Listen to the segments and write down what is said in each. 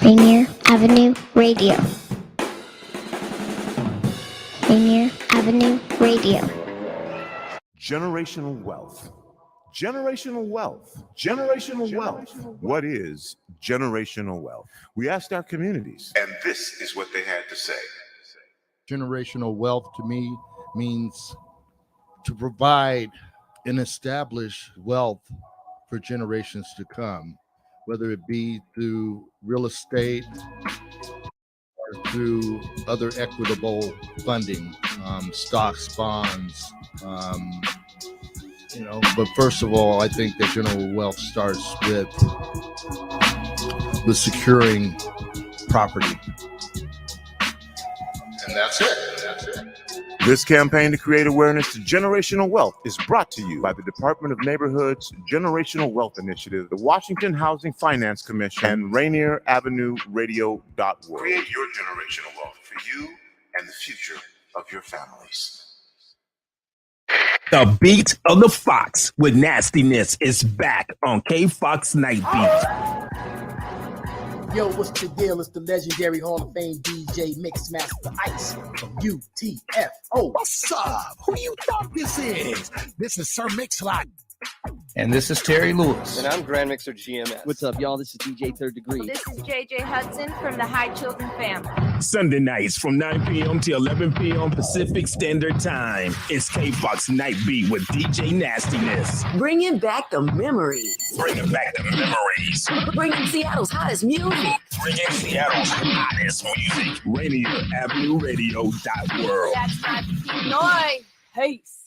Rainier Avenue Radio. Rainier Avenue Radio. Generational wealth. Generational wealth. Generational wealth. What is generational wealth? We asked our communities, and this is what they had to say. Generational wealth to me means to provide and establish wealth for generations to come, whether it be through real estate or through other equitable funding, stocks, bonds, but first of all, I think that general wealth starts with securing property. And that's it. This campaign to create awareness to generational wealth is brought to you by the Department of Neighborhood's Generational Wealth Initiative, the Washington Housing Finance Commission, and Rainier Avenue Radio.org. Create your generational wealth for you and the future of your families. The beat of the Fox with nastiness is back on K-Fox Night Beat. Yo, what's the deal? It's the legendary Hall of Fame DJ Mixmaster Ice from UTFO. What's up? Who you thought this is? This is Sir Mix-a-Lot. And this is Terry Lewis. And I'm Grand Mixer GMS. What's up, y'all? This is DJ Third Degree. This is JJ Hudson from the High Children family. Sunday nights from 9 p.m. to 11 p.m. Pacific Standard Time. It's K-Fox Night Beat with DJ Nastiness. Bringing back the memories. Bringing back the memories. Bringing Seattle's hottest music. Bringing Seattle's hottest music. Rainier Avenue Radio.world. That's my noise. Peace.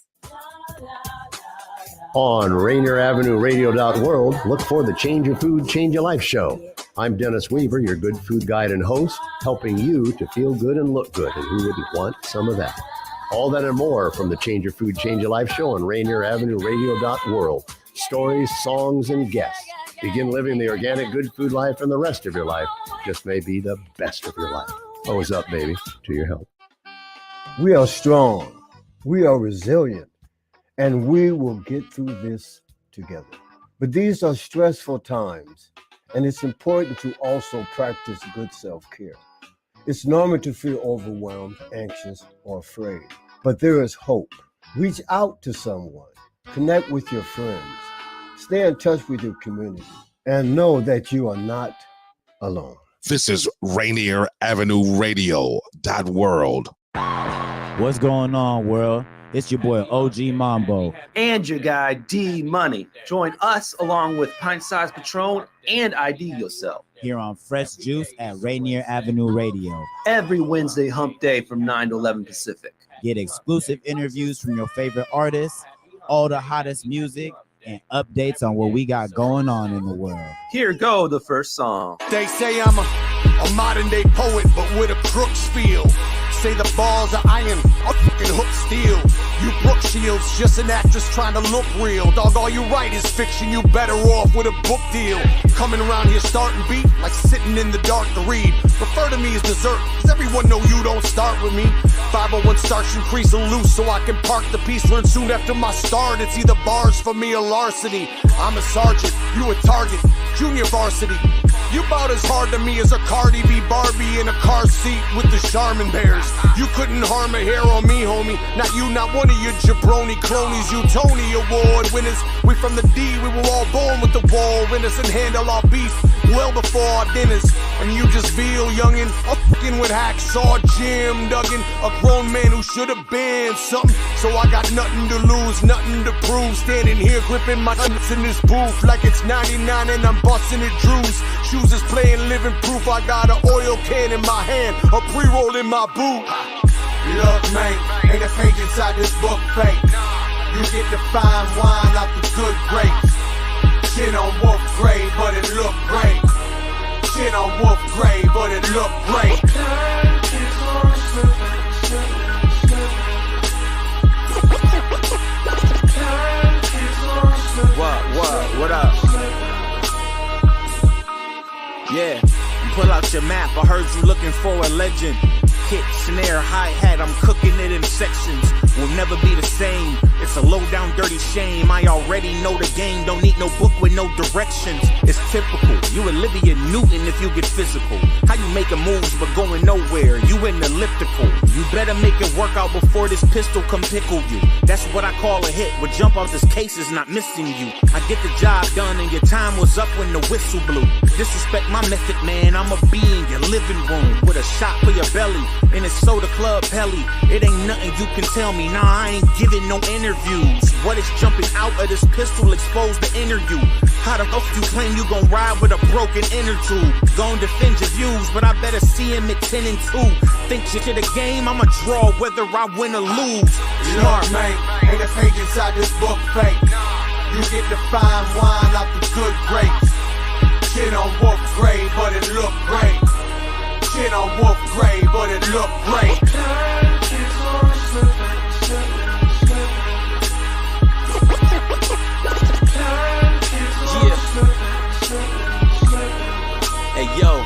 On Rainier Avenue Radio.world, look for the Change Your Food, Change Your Life show. I'm Dennis Weaver, your good food guide and host, helping you to feel good and look good, and who wouldn't want some of that? All that and more from the Change Your Food, Change Your Life show on Rainier Avenue Radio.world. Stories, songs, and guests. Begin living the organic good food life, and the rest of your life just may be the best of your life. Hose up, baby, to your health. We are strong. We are resilient. And we will get through this together. But these are stressful times, and it's important to also practice good self-care. It's normal to feel overwhelmed, anxious, or afraid, but there is hope. Reach out to someone, connect with your friends, stay in touch with your community, and know that you are not alone. This is Rainier Avenue Radio.world. What's going on, world? It's your boy OG Mambo. And your guy D Money. Join us along with Pint Size Patron and ID Yourself. Here on Fresh Juice at Rainier Avenue Radio. Every Wednesday hump day from 9 to 11 Pacific. Get exclusive interviews from your favorite artists, all the hottest music, and updates on what we got going on in the world. Here go the first song. They say I'm a modern day poet, but with a crook's feel. Say the balls are iron, I'll fucking hook steel. You Brooke Shields, just an actress trying to look real. Dog, all you write is fiction, you better off with a book deal. Coming around here starting beat, like sitting in the dark to read. Refer to me as dessert, cause everyone know you don't start with me. 501 starts increase and loose so I can park the piece. Learn soon after my start, it's either bars for me or larceny. I'm a sergeant, you a target, junior varsity. You about as hard to me as a Cardi B Barbie in a car seat with the Charmin Bears. You couldn't harm a hair on me, homie. Not you, not one of your jabroni cronies. You Tony Award winners. We from the D, we were all born with the wall winners and handle our beef well before our dinners. And you just feel youngin', fucking with Hacksaw Jim Duggan, a grown man who should have been something. So I got nothing to lose, nothing to prove. Standing here gripping my nuts in this booth like it's 99 and I'm busting it Drews. Shoes is playing living proof. I got an oil can in my hand, a pre-roll in my boot. Look, mate, ain't a page inside this book fake. You get the fine wine out the good grapes. Shit on Wolf Grade, but it look great. Shit on Wolf Grade, but it look great. What up? Yeah, pull out your map. I heard you looking for a legend. hit, snare, hi-hat, I'm cooking it in sections. Will never be the same. It's a low-down, dirty shame. I already know the game. Don't need no book with no directions. It's typical. You Olivia Newton if you get physical. How you making moves but going nowhere? You in elliptical. You better make it work out before this pistol come pickle you. That's what I call a hit. But jump off this case is not missing you. I get the job done and your time was up when the whistle blew. Disrespect my method, man. I'ma be in your living room with a shot for your belly. And it's Soda Club Pelly. It ain't nothing you can tell me. Nah, I ain't giving no interviews. What is jumping out of this pistol exposed the interview? How the fuck you claim you gon' ride with a broken inner tube? Gon' defend your views, but I better see him at 10 and 2. Think shit to the game, I'ma draw whether I win or lose. Smart, man. Ain't a page inside this book fake. You get the fine wine out the good grapes. Shit on wolf grade, but it look great. Shit on wolf grade, but it look great. Hey yo,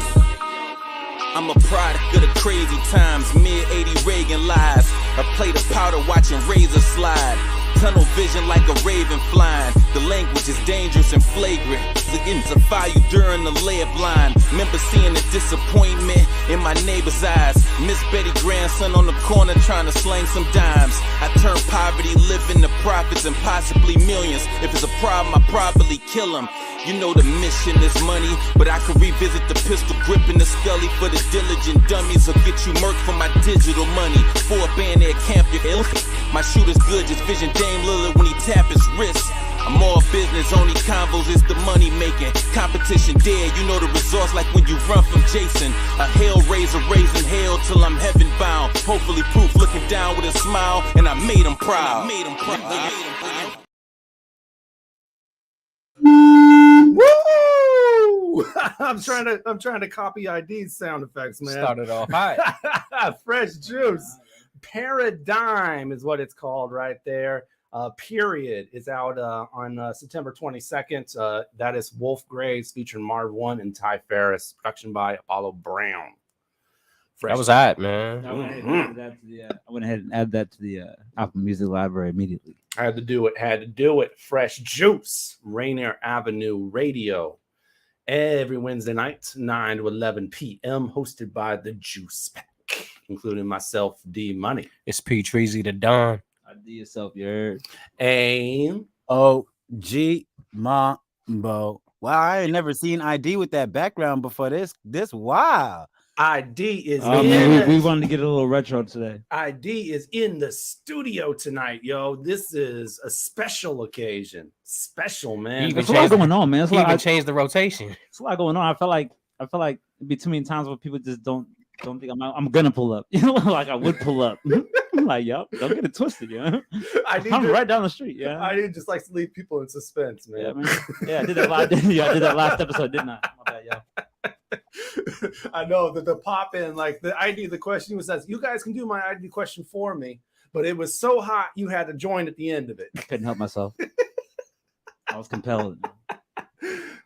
I'm a product of the crazy times, mid-80 Reagan lies. I play the powder watching razor slide. Tunnel vision like a raven flying. The language is dangerous and flagrant. Begin to fire you during the lead blind. Remember seeing the disappointment in my neighbor's eyes. Miss Betty grandson on the corner trying to slang some dimes. I turn poverty, live in the profits and possibly millions. If it's a problem, I probably kill him. You know the mission is money, but I could revisit the pistol grip in the scully for the diligent dummies. Or get you murked for my digital money. For a band at camp, you're ill. My shooter's good, just vision Dame Lillard when he tap his wrist. I'm all business, only convos is the money making. Competition dead, you know the results like when you run from Jason. A hellraiser raising hell till I'm heaven bound. Hopefully proof looking down with a smile, and I made him proud. Woo! I'm trying to copy ID's sound effects, man. Started off high. Fresh juice. Paradigm is what it's called right there. Period is out on September 22nd. That is Wolf Graves featuring Marv One and Ty Ferris. Production by Apollo Brown. That was hot, man. I went ahead and added that to the Apple Music library immediately. I had to do it. Fresh Juice, Rainier Avenue Radio. Every Wednesday night, 9 to 11 p.m., hosted by the Juice Pack, including myself, D Money. It's P Treasy the Don. IDYourself, you heard. And OG Mambo. Wow, I ain't never seen ID with that background before this. Wow. ID is we wanted to get a little retro today. ID is in the studio tonight, yo. This is a special occasion. Special, man. There's a lot going on, man. He even changed the rotation. There's a lot going on. I feel like it'd be too many times where people just don't think I'm gonna pull up. You know, like I would pull up. I'm like, yo, don't get it twisted, yo. I'm right down the street, yeah. I just like to leave people in suspense, man. Yeah, man. Yeah, I did that last episode, didn't I? My bad, yo. I know that the pop in, like the ID, the question was says, you guys can do my ID question for me, but it was so hot you had to join at the end of it. I couldn't help myself. I was compelled.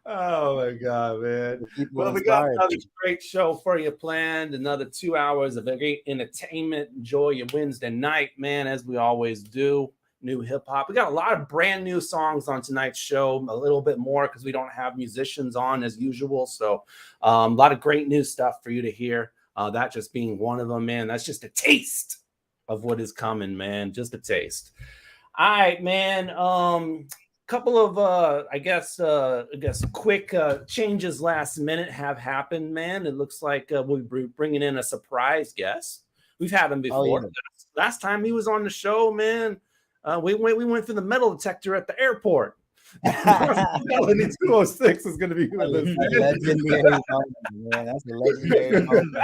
Oh my God, man. Well, we got another great show for you planned. Another 2 hours of great entertainment. Enjoy your Wednesday night, man, as we always do. New hip hop. We got a lot of brand new songs on tonight's show, a little bit more because we don't have musicians on as usual. So a lot of great new stuff for you to hear. That just being one of them, man. That's just a taste of what is coming, man. Just a taste. All right, man. Couple of I guess quick changes last minute have happened, man. It looks like we'll be bringing in a surprise guest. We've had him before. Oh, yeah. Last time he was on the show, man. We went through the metal detector at the airport. 206 is going to be legendary man. That's a legendary moment.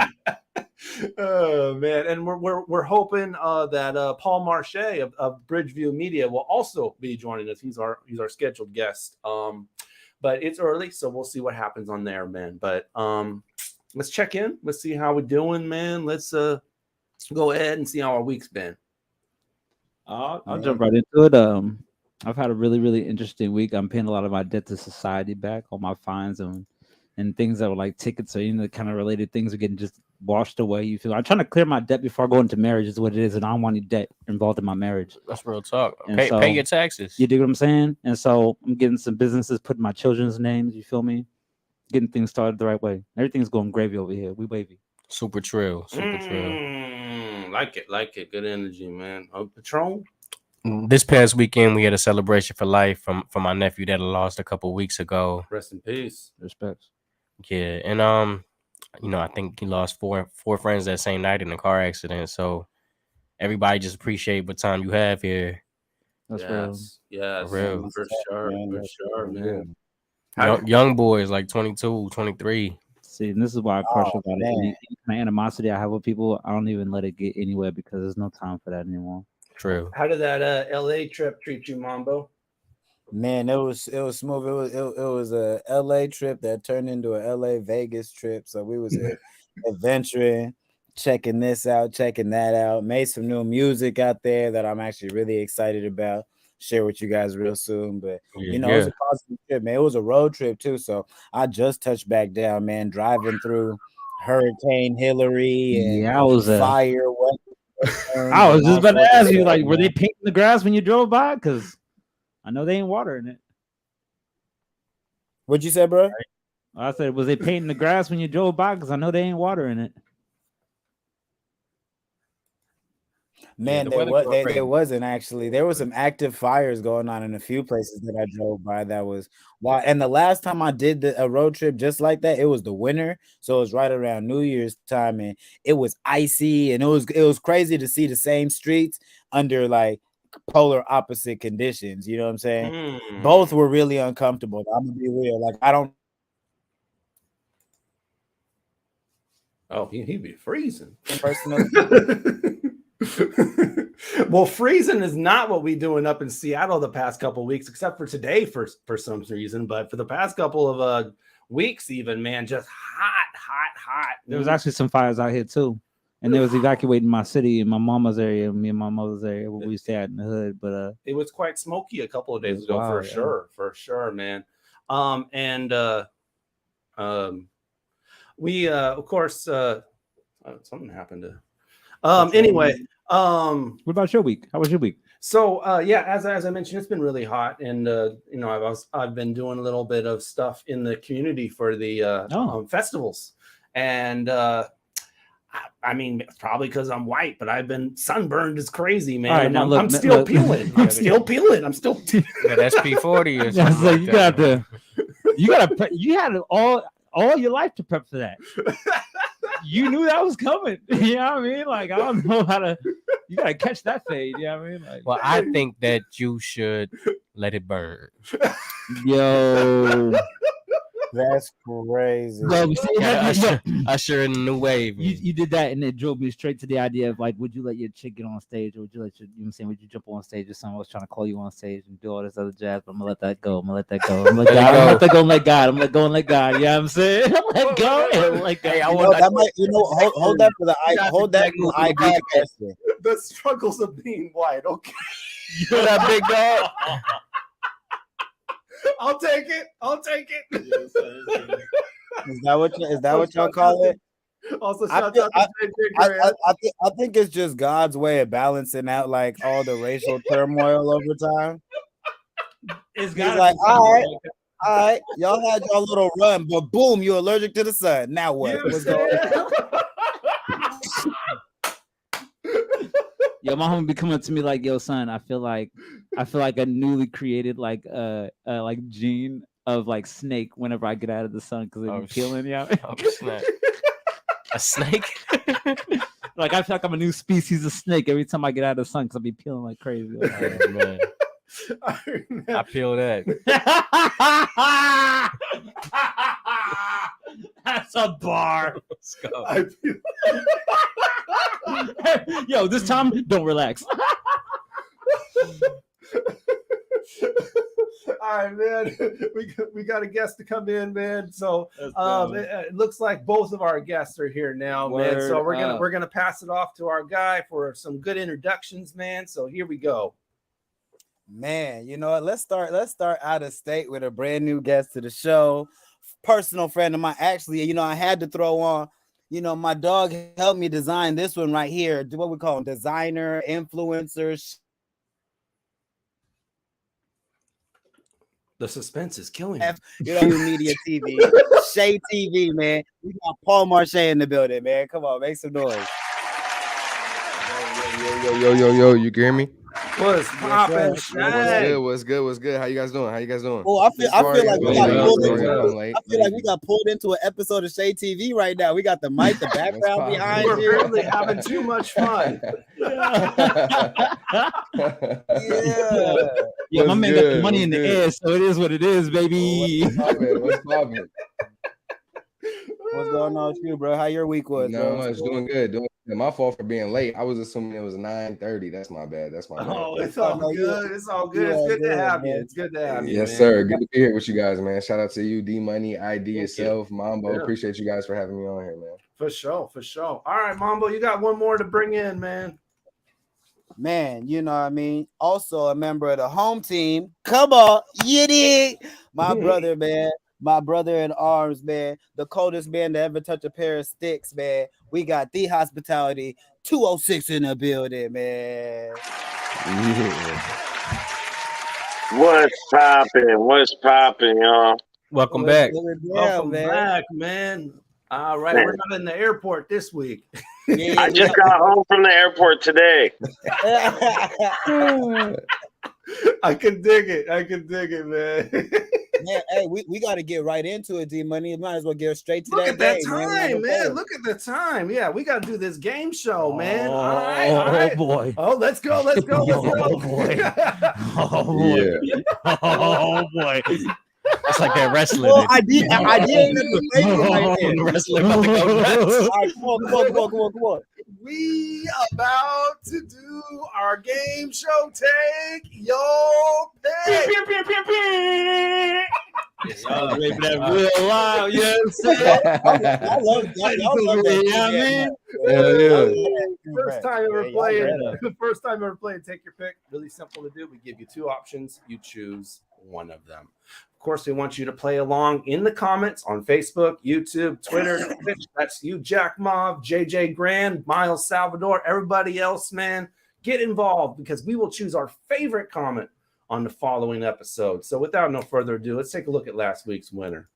Oh man, and we're hoping that Paul Marshaé of Bridgeview Media will also be joining us. He's our scheduled guest. But it's early, so we'll see what happens on there, man. But let's check in. Let's see how we're doing, man. Let's go ahead and see how our week's been. I'll jump right into it. I've had a really, really interesting week. I'm paying a lot of my debt to society back, all my fines and things that were like tickets or kind of related things are getting just washed away. You feel? I'm trying to clear my debt before I go into marriage. Is what it is, and I don't want any debt involved in my marriage. That's real talk. And Pay your taxes. You dig what I'm saying? And so I'm getting some businesses, putting my children's names. You feel me? Getting things started the right way. Everything's going gravy over here. We wavy. Super trill. Like it. Good energy, man. Patron. This past weekend, we had a celebration for life from my nephew that I lost a couple weeks ago. Rest in peace. Respect. Yeah, and I think he lost four friends that same night in a car accident. So everybody just appreciate what time you have here. That's real. Yes, For real. for sure, man. Young boys like 22, 23. See, and this is why I crush about it. Any kind of animosity I have with people, I don't even let it get anywhere because there's no time for that anymore. True. How did that LA trip treat you, Mambo? Man, it was smooth. It was a LA trip that turned into a LA Vegas trip. So we was adventuring, checking this out, checking that out. Made some new music out there that I'm actually really excited about. Share with you guys real soon. But it was a positive trip, man. It was a road trip too. So I just touched back down, man, driving through Hurricane Hillary and fire. I was just about to ask you, like, were they painting the grass when you drove by? Because I know they ain't water in it. What'd you say, bro? I said, was they painting the grass when you drove by? Because I know they ain't water in it. Man, there wasn't actually. There was some active fires going on in a few places that I drove by. That was wild. And the last time I did a road trip just like that, it was the winter, so it was right around New Year's time, and it was icy, and it was crazy to see the same streets under like polar opposite conditions. You know what I'm saying? Both were really uncomfortable. I'm gonna be real. Like I don't. Oh, he'd be freezing. Personally. Well, freezing is not what we're doing up in Seattle the past couple of weeks, except for today for some reason. But for the past couple of weeks, even, man, just hot. There was actually some fires out here too, and they was evacuating my city in my mama's area, me and my mother's area where we stay at in the hood. But it was quite smoky a couple of days ago, for sure, man. We of course something happened to. Anyway, what about your week? How was your week? So as I mentioned, it's been really hot, and I've been doing a little bit of stuff in the community for the festivals, and I mean, probably because I'm white, but I've been sunburned as crazy, man. Right, now I'm still peeling. I'm still peeling. I'm still that SP40 or something. So you had all your life to prep for that. You knew that was coming. You know what I mean? Like, I don't know you gotta catch that fade. You know what I mean? Like, well, I think that you should let it burn. Yo. That's crazy. Usher in a new wave. You did that, and it drove me straight to the idea of like, would you let your chick get on stage, or would you let your, you know what I'm saying, would you jump on stage if someone was trying to call you on stage and do all this other jazz? But I'm gonna let that go. I'm gonna let that go. I'm gonna let go and let God. I'm gonna let go and let God. You know what I'm saying? Let go and let God. Hold that for the iPad question. The struggles of being white. Okay. You know that big dog. I'll take it. Is that what y'all call it? Also, shout out to JJ. I think it's just God's way of balancing out like all the racial turmoil over time. It's like, all right, y'all had your little run, but boom, you're allergic to the sun. Now what? What's going on? Yo, my homie be coming to me like, yo, son, I feel like a newly created like gene of like snake whenever I get out of the sun because it be peeling. Yeah, a snake. Like I feel like I'm a new species of snake every time I get out of the sun because I be peeling like crazy. Oh, man. I feel that. That's a bar. Let's go. Yo, this time don't relax. All right, man. We got a guest to come in, man. So it looks like both of our guests are here now, man. So we're gonna pass it off to our guy for some good introductions, man. So here we go. Man, you know what? Let's start out of state with a brand new guest to the show. Personal friend of mine. Actually, I had to throw on. my dog helped me design this one right here. What we call them, designer, influencers. The suspense is killing me. Media TV, Shae TV, man. We got Paul Marshaé in the building, man. Come on, make some noise. Yo, you hear me? What's poppin', Shae? What's good? How you guys doing? Oh, I feel like we got pulled into an episode of Shae TV right now. We got the mic, the background behind you. We're really having too much fun. Yeah, my man got the money in the air, so it is what it is, baby. What's poppin'? What's going on with you, bro? How your week was? No, it's doing good. My fault for being late. I was assuming it was 9:30. That's my bad. Oh, it's all good. It's all good. It's good to have you. It's good to have you. Yes, sir. Good to be here with you guys, man. Shout out to you, D Money, ID Yourself, Mambo. Appreciate you guys for having me on here, man. For sure. All right, Mambo, you got one more to bring in, man. Man, you know what I mean? Also a member of the home team. Come on, you dig? My brother, man. My brother in arms, man. The coldest man to ever touch a pair of sticks, man. We got the Hospitality 206 in the building, man. What's popping, y'all? Welcome back. Welcome back, man. All right, we're not in the airport this week. I just got home from the airport today. I can dig it, man. Man, hey, we got to get right into it, D Money. Might as well get straight to Look that at that day, time, man. Look at the time. Yeah, we got to do this game show, man. All right. Oh boy. Oh, let's go. Oh boy. Oh boy. Oh boy. It's like that wrestling. Oh, idea ain't nothing right there. The wrestler about to go nuts. All right, come on. We about to do our game show. Take your pick. Y'all ready for that real loud? Yes, I love that. Yeah, man. First time ever playing. First time ever playing. Take your pick. Really simple to do. We give you two options. You choose one of them. Of course, we want you to play along in the comments on Facebook, YouTube, Twitter, Twitch. That's you, Jack Mauve, JJ Grand, Miles Salvador, everybody else, man. Get involved because we will choose our favorite comment on the following episode. So without no further ado, let's take a look at last week's winner.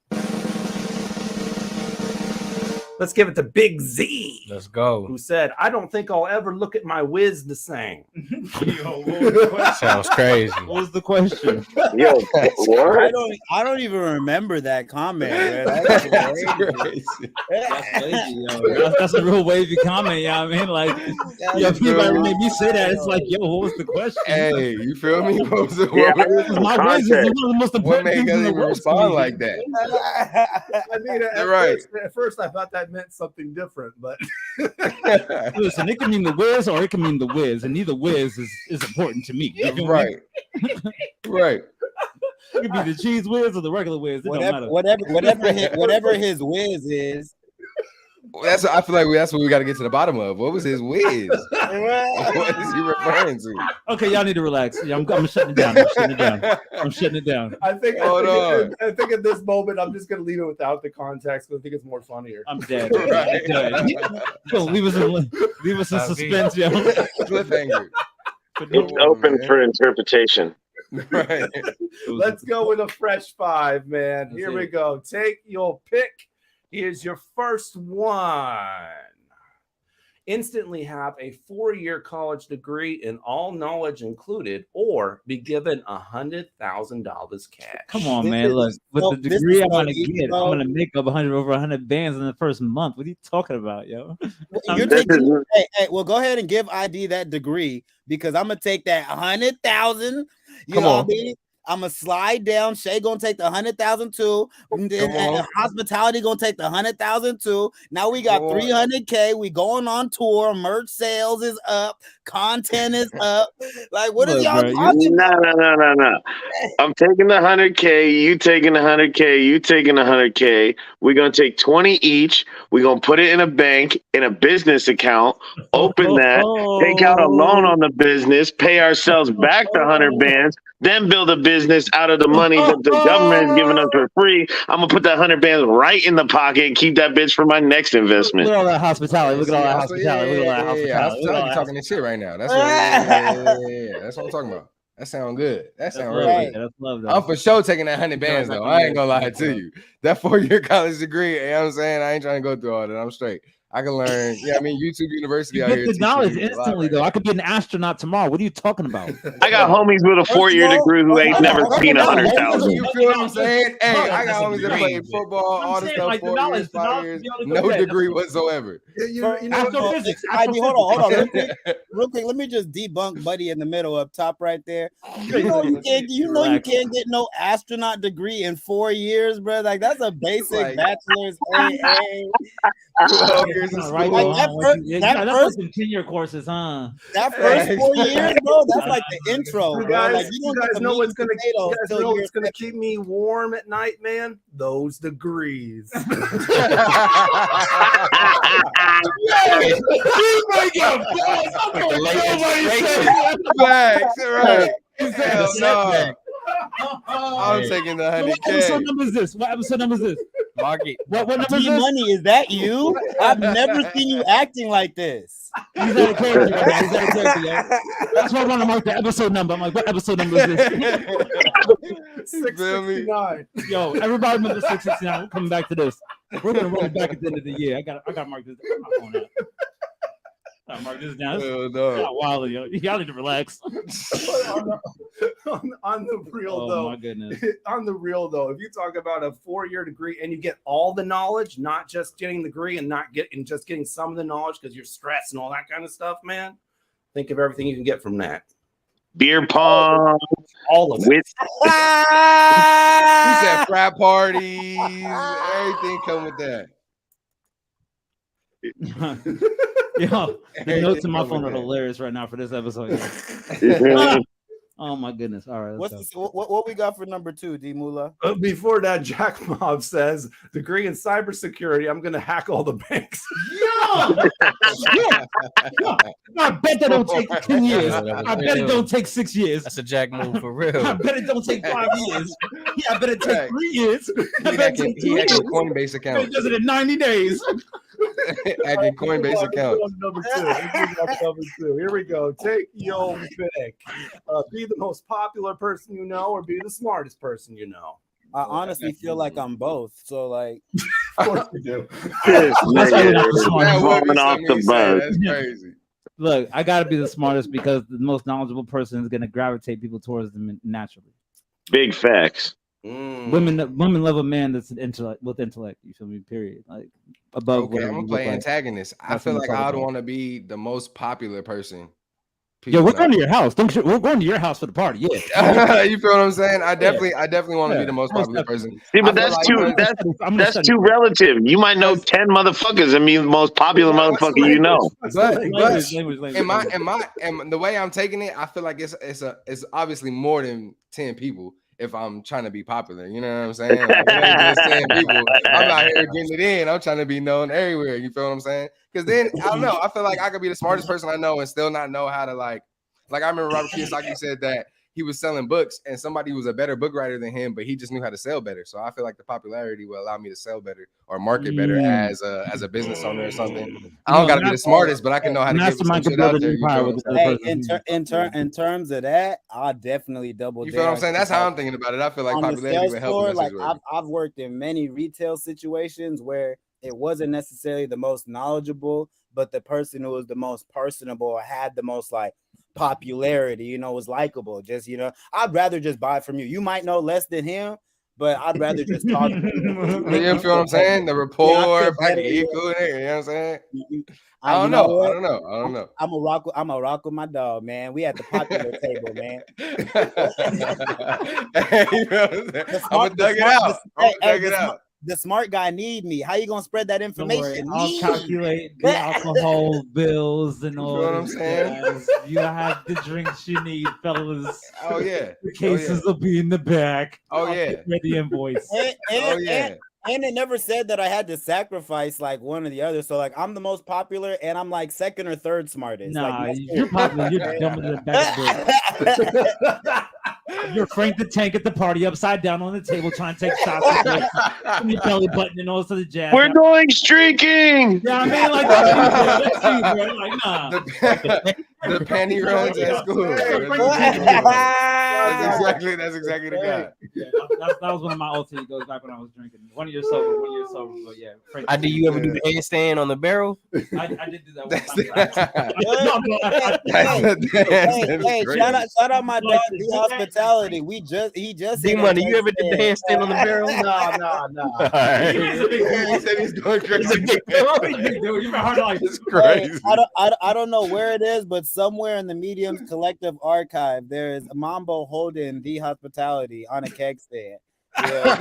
Let's give it to Big Z. Let's go. Who said, I don't think I'll ever look at my whiz the same. Sounds crazy. What was the question? Yo, what? I don't even remember that comment, man. That's crazy. That's a real wavy comment, you know what I mean? Like, people make me say that. It's like, yo, what was the question? Hey, you feel me? My whiz is one of the most important things in the world. Respond like that. I mean, at first I thought that meant something different, but listen, it can mean the whiz or it can mean the whiz, and neither whiz is important to me. Right. Right. It could be the cheese whiz or the regular whiz. It whatever his whiz is. I feel like that's what we got to get to the bottom of. What was his whiz? What is he referring to? Okay, y'all need to relax. I'm shutting it down. I'm shutting it down. I think at this moment I'm just gonna leave it without the context because I think it's more funnier. I'm dead. Yo, leave us in suspense, yo. Cliffhanger. It's open for interpretation. Right. Let's go with a fresh five, man. Here we go. Take your pick. Here's your first one. Instantly have a 4-year college degree in all knowledge included, or be given $100,000 cash. Come on, man. Look, with the degree I'm gonna get, I'm gonna make up over 100 bands in the first month. What are you talking about, yo? Well, go ahead and give ID that degree because I'm gonna take that 100,000. You know what I mean? I'm gonna slide down. Shae gonna take the 100,000 too. And Hospitality gonna take the 100,000 too. Now we got 300K. We going on tour. Merch sales is up. Content is up. Like, what is y'all talking about? No. I'm taking the 100K. You taking the 100K. You taking the 100K. We're gonna take 20 each. We're gonna put it in a bank, in a business account. Open that. Take out a loan on the business. Pay ourselves back the 100 bands. then build a business out of the money that the government is giving us for free. I'm gonna put that 100 bands right in the pocket and keep that bitch for my next investment. Look at all that hospitality. Look at all that hospitality. Look at all that hospitality. Hospitality talking this shit right now. That's what. Yeah. That's what I'm talking about. That sound good. That sound really good. I'm for sure taking that 100 bands though. I ain't gonna lie to you. That 4-year college degree, you know what I'm saying? I ain't trying to go through all that. I'm straight. I can learn. Yeah, I mean, YouTube University out here. You get the knowledge instantly, though. I could be an astronaut tomorrow. What are you talking about? I got homies with a 4-year degree who ain't never seen 100,000. You feel what I'm saying? Hey, I got homies that play football, all this stuff, 4 years, 5 years, no degree whatsoever. You know, astrophysics. Hold on. Real quick, let me just debunk Buddy in the middle up top right there. You know you can't get no astronaut degree in 4 years, bro. Like that's a basic bachelor's AA. 12 years of school. That first 10-year courses, huh? That first 4 years, bro. That's like the intro. You guys know what's gonna keep me warm at night, man? Those degrees. You might get right. Hell no. I'm taking the 100K. What episode number is this? Market. What number is this? Money, is that you? I've never seen you acting like this. He's out of character. That's why I want to mark the episode number. I'm like, what episode number is this? 669. Yo, everybody remember 669. We're coming back to this. We're gonna roll it back at the end of the year. I got to mark this. I'm not going out. I'll mark this down. Wild, yo. Y'all need to relax. on the real though, my goodness. On the real though, if you talk about a 4-year degree and you get all the knowledge, not just getting the degree and just getting some of the knowledge because you're stressed and all that kind of stuff, man. Think of everything you can get from that. Beer pong, all of it. He said frat parties, everything come with that. Yo, the notes in my phone are hilarious right now for this episode. Oh my goodness! All right, what we got for number 2, D Mula? Before that, Jack Mob says degree in cybersecurity. I'm gonna hack all the banks. Yeah. I bet that don't take 10 years. I bet it don't take 6 years. That's a Jack move for real. I bet it don't take 5 years. Yeah, I bet it take 3 years. He hacking Coinbase account. He does it in 90 days. Hacking Coinbase account. Number 2. Here we go. Take your pick. Be the most popular person you know, or be the smartest person you know. I honestly feel like I'm both. So like, of course you do. That's crazy. Look, I gotta be the smartest because the most knowledgeable person is gonna gravitate people towards them naturally. Big facts. Women love a man that's with intellect. You feel me? Period. Like above. Okay, I'm gonna play antagonist. I feel like I would want to be the most popular person. Yeah, we're going to your house. We're going to your house for the party. Yeah. You feel what I'm saying? I definitely want to be the most popular person. See, but that's too relative. You might know 10 motherfuckers and be the most popular motherfucker you know. But the way I'm taking it, I feel like it's obviously more than 10 people. If I'm trying to be popular, you know what I'm saying? Like, just 10 people. I'm out here getting it in. I'm trying to be known everywhere. You feel what I'm saying? Because then I don't know. I feel like I could be the smartest person I know and still not know how to like I remember Robert Kiyosaki said that he was selling books and somebody was a better book writer than him, but he just knew how to sell better. So I feel like the popularity will allow me to sell better or market better as a business owner or something. I don't got to be the smartest, but I can know how to get some shit out there. Hey, in terms of that, I'll definitely double. You feel what I'm saying? That's how I'm thinking about it. I feel like popularity will help. Like I've worked in many retail situations where it wasn't necessarily the most knowledgeable, but the person who was the most personable or had the most like popularity, was likable. Just, I'd rather just buy from you. You might know less than him, but I'd rather just talk to you. You feel what I'm saying? The rapport, you know what I'm saying? I don't know. I'm a rock with my dog, man. We at the popular table, man. I'm gonna dug it out. The smart guy need me. How you gonna spread that information? I'll calculate the alcohol bills and all. You know what I'm saying? You have the drinks you need, fellas. Oh yeah. The cases will be in the back. Oh yeah. The invoice. And it never said that I had to sacrifice like one or the other. So like I'm the most popular and I'm like second or third smartest. Nah, like, you're popular. You're dumb in the back of the You're Frank the Tank at the party, upside down on the table, trying to take shots from your belly button and all this other jazz. We're going streaking. Yeah, I mean, like that's you, bro. Like, nah. The panty runs at school. That's exactly the guy. Yeah, that was one of my alter egos back when I was drinking. 1 year sober, but yeah. Frank, Do you ever do the handstand on the barrel? I did do that one Hey, shout out my dog, D Hospitality. He just D-Money, you ever did the handstand on the barrel? No. Right. He said he's going crazy. It's crazy. I don't know where it is, but somewhere in the Medium's collective archive, there is a Mambo holding the Hospitality on a keg stand. Yeah.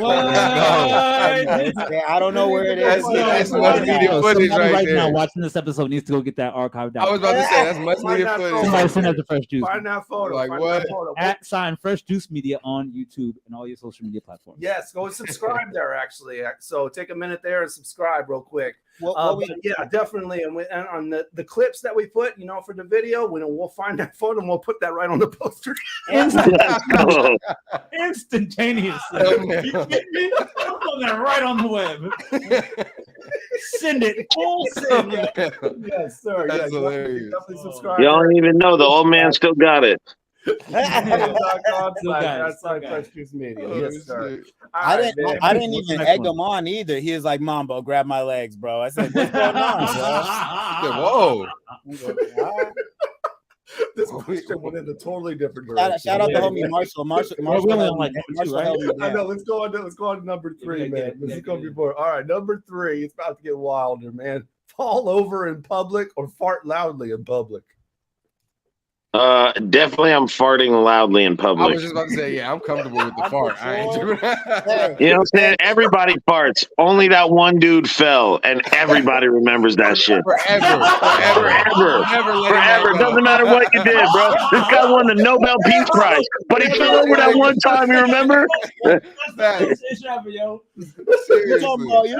I don't know where it is. That's much needed footage right there. now watching this episode needs to go get that archive down. I was about to say that's much needed footage. Somebody send that to Fresh Juice. Find that photo. Like Find what? that photo. @ Fresh Juice Media on YouTube and all your social media platforms. Yes, go and subscribe there. Actually, so take a minute there and subscribe real quick. Yeah, definitely. And on the clips that we put, for the video, we'll find that photo and we'll put that right on the poster. Instantaneously. I'll put that right on the web. Send it. Full send. Yes, sir. That's hilarious. Definitely subscribe. You don't even know the old man still got it. Fresh Juice Media. Yes, sir. I didn't even egg him on either. He was like, Mambo, grab my legs, bro. I said, what's going on, bro? Whoa. This question went in a totally different direction. Shout out to homie Marshall. I know. Let's go on to number 3, man. This is going to be boring. All right, number 3. It's about to get wilder, man. Fall over in public or fart loudly in public. Definitely I'm farting loudly in public. I was just about to say, yeah, I'm comfortable with the fart. I ain't doing You know what I'm saying? Everybody farts. Only that one dude fell, and everybody remembers that shit. Forever. Doesn't matter what you did, bro. This guy won the Nobel Peace Prize, but he fell over that one time, you remember? You're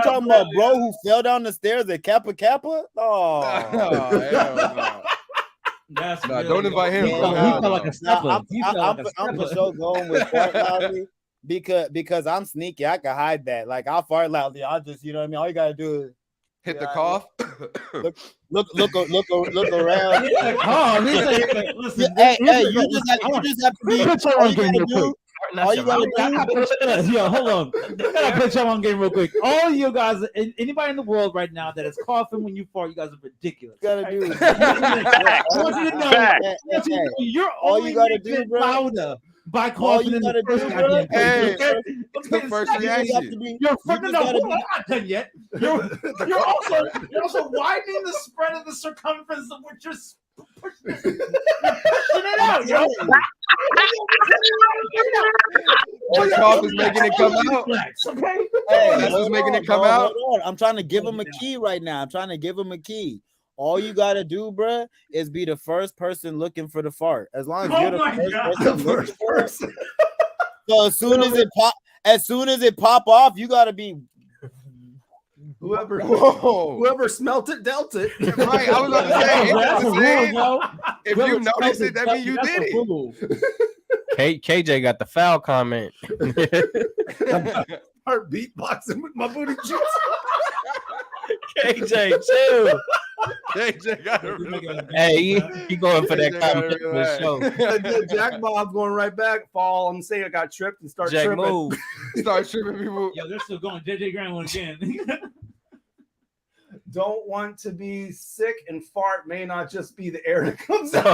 talking about bro who fell down the stairs at Kappa Kappa? Oh, don't invite him. He felt like a stepper. I'm for sure going with fart loudly because I'm sneaky. I can hide that. Like I'll fart loudly. I'll just, all you gotta do is hit the cough. Look around. Listen. Hey, you just have to be. All you gotta do. Yo, hold on. I gotta put y'all on game real quick. All you guys, anybody in the world right now that is coughing when you fart, you guys are ridiculous. Gotta do. I want you to know. You're all you gotta do, bro. Louder by coughing in the first goddamn place. It's the first reaction. You're fucking up. I'm not done yet. You're also widening the spread of the circumference of what you're pushing it out, yo. Your cough is making it come out. Okay. That's what's making it come out. I'm trying to give him a key right now. All you gotta do, bruh, is be the first person looking for the fart. As long as you're the first person. So as soon as it pop off, you gotta be. Whoever smelt it, dealt it. Right, I was about to say, if you notice it, that means you did it. KJ got the foul comment. Start beatboxing with my booty cheeks. KJ, chill. KJ got it. Hey, he going for that comment for the show. Jack Bob's going right back. Fall. I'm saying I got tripped and start Jack tripping. move. Start tripping people. Yo, they're still going. JJ Graham one again. Don't want to be sick and fart may not just be the air that comes out.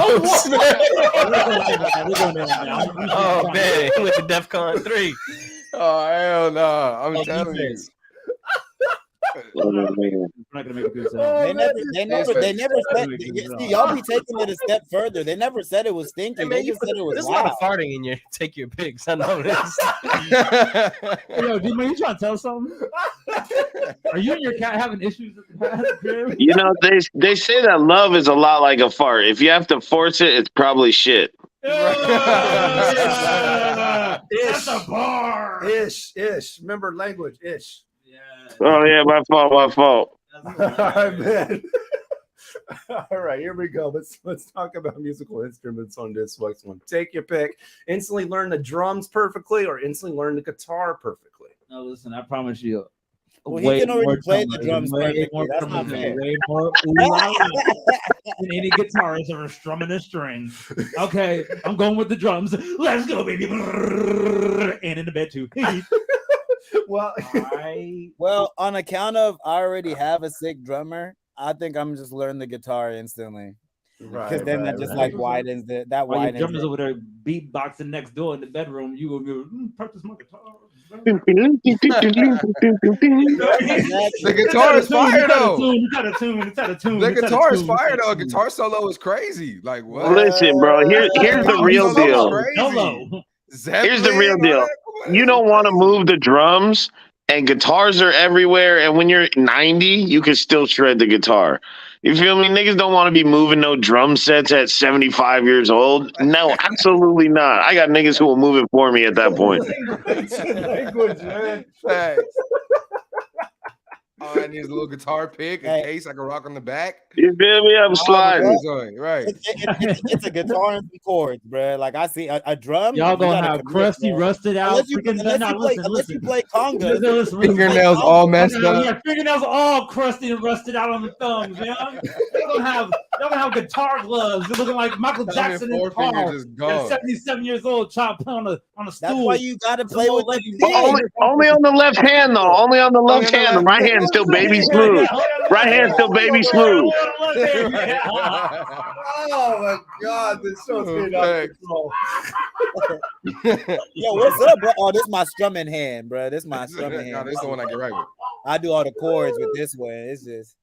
Oh man, he went to DEFCON 3. Oh hell no! I'm telling you. We're not gonna make a good sound. They never said. See, y'all be taking it a step further. They never said it was stinky. They just said it was There's a loud. lot of farting in your take your pics. I know this. Yo, D-Man, you trying to tell something? Are you and your cat having issues at the crib? You know, they say that love is a lot like a fart. If you have to force it, it's probably shit. That's a bar. Ish. Remember language. Ish. Oh yeah, my fault. All right, man. All right, here we go. Let's talk about musical instruments on this next one. Take your pick. Instantly learn the drums perfectly, or instantly learn the guitar perfectly. No, listen, I promise you. Well, he can already play the drums perfectly. That's not fair. Way more ooh la la than any guitarist ever strumming a string. Okay, I'm going with the drums. Let's go, baby. And in the bed too. Well, on account of I already have a sick drummer, I think I'm just learn the guitar instantly. Because then that just like widens it. That While your widens drummers it. over there beatboxing next door in the bedroom, you will go practice my guitar. The guitar is fire though. The guitar is fire though. Guitar solo is crazy. Like what? Listen, bro. Here's the real deal. Here's the real deal. You don't want to move the drums, and guitars are everywhere. And when you're 90, you can still shred the guitar. You feel me? Niggas don't want to be moving no drum sets at 75 years old. No, absolutely not. I got niggas who will move it for me at that point. Language, man. Facts. Oh, I need a little guitar pick, a case I can rock on the back. You feel me? I'm sliding. Right. It's a guitar and some chords, bro. Like I see a drum. Y'all gonna have crusty, rusted out. Unless you play conga. Fingernails all messed up. Yeah, fingernails all crusty and rusted out on the thumbs. You know? Y'all gonna have guitar gloves. You're looking like Michael Jackson in the car. At 77 years old, chopped on a stool. That's why you gotta play with Only on the left hand, though. Only on the left hand. The right hand's still baby smooth. Right hand's still baby smooth. Oh my God, this show's getting out of control. Yo, what's up, bro? Oh, this is my strumming hand, bro. This is my strumming hand. No, this is the one I get right with. I do all the chords with this one. It's just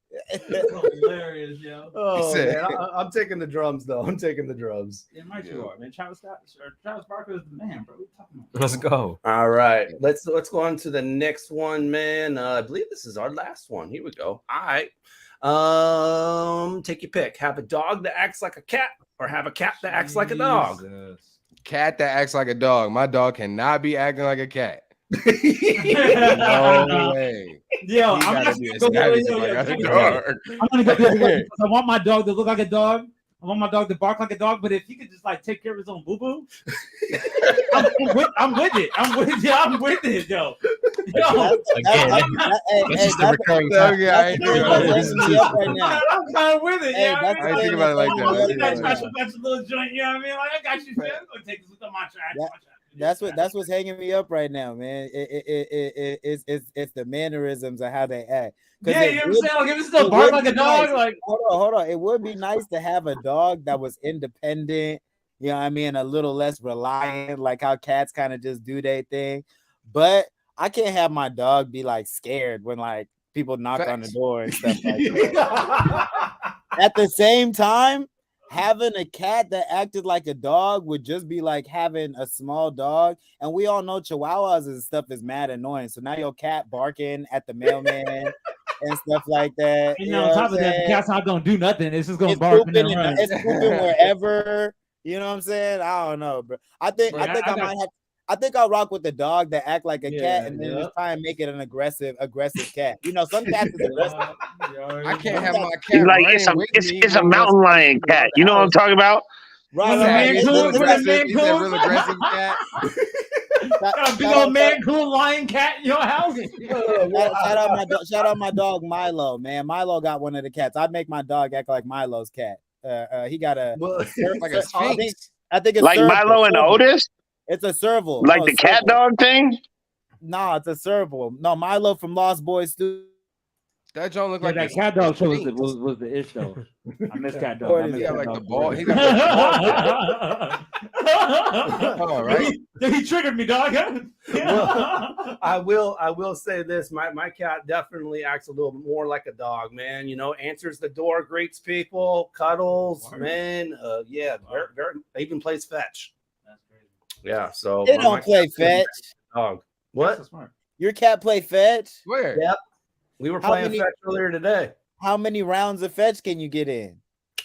hilarious, yo. Oh man, I'm taking the drums though. I'm taking the drums. Yeah, Mike, you are, man. Travis Barker is the man, bro. What are you talking about? Let's go. All right, let's go on to the next one, man. I believe this is our last one. Here we go. All right. Take your pick. Have a dog that acts like a cat, or have a cat that acts like a dog. Cat that acts like a dog. My dog cannot be acting like a cat. No way. Yo, I'm gonna go I want my dog to look like a dog. I want my dog to bark like a dog, but if he could just like take care of his own boo boo, I'm with it. I'm with it, yo. Again, this is the recurring I'm kind of with it. Yeah, I ain't think about it like that. That's a little joint. You know what I mean? Like I got you, man. I'm gonna take this with my trash. that's what's hanging me up right now, man. It's the mannerisms of how they act. Yeah, you know what I'm saying? Like, if it's still bark like a dog, like hold on. It would be nice to have a dog that was independent, you know what I mean, a little less reliant, like how cats kind of just do their thing. But I can't have my dog be like scared when like people knock on the door and stuff like that. At the same time, having a cat that acted like a dog would just be like having a small dog. And we all know chihuahuas and stuff is mad annoying. So now your cat barking at the mailman and stuff like that. You know, on top of that, the cat's not gonna do nothing. It's just gonna bark and then run. It's pooping wherever. You know what I'm saying? I don't know, bro. I think I'll rock with the dog that act like a cat and then just try and make it an aggressive cat. You know, some cats is aggressive. I can't have my cat. Like it's a mountain lion cat. You know what I'm talking about? Right. He's a real aggressive cat. Got a big old Mancoon lion cat in your house. Shout out my dog Milo, man. Milo got one of the cats. I'd make my dog act like Milo's cat. He got like a sphinx. I think it's like Milo and Otis. It's a serval. Like the cat dog thing? No, it's a serval. No, Milo from Lost Boys too. That don't look like that cat dog show was the ish though. I miss cat dog. He got like the ball. He got Come on, right? He triggered me, dog. Well, I will say this. My cat definitely acts a little bit more like a dog, man. You know, answers the door, greets people, cuddles, man. Very even plays fetch. That's crazy. Yeah, so they don't play fetch. Dog. What? Your cat play fetch? Where? Yep. We were playing fetch earlier today. How many rounds of fetch can you get in?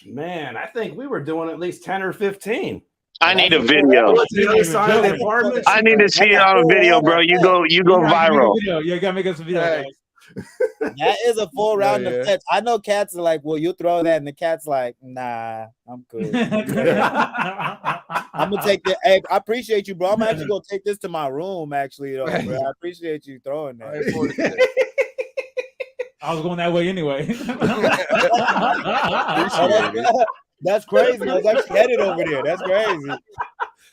Man, I think we were doing at least 10 or 15. I need a video. The other side of the apartment. I need to see it on a video, bro. You go viral. You gotta make us a video. Guys. That is a full round Yeah. of catch. I know cats are like, well, you throw that, and the cat's like, nah, I'm good. I'm gonna take that. Hey, I appreciate you, bro. I'm actually gonna take this to my room, actually, though, bro. I appreciate you throwing that. I was going that way anyway. That's crazy. I was actually headed over there. That's crazy.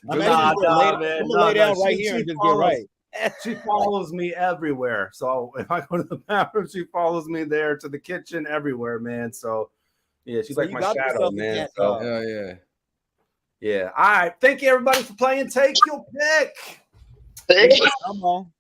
I'm actually gonna lay down right here and just get right. She follows me everywhere. So if I go to the bathroom, she follows me there to the kitchen, everywhere, man. So yeah, she's like my shadow, man. So yeah. All right. Thank you everybody for playing. Take your pick. Come on.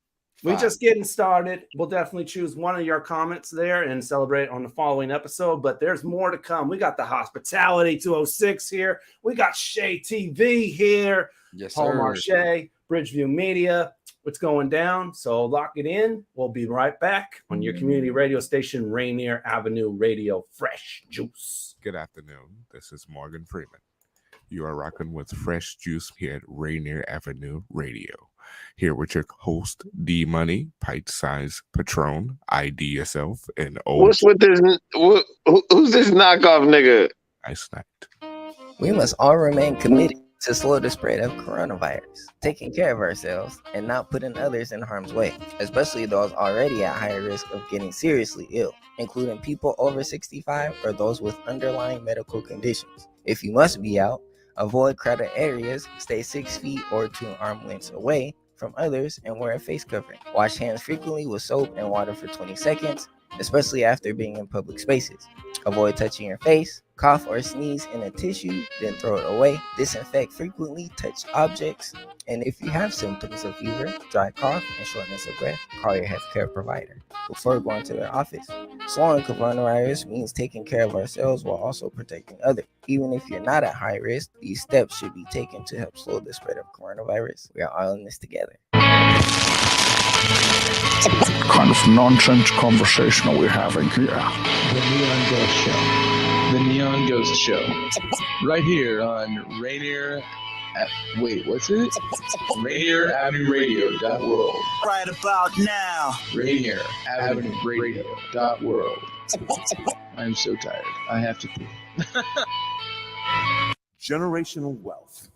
We're just getting started. We'll definitely choose one of your comments there and celebrate on the following episode. But there's more to come. We got the Hospitality 206 here. We got Shae TV here. Yes, Paul sir. Marshaé, Bridgeview Media. What's going down? So lock it in. We'll be right back on your community radio station, Rainier Avenue Radio. Fresh juice. Good afternoon. This is Morgan Freeman. You are rocking with Fresh Juice here at Rainier Avenue Radio. Here with your host, D Money, Pint Size Patron, IDYourself, and What's with this? Who's this knockoff nigga? I sniped. We must all remain committed to slow the spread of coronavirus, taking care of ourselves and not putting others in harm's way, especially those already at higher risk of getting seriously ill, including people over 65 or those with underlying medical conditions. If you must be out, avoid crowded areas, stay 6 feet or 2 arm lengths away from others, and wear a face covering. Wash hands frequently with soap and water for 20 seconds, especially after being in public spaces. Avoid touching your face, cough or sneeze in a tissue, then throw it away. Disinfect frequently touched objects. And if you have symptoms of fever, dry cough, and shortness of breath, call your healthcare provider before going to their office. Slowing coronavirus means taking care of ourselves while also protecting others. Even if you're not at high risk, these steps should be taken to help slow the spread of coronavirus. We are all in this together. Kind of nonsense conversation are we having here? The Neon Ghost Show. The Neon Ghost Show. Right here on Rainier. Wait, what's it? Rainier Avenue Radio.world. Right about now. Rainier Avenue Radio.world. I'm so tired. I have to pee. Generational wealth.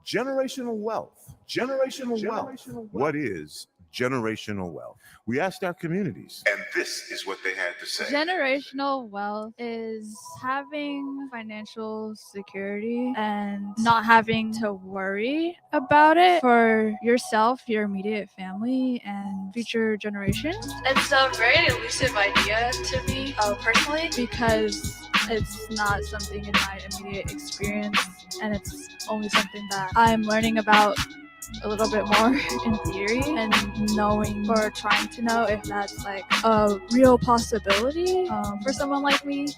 Generational wealth. Generational wealth. What is generational wealth? We asked our communities, and this is what they had to say. Generational wealth is having financial security and not having to worry about it for yourself, your immediate family, and future generations. It's a very elusive idea to me personally, because it's not something in my immediate experience, and it's only something that I'm learning about a little bit more in theory and knowing or trying to know if that's like a real possibility for someone like me.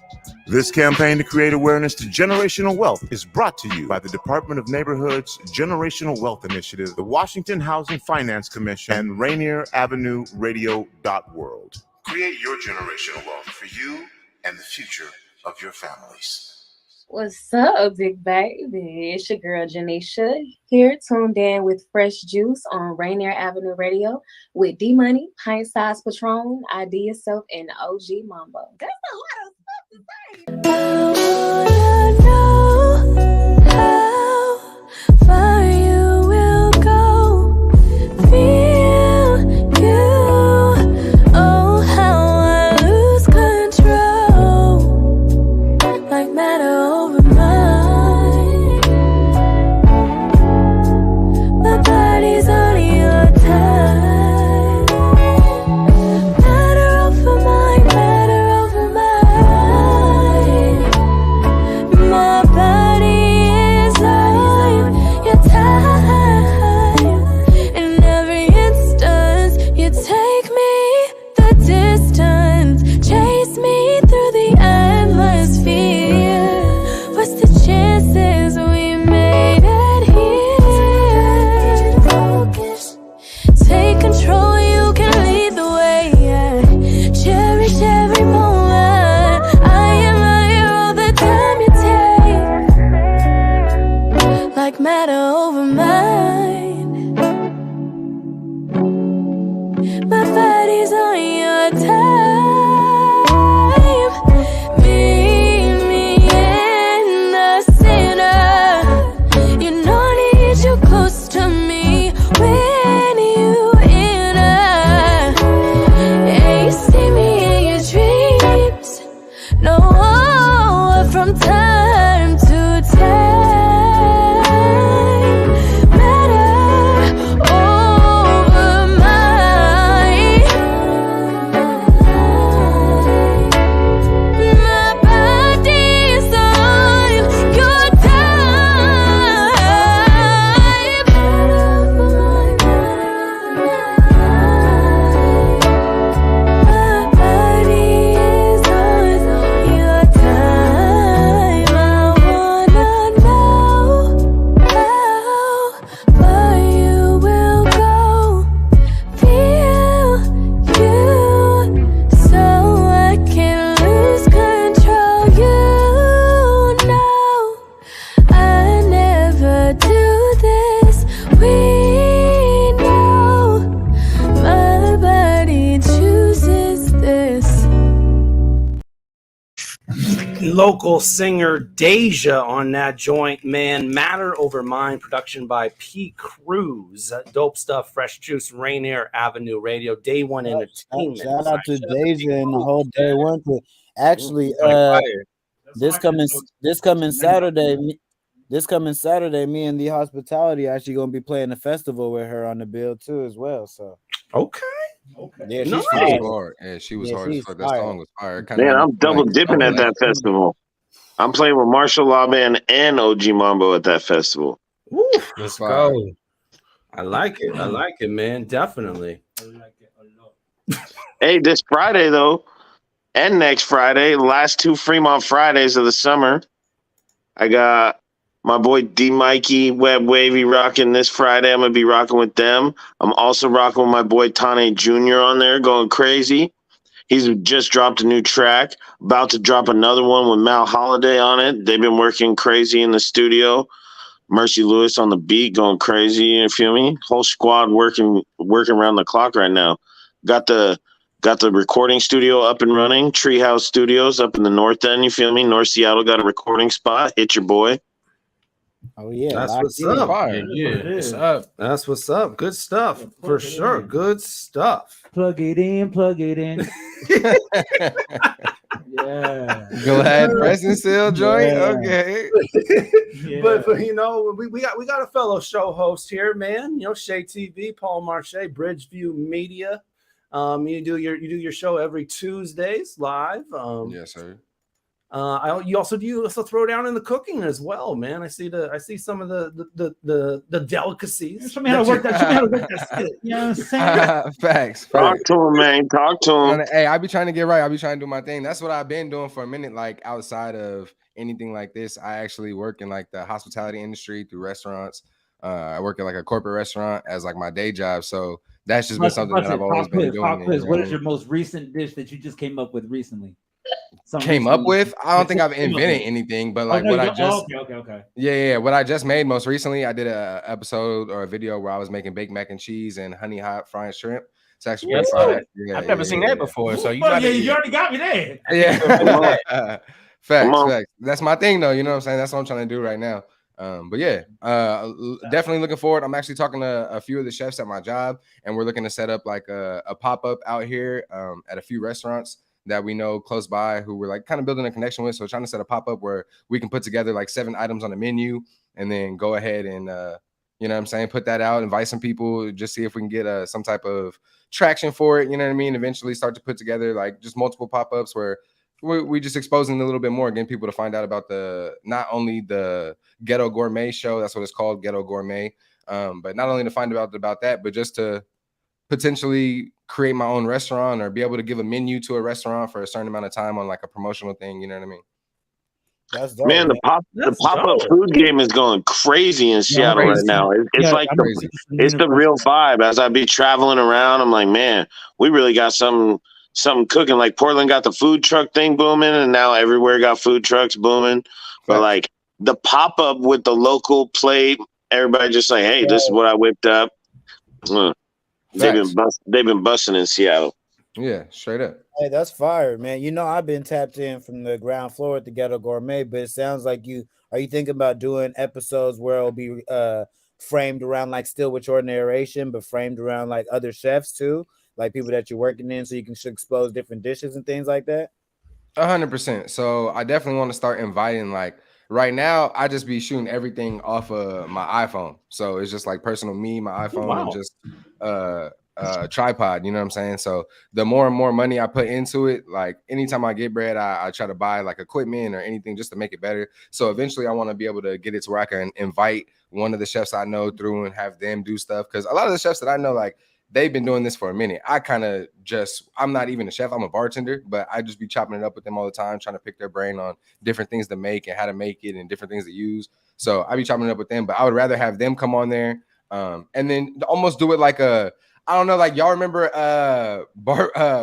This campaign to create awareness to generational wealth is brought to you by the Department of Neighborhood's Generational Wealth Initiative, the Washington Housing Finance Commission, and Rainier Avenue Radio.world. Create your generational wealth for you and the future of your families. What's up, big baby? It's your girl, Janisha, here tuned in with Fresh Juice on Rainier Avenue Radio with D Money, Pint Size Patron, IDYourself, and OG Mambo. That's a lot of stuff to say. I wanna know how far you will go. Feel you. Oh, how I lose control. Like matter over mind. My body's on your time. Matter over mind, matter over mind. body's on your time. Meet me in the center. You know I need you close to me when you enter. Yeah, you see me in your dreams. No, from time to time, matter over mine. My body's on your time. My body is on your time. I wanna know how far you will go. Feel you so I can lose control. You know I never do this. We know my body chooses this. Local singer Deja on that joint, man. Matter Over Mine, production by P. Cruz. Dope stuff, Fresh Juice, Rainier Avenue Radio, Day One Entertainment. Shout out to Deja and the whole Day One crew. Actually, this coming Saturday, me and the Hospitality actually gonna be playing a festival with her on the bill too as well. So okay. Yeah, She she's was fire. hard. Yeah, she was Yeah, hard as she's fuck. That fire. song was fire. It kinda Man, made I'm me feel double like- dipping at that festival. I'm playing with Marshall Lawman and OG Mambo at that festival. Let's Fire. go. I like it. I like it, man. Definitely. Hey, this Friday though, and next Friday, last two Fremont Fridays of the summer, I got my boy D Mikey, Web Wavy rocking this Friday. I'm gonna be rocking with them. I'm also rocking with my boy Tane Jr. on there, going crazy. He's just dropped a new track, about to drop another one with Mal Holiday on it. They've been working crazy in the studio. Mercy Lewis on the beat, going crazy. You feel me? Whole squad working around the clock right now. Got the recording studio up and running. Treehouse Studios up in the north end. You feel me? North Seattle got a recording spot. Hit your boy. Oh yeah, That's locked what's in. up. Yeah, it's up. That's what's up. Good stuff for sure. Good stuff. Plug it in, plug it in. Yeah. Go ahead, pressing still joint. Yeah. Okay. But you know, we got a fellow show host here, man. You know, Shae TV, Paul Marshaé, Bridgeview Media. You do your show every Tuesdays live. Yes, sir. You also throw down in the cooking as well, man. I see some of the delicacies. Show me how to work that. Show me how to work that skit. You know what I'm saying? Facts. Talk to him, man. Talk to him. Hey, I be trying to get right. I be trying to do my thing. That's what I've been doing for a minute. Like outside of anything like this, I actually work in like the hospitality industry through restaurants. I work at like a corporate restaurant as like my day job. So that's just been something that I've always been doing. What is your most recent dish that you just came up with recently? Came up with? I don't think I've invented anything, but like what I just okay. Yeah. What I just made most recently, I did a episode or a video where I was making baked mac and cheese and honey hot fried shrimp. It's actually pretty fun. I've never seen that before. So you you already got me there. Yeah. Facts. That's my thing though. You know what I'm saying? That's what I'm trying to do right now. But yeah, definitely looking forward. I'm actually talking to a few of the chefs at my job, and we're looking to set up like a pop-up out here at a few restaurants that we know close by who we're like kind of building a connection with. So trying to set a pop-up where we can put together like 7 items on the menu and then go ahead and you know what I'm saying, put that out, invite some people, just see if we can get some type of traction for it. You know what I mean? Eventually start to put together like just multiple pop-ups where we just exposing a little bit more, getting people to find out about not only the Ghetto Gourmet show, that's what it's called, Ghetto Gourmet, but not only to find out about that, but just to potentially create my own restaurant or be able to give a menu to a restaurant for a certain amount of time on like a promotional thing. You know what I mean? That's dope, man, the pop-up food game is going crazy in Seattle right now. It's like it's the real vibe. As I be traveling around, I'm like, man, we really got something cooking. Like Portland got the food truck thing booming, and now everywhere got food trucks booming. But like the pop-up with the local plate, everybody just like, hey, this is what I whipped up. They've been busting in Seattle. Yeah, straight up. Hey, that's fire, man. You know, I've been tapped in from the ground floor at the Ghetto Gourmet, but it sounds like you thinking about doing episodes where it'll be framed around like still with your narration, but framed around like other chefs too, like people that you're working in, so you can expose different dishes and things like that? 100%. So I definitely want to start inviting, like right now, I just be shooting everything off of my iPhone. So it's just like personal my iPhone, and just tripod, you know what I'm saying? So the more and more money I put into it, like anytime I get bread, I try to buy like equipment or anything just to make it better. So eventually I want to be able to get it to where I can invite one of the chefs I know through and have them do stuff, because a lot of the chefs that I know, like, they've been doing this for a minute. I'm not even a chef, I'm a bartender, but I just be chopping it up with them all the time, trying to pick their brain on different things to make and how to make it and different things to use. So I be chopping it up with them, but I would rather have them come on there and then almost do it like I don't know, like y'all remember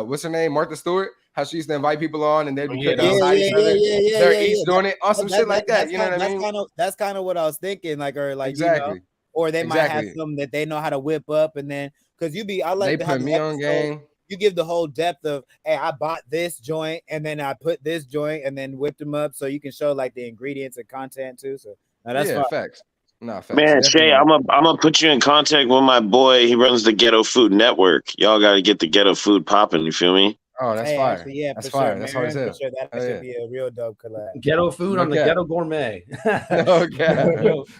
what's her name? Martha Stewart? How she used to invite people on and they'd be cooking outside each other. They're each doing it. Awesome shit like that. You know what I mean? That's kind of what I was thinking. Like, or like, exactly. You know, or they might have something that they know how to whip up, and then because I like they to have put me on game. You give the whole depth of, hey, I bought this joint and then I put this joint and then whipped them up, so you can show like the ingredients and content too. So that's facts. No, facts. Man, Shae, I'm gonna put you in contact with my boy. He runs the Ghetto Food Network. Y'all got to get the ghetto food popping. You feel me? Oh, that's fire. Actually, yeah, that's fire. Sure, that's hard as hell. Sure. That should be a real dope collab. Ghetto food on the Ghetto Gourmet. Okay.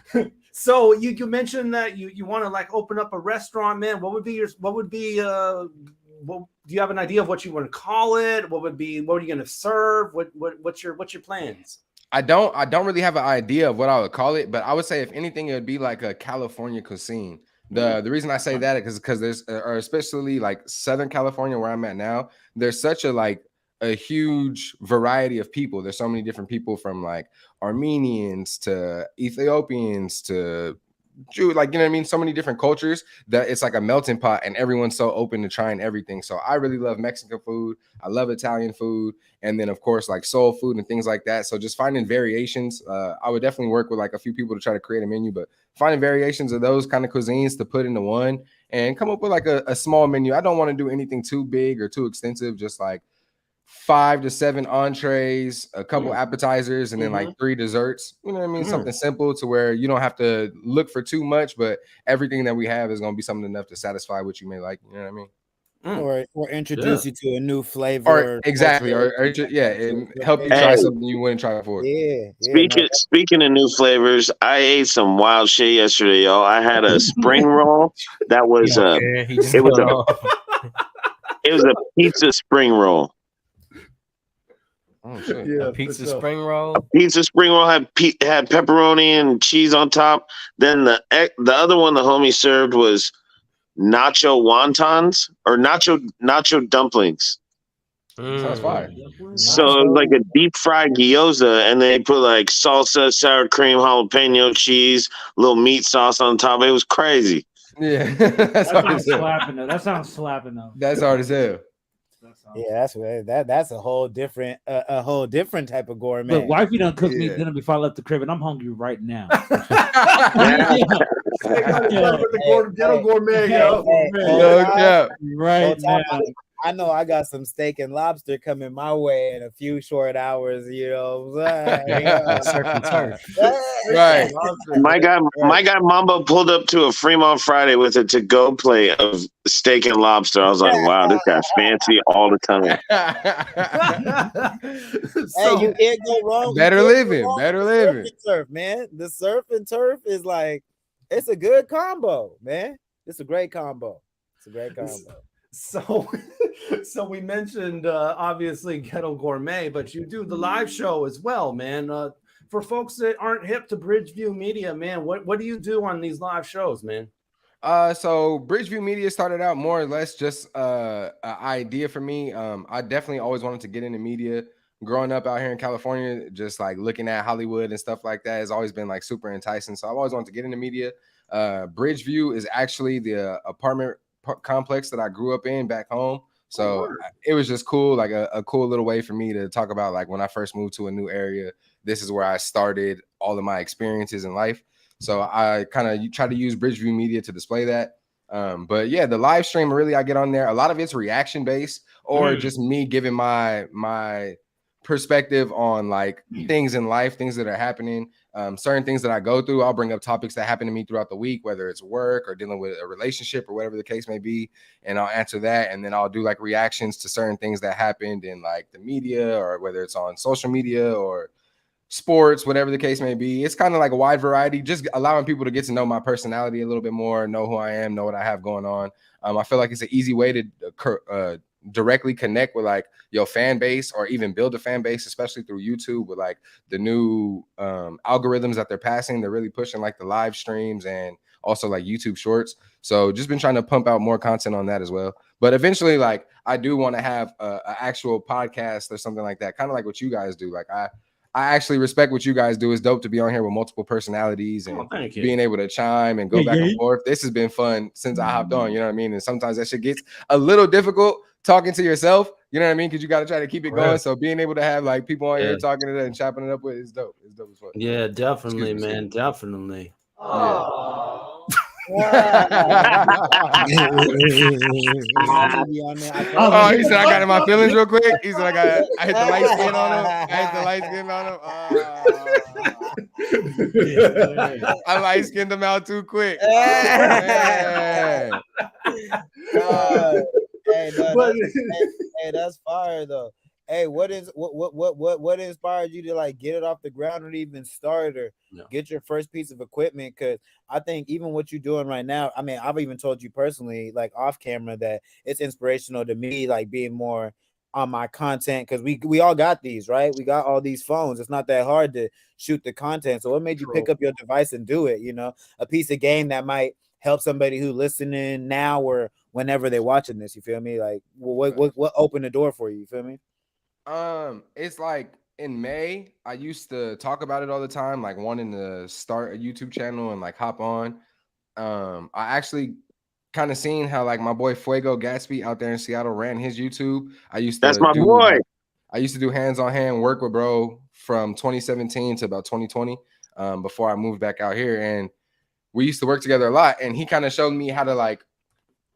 So you mentioned that you want to like open up a restaurant, man. What do you have an idea of what you want to call it? What are you going to serve? What's your plans? I don't really have an idea of what I would call it, but I would say if anything, it would be like a California cuisine. The reason I say that is because there's, or especially like Southern California where I'm at now, there's such a huge variety of people. There's so many different people, from like Armenians to Ethiopians to Jew, like, you know what I mean? So many different cultures that it's like a melting pot, and everyone's so open to trying everything. So I really love Mexican food. I love Italian food. And then of course, like soul food and things like that. So just finding variations. I would definitely work with like a few people to try to create a menu, but finding variations of those kind of cuisines to put into one and come up with like a small menu. I don't want to do anything too big or too extensive, just like 5 to 7 entrees, a couple appetizers, and then like 3 desserts. You know what I mean? Something simple to where you don't have to look for too much, but everything that we have is going to be something enough to satisfy what you may like. You know what I mean? Or introduce you to a new flavor. And help you try something you wouldn't try before. Speaking of new flavors, I ate some wild shit yesterday, y'all. I had a spring roll that was it was a pizza spring roll. Oh shit! Yeah, a pizza spring roll. Pizza spring roll had pepperoni and cheese on top. Then the other one the homie served was nacho wontons or nacho dumplings. Sounds fire. So it was like a deep fried gyoza, and they put like salsa, sour cream, jalapeno cheese, little meat sauce on top. It was crazy. Yeah, that sounds slapping though. That's hard as hell. Yeah, that's a whole different type of gourmet. But wifey done cooked me dinner before I left the crib, and I'm hungry right now. Ghetto Gourmet, yo. Right now. I know I got some steak and lobster coming my way in a few short hours. You know, right. My guy Mambo pulled up to a Fremont Friday with a to-go plate of steak and lobster. I was like, wow, this guy's fancy all the time. Hey, you can't go wrong. Better living. Surf, man. The surf and turf is like, it's a good combo, man. It's a great combo. So we mentioned obviously Ghetto Gourmet, but you do the live show as well, man. For folks that aren't hip to Bridgeview Media, man, what do you do on these live shows, man? So Bridgeview Media started out more or less just an idea for me. I definitely always wanted to get into media. Growing up out here in California, just like looking at Hollywood and stuff like that has always been like super enticing. So I've always wanted to get into media. Bridgeview is actually the apartment complex that I grew up in back home. So it was just cool, like a cool little way for me to talk about like when I first moved to a new area, this is where I started all of my experiences in life. So I kind of try to use Bridgeview Media to display that. But yeah, the live stream really I get on there. A lot of it's reaction based or just me giving my perspective on like things in life, things that are happening, certain things that I go through. I'll bring up topics that happen to me throughout the week, whether it's work or dealing with a relationship or whatever the case may be. And I'll answer that. And then I'll do like reactions to certain things that happened in like the media or whether it's on social media or sports, whatever the case may be. It's kind of like a wide variety, just allowing people to get to know my personality a little bit more, know who I am, know what I have going on. I feel like it's an easy way to directly connect with like your fan base or even build a fan base, especially through YouTube with like the new algorithms that they're passing. They're really pushing like the live streams and also like YouTube shorts. So just been trying to pump out more content on that as well. But eventually, like I do want to have an actual podcast or something like that, kind of like what you guys do. Like I actually respect what you guys do. It's dope to be on here with multiple personalities and being able to chime and go back and forth. This has been fun since I hopped on, you know what I mean? And sometimes that shit gets a little difficult talking to yourself, you know what I mean? Because you got to try to keep it going. So being able to have like people on here talking to them and chopping it up with is dope. It's dope as fuck. Yeah, definitely, man. Definitely. Oh, he said I got in my feelings real quick. He said I hit the light skin on him. I hit the light skin on him. I light skinned him out too quick. Hey, that's fire though. Hey, what inspired you to like get it off the ground and even start or get your first piece of equipment? Because I think even what you're doing right now, I mean, I've even told you personally, like off camera, that it's inspirational to me, like being more on my content, because we all got these, right? We got all these phones. It's not that hard to shoot the content. So what made you pick up your device and do it? You know, a piece of game that might help somebody who listening now or whenever they're watching this. You feel me? Like, what opened the door for you? You feel me? It's like in May, I used to talk about it all the time, like wanting to start a YouTube channel and like hop on. I actually kind of seen how like my boy Fuego Gatsby out there in Seattle ran his YouTube. That's my boy. I used to do hands-on-hand work with bro from 2017 to about 2020, before I moved back out here, and we used to work together a lot. And he kind of showed me how to like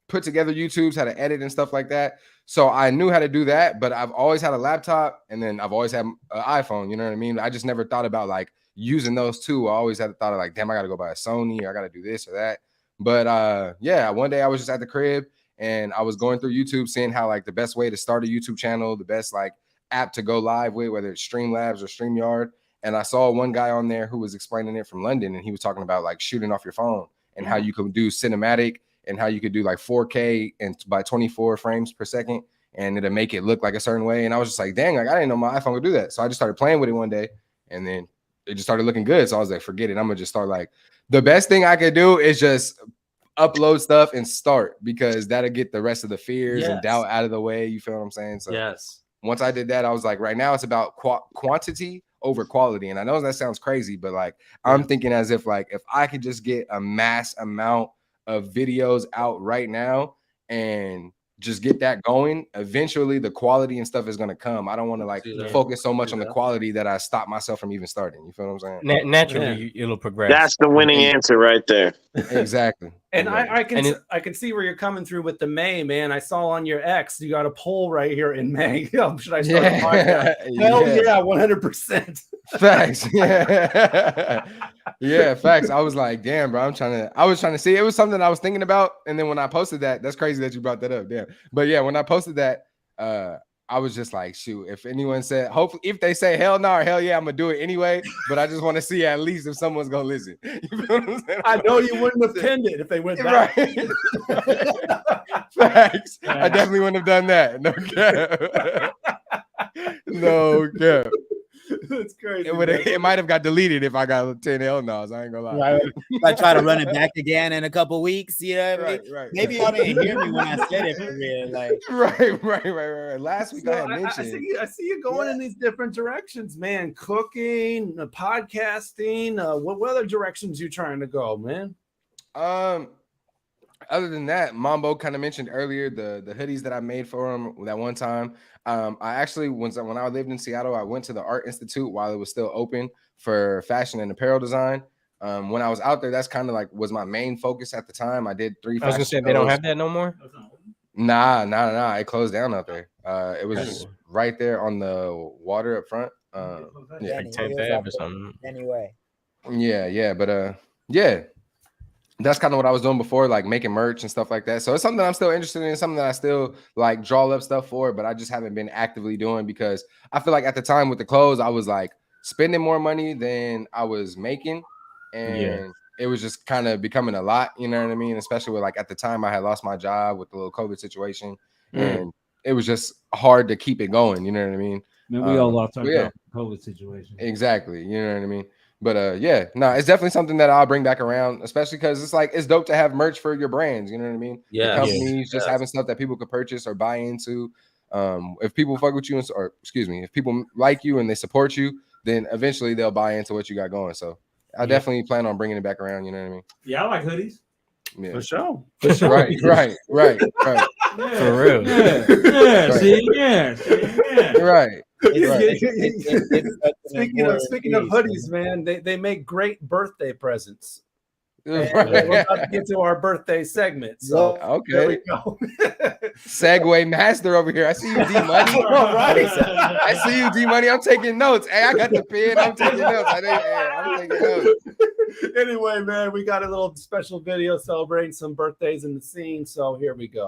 put together YouTubes, how to edit and stuff like that. So I knew how to do that, but I've always had a laptop and then I've always had an iPhone, you know what I mean? I just never thought about like using those two. I always had the thought of like, damn, I got to go buy a Sony or I got to do this or that. But yeah, one day I was just at the crib and I was going through YouTube, seeing how like the best way to start a YouTube channel, the best like app to go live with, whether it's Streamlabs or StreamYard. And I saw one guy on there who was explaining it from London, and he was talking about like shooting off your phone and how you could do cinematic and how you could do like 4K and by 24 frames per second, and it'll make it look like a certain way. And I was just like, dang, like I didn't know my iPhone could do that. So I just started playing with it one day, and then it just started looking good. So I was like, forget it. I'm gonna just start. Like the best thing I could do is just upload stuff and start, because that'll get the rest of the fears and doubt out of the way. You feel what I'm saying? So once I did that, I was like, right now it's about quantity over quality. And I know that sounds crazy, but like I'm thinking as if like if I could just get a mass amount of videos out right now and just get that going, eventually the quality and stuff is going to come. I don't want to like focus so much on the quality that I stop myself from even starting. You feel what I'm saying? Naturally, it'll progress. That's the winning answer right there. Exactly. And I can see where you're coming through with the May, man. I saw on your X, you got a poll right here in May. Should I start a podcast? Hell yeah, 100%. Facts. Yeah, facts. I was like, damn, bro, I was trying to see. It was something I was thinking about. And then when I posted that, that's crazy that you brought that up. Damn. But yeah, when I posted that, I was just like, shoot, if anyone said, hopefully, if they say hell no or hell yeah, I'm gonna do it anyway. But I just want to see at least if someone's gonna listen. You know what I'm saying? I know you wouldn't have pinned it if they went back. Right. Facts. I definitely wouldn't have done that. No cap. No cap. That's crazy. It might have got deleted if I got 10 hell no's. I ain't gonna lie. Right. I try to run it back again in a couple weeks. You know what I mean? Right. Maybe y'all didn't hear me when I said it for real. Like, right. Last week I had mentioned. I see you going in these different directions, man. Cooking, podcasting. What other directions you trying to go, man? Other than that, Mambo kind of mentioned earlier the hoodies that I made for him that one time. I actually, when I lived in Seattle, I went to the Art Institute while it was still open for fashion and apparel design. When I was out there, that's kind of like was my main focus at the time. I did 3. I was gonna say they don't have that no more. Nah. It closed down out there. It was right there on the water up front. Yeah, like 10th Ave or something. Anyway. Yeah, but yeah. That's kind of what I was doing before, like making merch and stuff like that. So it's something I'm still interested in, something that I still like draw up stuff for, but I just haven't been actively doing because I feel like at the time with the clothes, I was like spending more money than I was making. And it was just kind of becoming a lot, you know what I mean? Especially with like at the time I had lost my job with the little COVID situation. And it was just hard to keep it going, you know what I mean? Man, we all lost our COVID situation. Exactly, you know what I mean? But it's definitely something that I'll bring back around, especially because it's like it's dope to have merch for your brands, you know what I mean? Yeah, the companies just having stuff that people could purchase or buy into. If people fuck with you, if people like you and they support you, then eventually they'll buy into what you got going. So I definitely plan on bringing it back around. You know what I mean? Yeah, I like hoodies. Yeah. For sure. Right. Yeah. For real. Right. Speaking of hoodies, man, they make great birthday presents. We're about to get to our birthday segment. So okay, there we go. Segue master over here. I see you, D Money. I see you, D Money. I'm taking notes. Hey, I got the pen. I'm taking notes. I'm taking notes. Anyway, man, we got a little special video celebrating some birthdays in the scene. So here we go.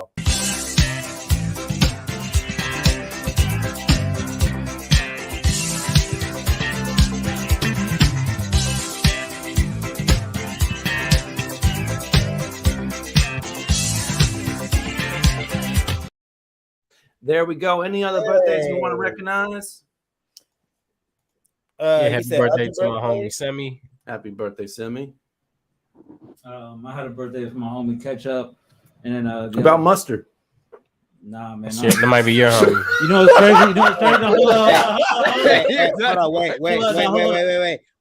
There we go. Any other birthdays you want to recognize? Happy birthday to my homie Semi. Happy birthday, Semi. I had a birthday for my homie Ketchup, and then about Mustard. Nah, man. Shit, that might be your homie. You know what's crazy?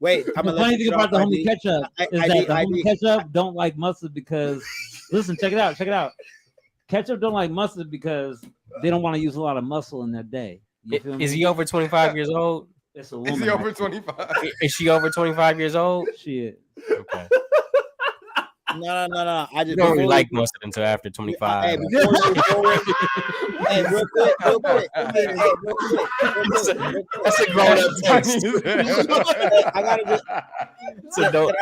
Wait. The funny thing about the homie Ketchup is that the homie Ketchup don't like mustard because listen, check it out. Ketchup don't like mustard because they don't want to use a lot of muscle in their day. Is he over 25 years old? It's a woman. Is he over 25? Is she over 25 years old? She is. Okay. No. I just don't really like mustard until after 25. Hey, real quick. That's a grown up text. I gotta just. It's a dope.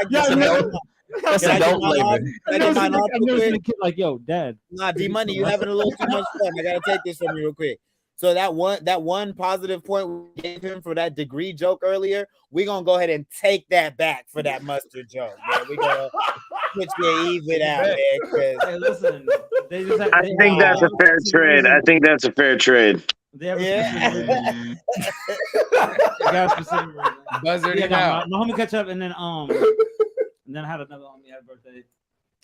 That's a dope flavor. I'm like, yo, Dad. Nah, D Money, you having a little too much fun. I gotta take this from you real quick. So that one positive point we gave him for that degree joke earlier, we're gonna go ahead and take that back for that mustard joke, man. We're gonna put your even out, man. Hey, listen, I think that's a fair trade. I think that's a fair trade. They have a specific reason. Buzzard it out. My homie Ketchup, and then I had another homie had a birthday.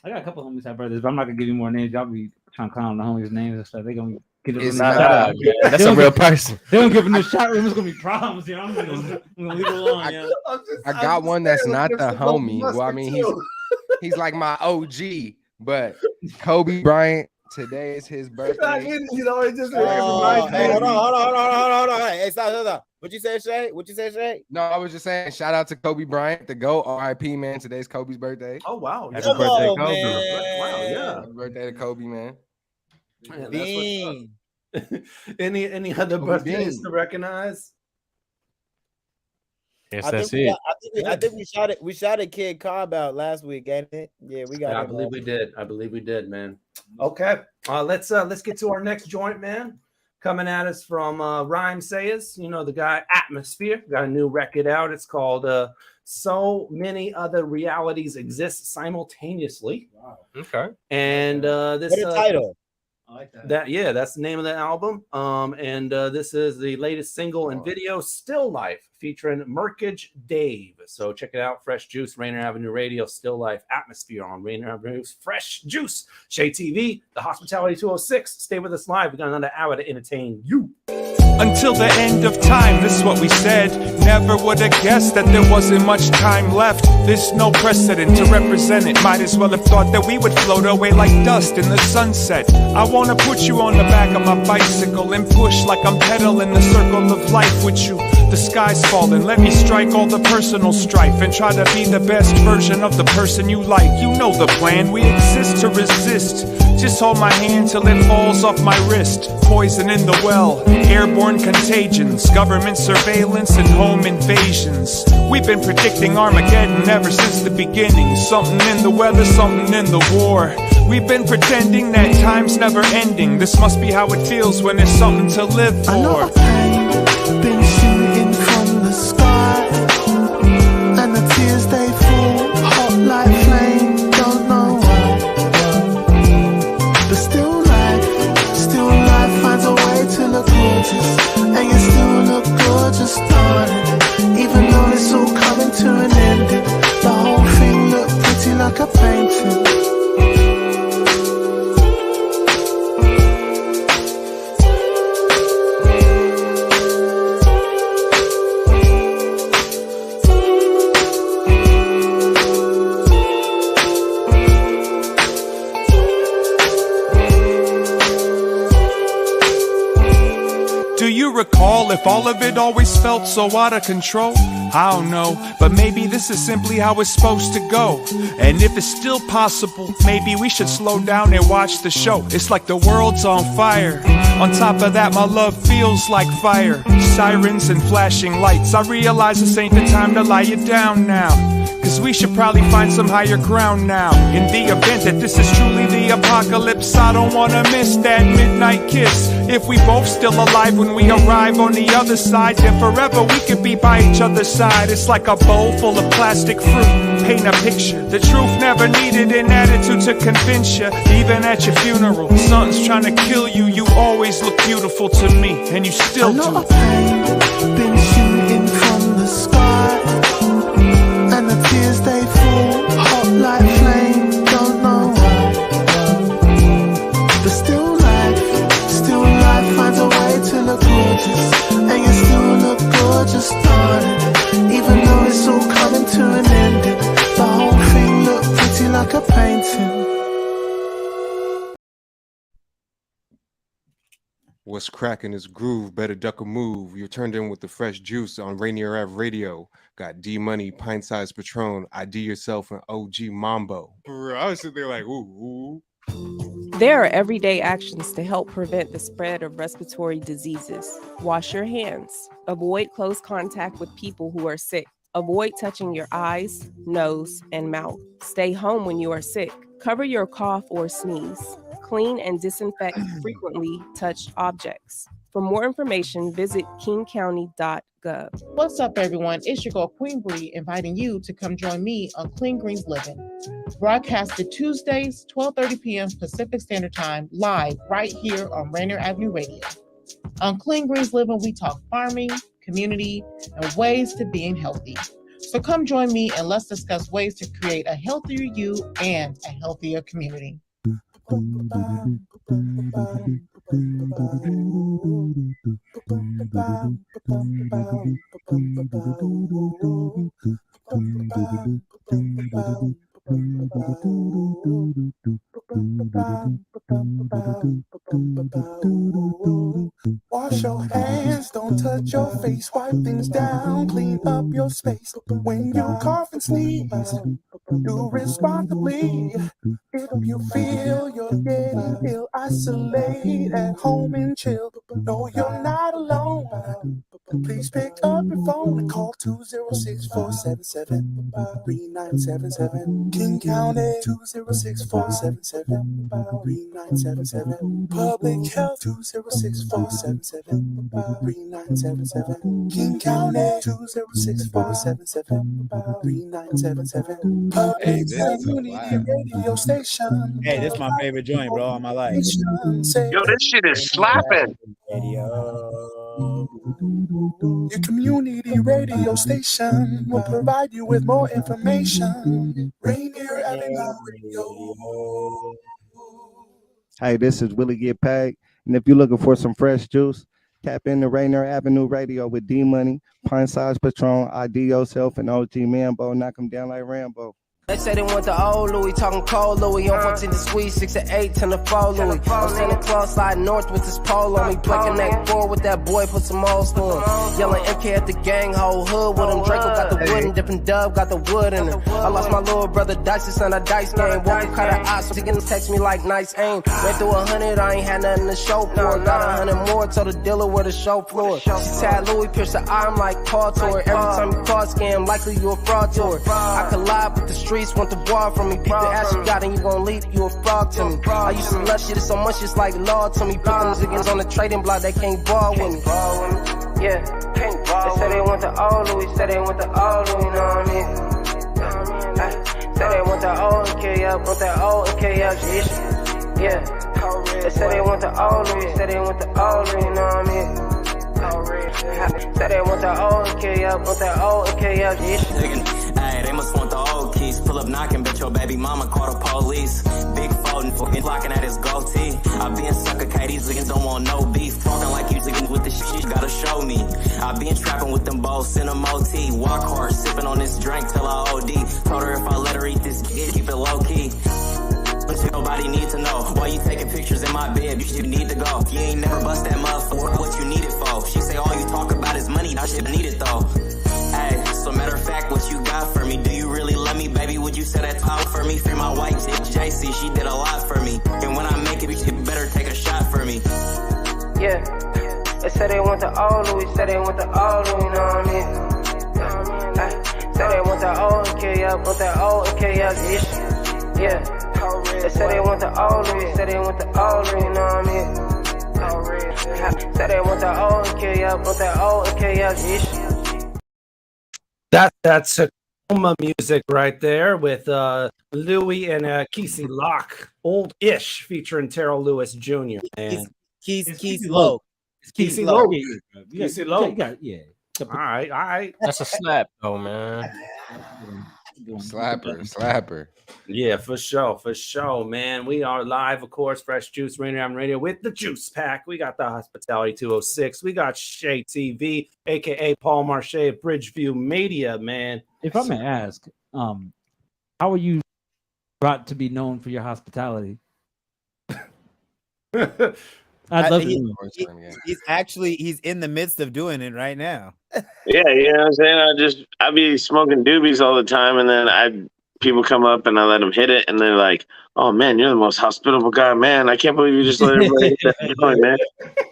I got a couple homies had birthdays, but I'm not gonna give you more names. Y'all be trying to clown the homies' names and stuff. They gonna get it. That's a real person. They don't give him the shot room. It's gonna be problems. You know, I'm gonna leave it alone. I got one that's not the homie. Well, I mean, he's like my OG, but Kobe Bryant. Today is his birthday. You know, it just hold on. Hey, stop. What you say, Shae? No, I was just saying, shout out to Kobe Bryant, the GOAT, R.I.P. man. Today's Kobe's birthday. Oh wow! Happy birthday, Kobe! Man. Wow, yeah. Happy birthday to Kobe, man. Any other birthdays to recognize? Yes, that's it. I think we shot a Kid Cobb out last week, ain't it? Yeah, we got. Yeah, I believe we did, man. Okay, let's get to our next joint, man. Coming at us from Rhyme Sayers, you know the guy Atmosphere got a new record out. It's called "So Many Other Realities Exist Simultaneously." Wow. Okay. And this what a title. I like that. That's the name of the album. And this is the latest single and video, Still Life, featuring Merkage Dave. So check it out. Fresh Juice, Rainier Avenue Radio, Still Life, Atmosphere on Rainier Avenue. Fresh Juice, Shae TV, The Hospitality 206. Stay with us live. We got another hour to entertain you. Until the end of time, this is what we said. Never would have guessed that there wasn't much time left. There's no precedent to represent it. Might as well have thought that we would float away like dust in the sunset. I want to put you on the back of my bicycle and push like I'm pedaling the circle of life with you. The sky's falling, let me strike all the personal strife and try to be the best version of the person you like. You know the plan, we exist to resist. Just hold my hand till it falls off my wrist. Poison in the well, airborne contagions, government surveillance and home invasions. We've been predicting Armageddon ever since the beginning. Something in the weather, something in the war. We've been pretending that time's never ending. This must be how it feels when there's something to live for. I know pain been shooting from the sky, and the tears they fall hot like flame. Don't know why, but still life finds a way to look gorgeous, and you still look gorgeous, darling. Even though it's all coming to an ending, the whole thing looked pretty like a painting. Recall if all of it always felt so out of control? I don't know, but maybe this is simply how it's supposed to go. And if it's still possible, maybe we should slow down and watch the show. It's like the world's on fire. On top of that, my love feels like fire. Sirens and flashing lights. I realize this ain't the time to lie you down now, cause we should probably find some higher ground now. In the event that this is truly the apocalypse, I don't wanna miss that midnight kiss. If we both still alive when we arrive on the other side, then forever we could be by each other's side. It's like a bowl full of plastic fruit. Paint a picture. The truth never needed an attitude to convince you. Even at your funeral, something's trying to kill you. You always look beautiful to me, and you still do. Been shooting from the sky, and the tears they fall hot like flame. Don't know why, but still life finds a way to look gorgeous, and you still look gorgeous, darling. Even though it's all coming to an ending, the whole thing looked pretty like a painting. What's cracking is groove, better duck a move. You're turned in with the fresh juice on Rainier Avenue Radio. Got D Money, Pint Size Patron, IDYourself and OG Mambo. Bro, I was sitting there like, ooh. There are everyday actions to help prevent the spread of respiratory diseases. Wash your hands. Avoid close contact with people who are sick. Avoid touching your eyes, nose, and mouth. Stay home when you are sick. Cover your cough or sneeze. Clean and disinfect frequently touched objects. For more information, visit kingcounty.gov. What's up, everyone? It's your girl, Queen Bree, inviting you to come join me on Clean Greens Living. Broadcasted Tuesdays, 12:30 p.m. Pacific Standard Time, live right here on Rainier Avenue Radio. On Clean Greens Living, we talk farming, community, and ways to being healthy. So come join me and let's discuss ways to create a healthier you and a healthier community. Wash your hands, don't touch your face, wipe things down, clean up your space. When you cough and sneeze, do responsibly. If you feel you're getting ill, isolate at home and chill. No, you're not alone. Please pick up your phone and call 206-477-3977. King County 206-477-3977. Public Health 206-477-3977. King County 206-477-3977. Public Health Radio Station. Hey, this is my favorite joint, bro, all my life. Yo, this shit is slapping. Your community radio station will provide you with more information. Rainier Avenue Radio. Hey, this is Willie Get Paid, and if you're looking for some fresh juice, tap into Rainier Avenue Radio with D Money, Pint Size Patron, IDYourself, and OG Mambo. Knock them down like Rambo. They say they want the old Louis, talking cold Louis. On 14 to squeeze, 6 to 8, 10 to 4 Louis. I'm Santa Claus sliding north with this pole on me. Breaking that board with that boy, put some old school. Yelling MK at the gang, whole hood with him. Draco got the wood and dipping dub, got the wood in it. I lost my little brother Dice, it's on a dice game. Woke up, caught an eye, so he can text me like nice aim. Went through 100, I ain't had nothing to show for. Got 100 more, told the dealer where the show floor. She tagged Louis, pierced the eye, I'm like Paul to her. Every time you call scam, likely you a fraud to her. I could lie, but the streets want the bar from me. Peep the ass you got and you gon' leap, you a frog to me. I used to love shit so much, it's like law to me. Put them niggas on the trading block, they can't ball with me. Yeah, can't ball. They say they want the old Louis, say they want the old Louis, you know what I mean? Say they want the old KL, want that old KL shit. Yeah, they say they want the old Louis, say they want the old Louis, you know what I mean? Say they want the old KL, want that old KL shit. Hey, they must want the old keys. Pull up knocking, bet your baby mama called the police. Big folding, fucking blocking at his goatee. I been sucker K, these niggas don't want no beef. Talking like you niggas with the shit, you gotta show me. I been trapping with them bows, in them OT. Walk hard, sipping on this drink till I OD. Told her if I let her eat this kid, keep it low key. Nobody need to know why you taking pictures in my bed. You need to go. You ain't never bust that motherfucker. What you need it for? She say all you talk about is money. That shit need it though. Hey, so matter of fact, what you got for me? Do you really love me, baby? Would you set that top for me? Free my white chick, JC. She did a lot for me. And when I make it, you better take a shot for me. Yeah, they say they want the old Louis, say they want the old Louis, you know what I mean? Hey, say they want the old KL, want that old KL shit. Yeah. They say they want the old Louis, say they want the old Louis, you know what I mean? Say they want the old KL, want that old KL shit. That's Coma music right there with Louis and Kesey Locke, Old-ish, featuring Terrell Lewis Jr. And Kesey Loke. Kesey Loke. Kesey Loke. Yeah. All right. That's a slap, though, man. Slapper. Yeah, for sure, man. We are live, of course, Fresh Juice, Rainier Avenue Radio with the Juice Pack. We got the Hospitality 206. We got Shae TV, aka Paul Marshaé of Bridgeview Media, man. If I may ask, how are you brought to be known for your hospitality? I'd love to. He's in the midst of doing it right now. Yeah, you know what I'm saying? I be smoking doobies all the time, and then people come up and I let them hit it, and they're like, "Oh man, you're the most hospitable guy, man! I can't believe you just let everybody hit that joint, man.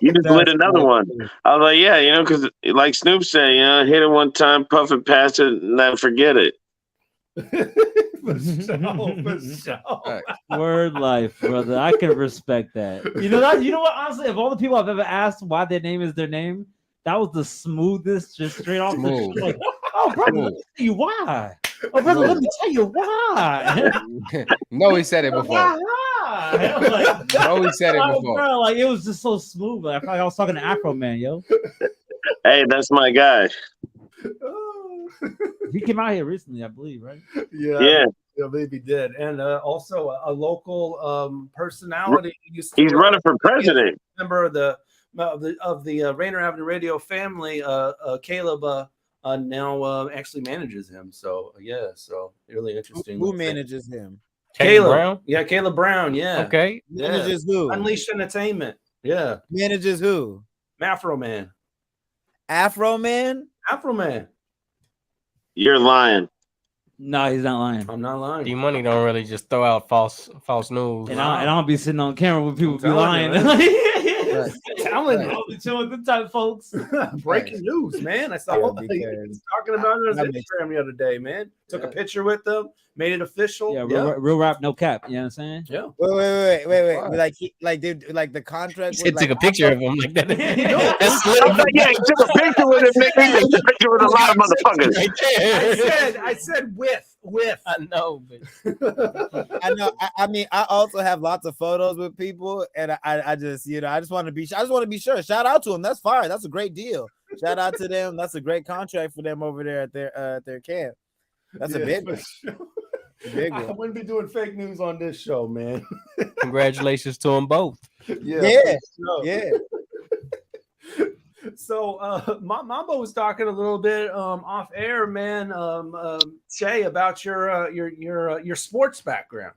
You just lit another one." I was like, "Yeah, you know, because like Snoop said, you know, hit it one time, puff it past it, and then forget it." For sure. Word life, brother. I can respect that. You know what? Honestly, of all the people I've ever asked why their name is their name, that was the smoothest, just straight off the like, oh, brother, let me tell you why. Oh, brother, let me tell you why. No, he said it before. Like, no, he said it before. Bro, like it was just so smooth. Like, I felt like I was talking to Afro Man, yo. Hey, that's my guy. He came out here recently, I believe, right? Yeah, I believe he did. And also a local personality. He's running for president. Member of the Rainier Avenue Radio family, Caleb now actually manages him. So so really interesting. Who manages him? Caleb Brown? Yeah, Caleb Brown. Yeah. Okay. Yeah. Manages who? Unleashed Entertainment. Yeah. Manages who? Afro Man. Afro Man. You're lying. No, he's not lying. I'm not lying. D Money don't really just throw out false news. And I don't be sitting on camera when people be lying. Telling you. I'll be chilling with the type folks. Breaking news, man. I saw he was talking about it on his Instagram the other day, man. Took a picture with them, made it official. Yeah, real rap, no cap. You know what I'm saying? Yeah. Wait. Like the contract. He took a picture of him like that. Yeah, he took a picture with him. He took a picture with a lot of motherfuckers. I said with. I know, but I know. I mean, I also have lots of photos with people, and I just, I just want to be sure. Shout out to them. That's fire. That's a great deal. Shout out to them. That's a great contract for them over there at their camp. That's a big one. Big one. I wouldn't be doing fake news on this show, man. Congratulations to them both. Yeah. So Mambo was talking a little bit off air, man, Shae, about your sports background.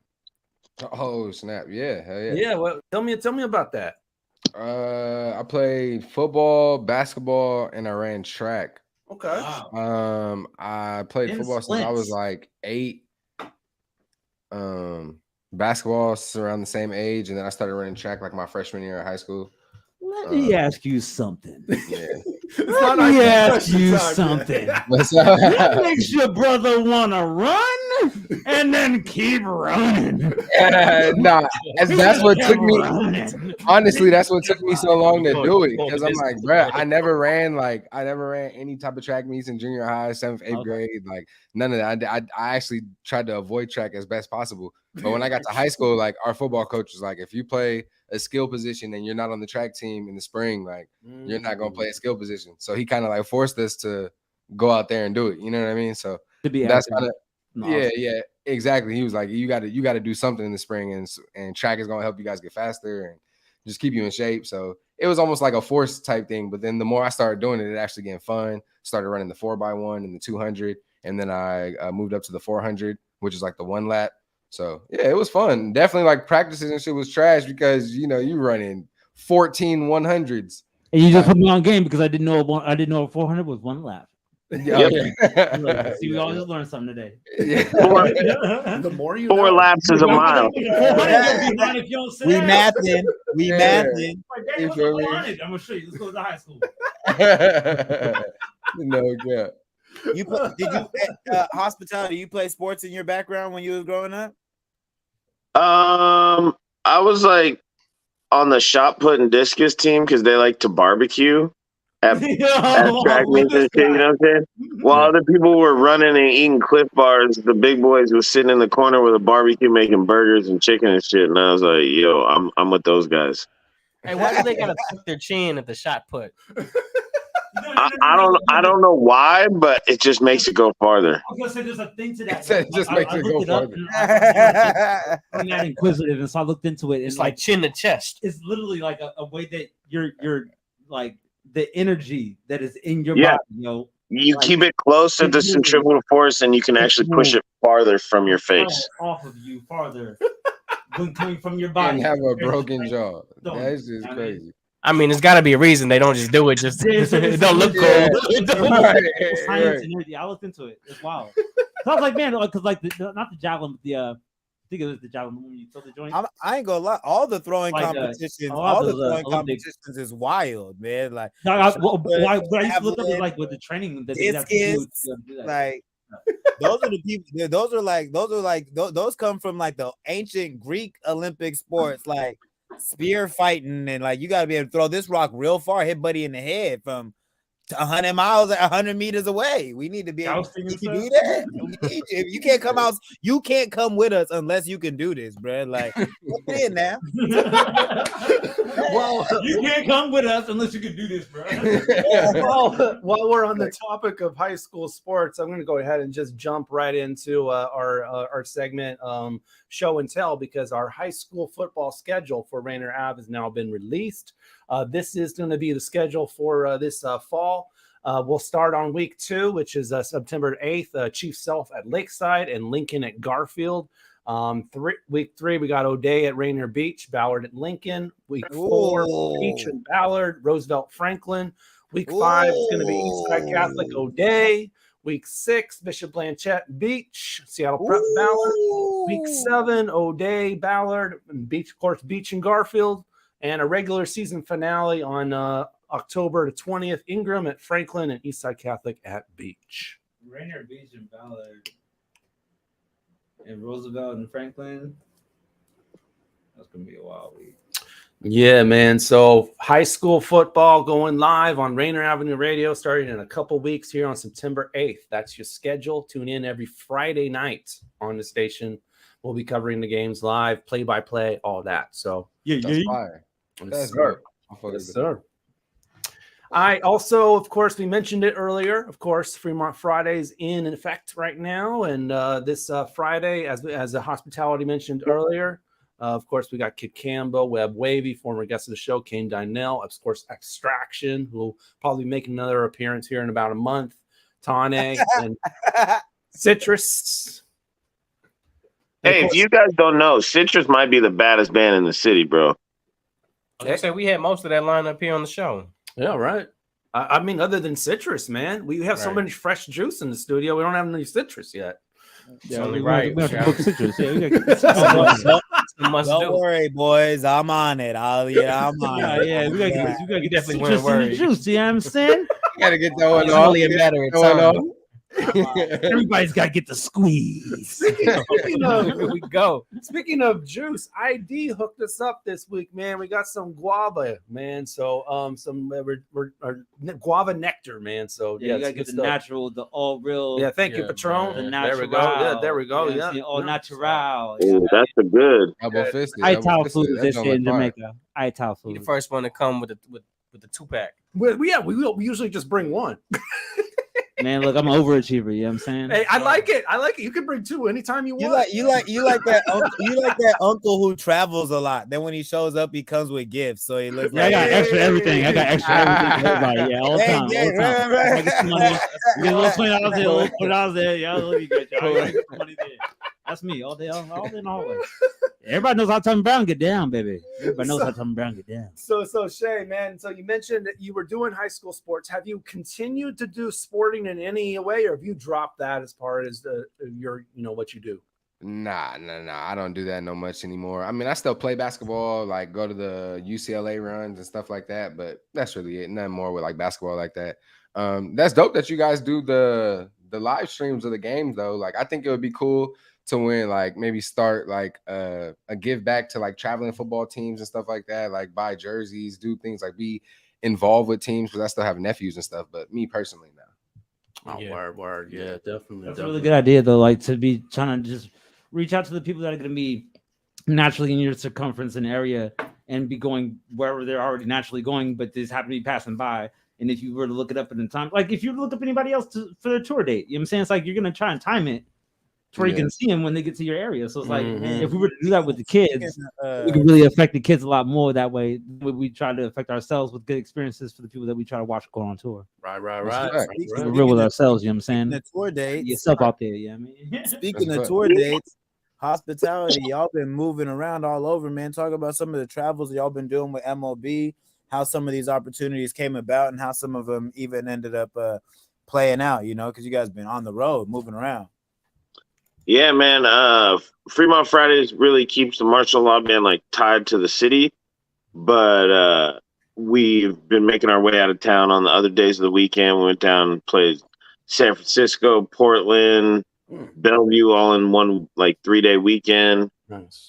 Oh snap! Yeah, hell yeah. Yeah, well, tell me about that. I played football, basketball, and I ran track. Okay. I played football since I was like 8. Basketball around the same age, and then I started running track like my freshman year of high school. Let me ask you something. Yeah. Let me ask you something. What makes your brother want to run and then keep running? Nah, that's what took me. Honestly, that's what took me so long to do it. Because I'm like, bro, I never ran any type of track meets in junior high, 7th, 8th grade, like none of that. I actually tried to avoid track as best possible. But when I got to high school, like our football coach was like, if you play a skill position and you're not on the track team in the spring, like you're not gonna play a skill position. So he kind of like forced us to go out there and do it. You know what I mean? So that's kind of yeah, exactly. He was like, you got to do something in the spring, and track is gonna help you guys get faster and just keep you in shape. So it was almost like a force type thing. But then the more I started doing it, it actually getting fun. Started running the 4x1 and the 200, and then I moved up to the 400, which is like the 1 lap. So yeah, it was fun. Definitely like practices and shit was trash because you running 14 100s. And you just put me on game because I didn't know a 400 was 1 lap. Yep. See, we all just learned something today. Yeah. The more you 4 laps is a mile. We mathing. We mathing. You feel me? I'm gonna show you. Let's go to high school. No yeah. Did you hospitality? You play sports in your background when you was growing up? I was like on the shot put and discus team because they like to barbecue at track meets and shit. You know what I'm saying? While other people were running and eating Cliff Bars, the big boys was sitting in the corner with a barbecue making burgers and chicken and shit. And I was like, yo, I'm with those guys. Hey, why do they gotta tuck their chin at the shot put? I don't know why, but it just makes it go farther. I was gonna say there's a thing to that. It just makes it go farther. I'm not inquisitive, and so I looked into it. It's like chin to chest. It's literally like a way that you're like the energy that is in your body. You like, keep it close to the centrifugal force, and you can actually push it farther from your face. Off of you farther when coming from your body. And have a broken jaw. That's just crazy. I mean, there's got to be a reason they don't just do it. Just it don't look cool. Science and everything. I looked into it. It's wild. So I was like, man, because like not the javelin, I think it was the javelin when you throw the joint. I ain't gonna lie. All the throwing Like, competitions, all the those, throwing Olympic- competitions is wild, man. Like No, what I used to look up is like with the training that they have to do. like those are the people. Those come from like the ancient Greek Olympic sports, like spear fighting, and like you gotta be able to throw this rock real far, hit buddy in the head from 100 miles, 100 meters away. We need to be able to do that. We need you. You can't come out. You can't come with us unless you can do this, bro. Like, get in now. Well, you can't come with us unless you can do this, bro. While we're on the topic of high school sports, I'm going to go ahead and just jump right into our segment, show and tell, because our high school football schedule for Rainier Ave has now been released. This is going to be the schedule for this fall. We'll start on week 2, which is September 8th, Chief Self at Lakeside and Lincoln at Garfield. Week 3, we got O'Day at Rainier Beach, Ballard at Lincoln. Week 4, Beach and Ballard, Roosevelt Franklin. Week 5 is going to be Eastside Catholic, O'Day. Week 6, Bishop Blanchette Beach, Seattle Prep Ballard. Week 7, O'Day, Ballard, and Beach, of course, Beach and Garfield. And a regular season finale on October the 20th, Ingram at Franklin and Eastside Catholic at Beach. Rainier Beach and Ballard and Roosevelt and Franklin. That's going to be a wild week. Yeah, man. So high school football going live on Rainier Avenue Radio starting in a couple weeks here on September 8th. That's your schedule. Tune in every Friday night on the station. We'll be covering the games live, play-by-play, all that. So That's fire. Yes, sir. Yes, sir. I also, of course, we mentioned it earlier. Of course, Fremont Friday's in effect right now, and this Friday, as the hospitality mentioned earlier, Of course, we got Kid Cambo, Web Wavy, former guest of the show, Kane Dynell, of course, Extraction, who will probably make another appearance here in about a month, Tane, and Citrus. And hey, if you guys don't know, Citrus might be the baddest band in the city, bro. I said we had most of that lineup here on the show. Yeah, right. I mean, other than Citrus, man, we have so Right. many fresh juice in the studio. We don't have any Citrus yet. Yeah, only we right. have to Yeah. book Citrus. Yeah, we gotta Don't worry, boys. I'm on it. I'm on it. yeah, we gotta get definitely citrus weren't in the worried. juice. You know what I'm saying? You gotta get that one It's off. only a matter of Going time. off. Everybody's got to get the squeeze. Speaking of, Here we go. Speaking of juice, ID hooked us up this week, man. We got some guava, man. So some guava nectar, man. So Yeah, you gotta it's get good the stuff. natural, the all real. Yeah, thank you, Patron. The There we go. natural. Yeah, there we go. You know what I'm Yeah, saying? All yeah. natural. Ooh, that's a good. Double fisted. Ital food, they say in Jamaica. Ital You the food. first one to come with the 2-pack. We usually just bring one. Man, look, I'm an overachiever. You know what I'm saying? Hey, I like it. I like it. You can bring two anytime you want. You like that uncle who travels a lot. Then when he shows up, he comes with gifts. So he looks Yeah, I got extra everything. I got extra everything for everybody. Yeah, all the time. All the time. right. I get some money. You get a little $20 there, a little $20 there. Yeah, I love you guys. Y'all. I get some money there. That's me all day in the hallway. Everybody knows how Tommy Brown get down, baby. Everybody knows how Tommy Brown get down. So Shae, man. So you mentioned that you were doing high school sports. Have you continued to do sporting in any way, or have you dropped that as far as your what you do? Nah. I don't do that no much anymore. I mean, I still play basketball, like go to the UCLA runs and stuff like that, but that's really it. Nothing more with like basketball like that. That's dope that you guys do the live streams of the games though. Like I think it would be cool to win, like maybe start like a give back to like traveling football teams and stuff like that, like buy jerseys, do things like be involved with teams, because I still have nephews and stuff, but me personally now. Oh, yeah. Word. Yeah, definitely. That's a really good idea though, like to be trying to just reach out to the people that are going to be naturally in your circumference and area and be going wherever they're already naturally going, but just happen to be passing by. And if you were to look it up in the time, like if you look up anybody else for their tour date, you know what I'm saying? It's like you're going to try and time it to where you can see them when they get to your area. So it's like, if we were to do that with the kids, we could really affect the kids a lot more that way. We try to affect ourselves with good experiences for the people that we try to watch go on tour. Right. We're real with ourselves, you know what I'm saying? The tour dates, yourself out there, yeah. I mean, speaking of tour dates, hospitality, y'all been moving around all over, man. Talk about some of the travels y'all been doing with MLB, how some of these opportunities came about, and how some of them even ended up playing out, because you guys been on the road, moving around. Yeah, man. Fremont Fridays really keeps the martial law band like tied to the city, but we've been making our way out of town on the other days of the weekend. We went down and played San Francisco, Portland, Bellevue, all in one like 3-day weekend. Nice.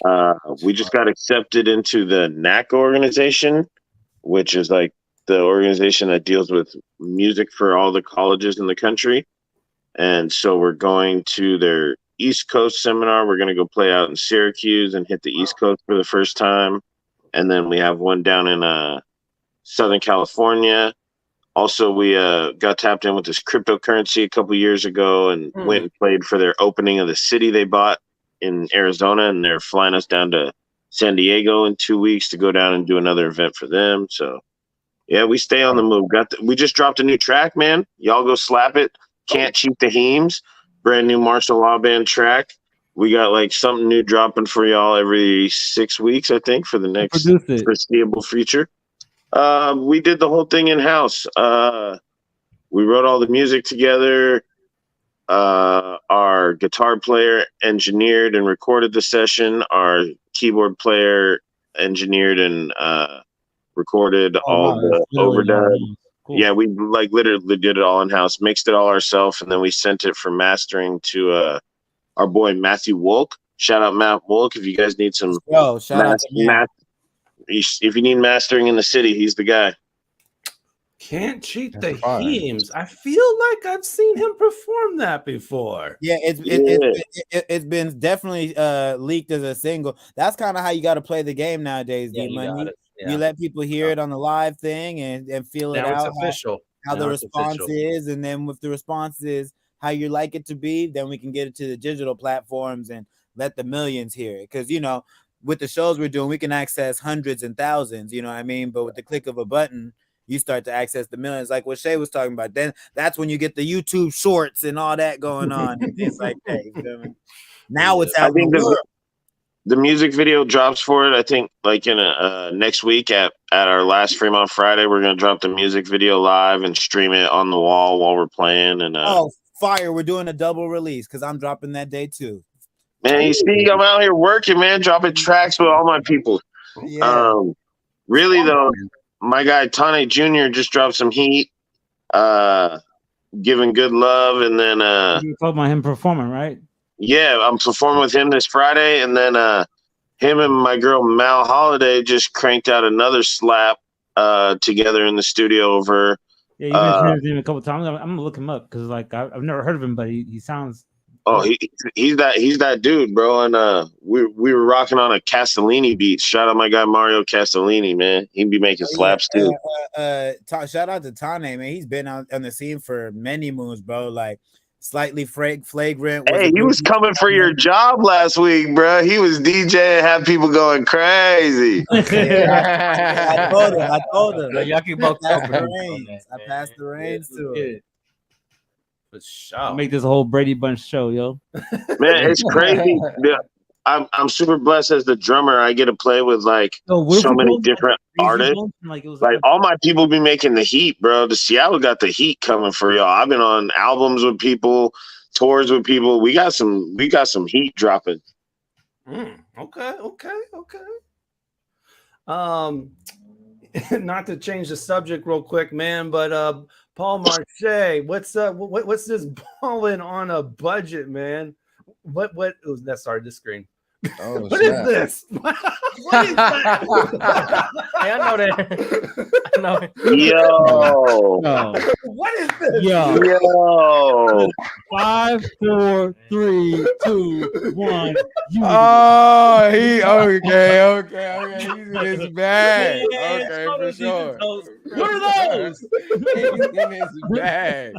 We just got accepted into the NAC organization, which is like the organization that deals with music for all the colleges in the country. And so we're going to their East Coast seminar. We're going to go play out in Syracuse and hit the East Coast for the first time. And then we have one down in Southern California. Also, we got tapped in with this cryptocurrency a couple years ago and went and played for their opening of the city they bought in Arizona. And they're flying us down to San Diego in 2 weeks to go down and do another event for them. So, yeah, we stay on the move. We just dropped a new track, man. Y'all go slap it. Can't Cheat the Heems. Brand new martial law band track. We got like something new dropping for y'all every 6 weeks, I think, for the next foreseeable future. We did the whole thing in house. We wrote all the music together. Our guitar player engineered and recorded the session. Our keyboard player engineered and recorded all the overdub. Cool. Yeah, we like literally did it all in house, mixed it all ourselves, and then we sent it for mastering to our boy Matthew Wolk. Shout out Matt Wolk if you guys need some. Shout out to Matt. If you need mastering in the city, he's the guy. Can't Cheat the Heems. I feel like I've seen him perform that before. Yeah, it's been definitely leaked as a single. That's kind of how you got to play the game nowadays, D-Money. You let people hear it on the live thing and feel now it out. It's official. How the response is, and then with the response is how you like it to be, then we can get it to the digital platforms and let the millions hear it. Because with the shows we're doing, we can access hundreds and thousands, you know what I mean? But with the click of a button, you start to access the millions, like what Shae was talking about. Then that's when you get the YouTube shorts and all that going on and things like that. You feel me? Now it's out in the world. The music video drops for it. I think like in next week at our last Fremont Friday, we're gonna drop the music video live and stream it on the wall while we're playing. And fire! We're doing a double release because I'm dropping that day too. Man, you see, I'm out here working, man, dropping tracks with all my people. Yeah. Really though, my guy Tane Jr. just dropped some heat, giving good love, and then you talking about him performing, right? Yeah, I'm performing with him this Friday, and then him and my girl Mal Holiday just cranked out another slap together in the studio over. Yeah, you've mentioned his name a couple times. I'm gonna look him up because like I've never heard of him, but he sounds. Oh, he's that dude, bro. And we were rocking on a Castellini beat. Shout out my guy Mario Castellini, man. He'd be making slaps too. Shout out to Tane, man. He's been on the scene for many moons, bro. Like slightly flagrant. Hey, he was coming for your job last week, bro. He was DJing, have people going crazy. I told him. Y'all keep both I passed the reins to it. For sure. Make this whole Brady Bunch show, yo. Man, it's crazy. Yeah, I'm super blessed as the drummer. I get to play with like so many different artists. Like all my people be making the heat, bro. The Seattle got the heat coming for y'all. I've been on albums with people, tours with people. We got some heat dropping. Okay. Not to change the subject real quick, man, but Paul Marshaé, what's this balling on a budget, man? What oh, that started the screen. Oh, what is this? What is that? Hey, I know that. I know it. Yo. What is this? Yo. 5, 4, 3, 2, 1. Oh, he okay. He's in his bag. Okay, for sure. What are those? He's in his bag.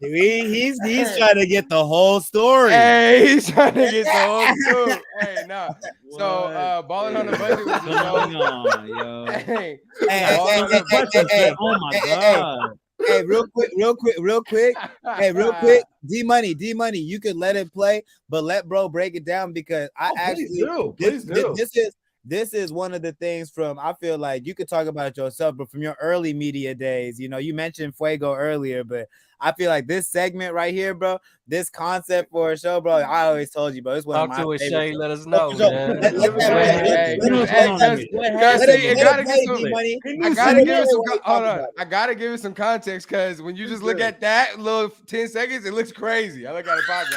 He's trying to get the whole story. Hey, he's trying to get the whole story. Hey, no. So, balling on the budget was the show. Hey, oh my god. Hey, real quick. Hey, real quick. D Money, you can let it play, but let bro break it down because please do. This is one of the things from, I feel like you could talk about it yourself, but from your early media days, you know, you mentioned Fuego earlier, but I feel like this segment right here, bro, this concept for a show, bro, I always told you, bro, it's one of my favorites. Shae, let us know, I gotta give it some context because when you just look at that little 10 seconds, it looks crazy. I look at it pocket.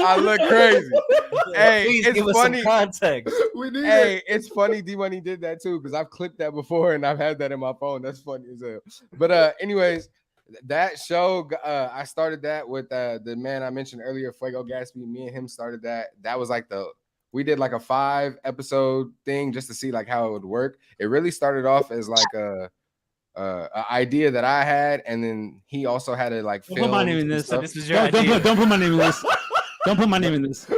I look crazy. Hey, it's funny. Context. Hey, it's funny D-Money did that too because I've clipped that before and I've had that in my phone. That's funny as hell. But anyways, that show, I started that with the man I mentioned earlier, Fuego Gatsby. Me and him started that. That was like we did like a 5-episode thing just to see like how it would work. It really started off as like a idea that I had, and then he also had to like film. Don't put my name in this. This is your idea. Don't put my name in this. Don't put my name in this.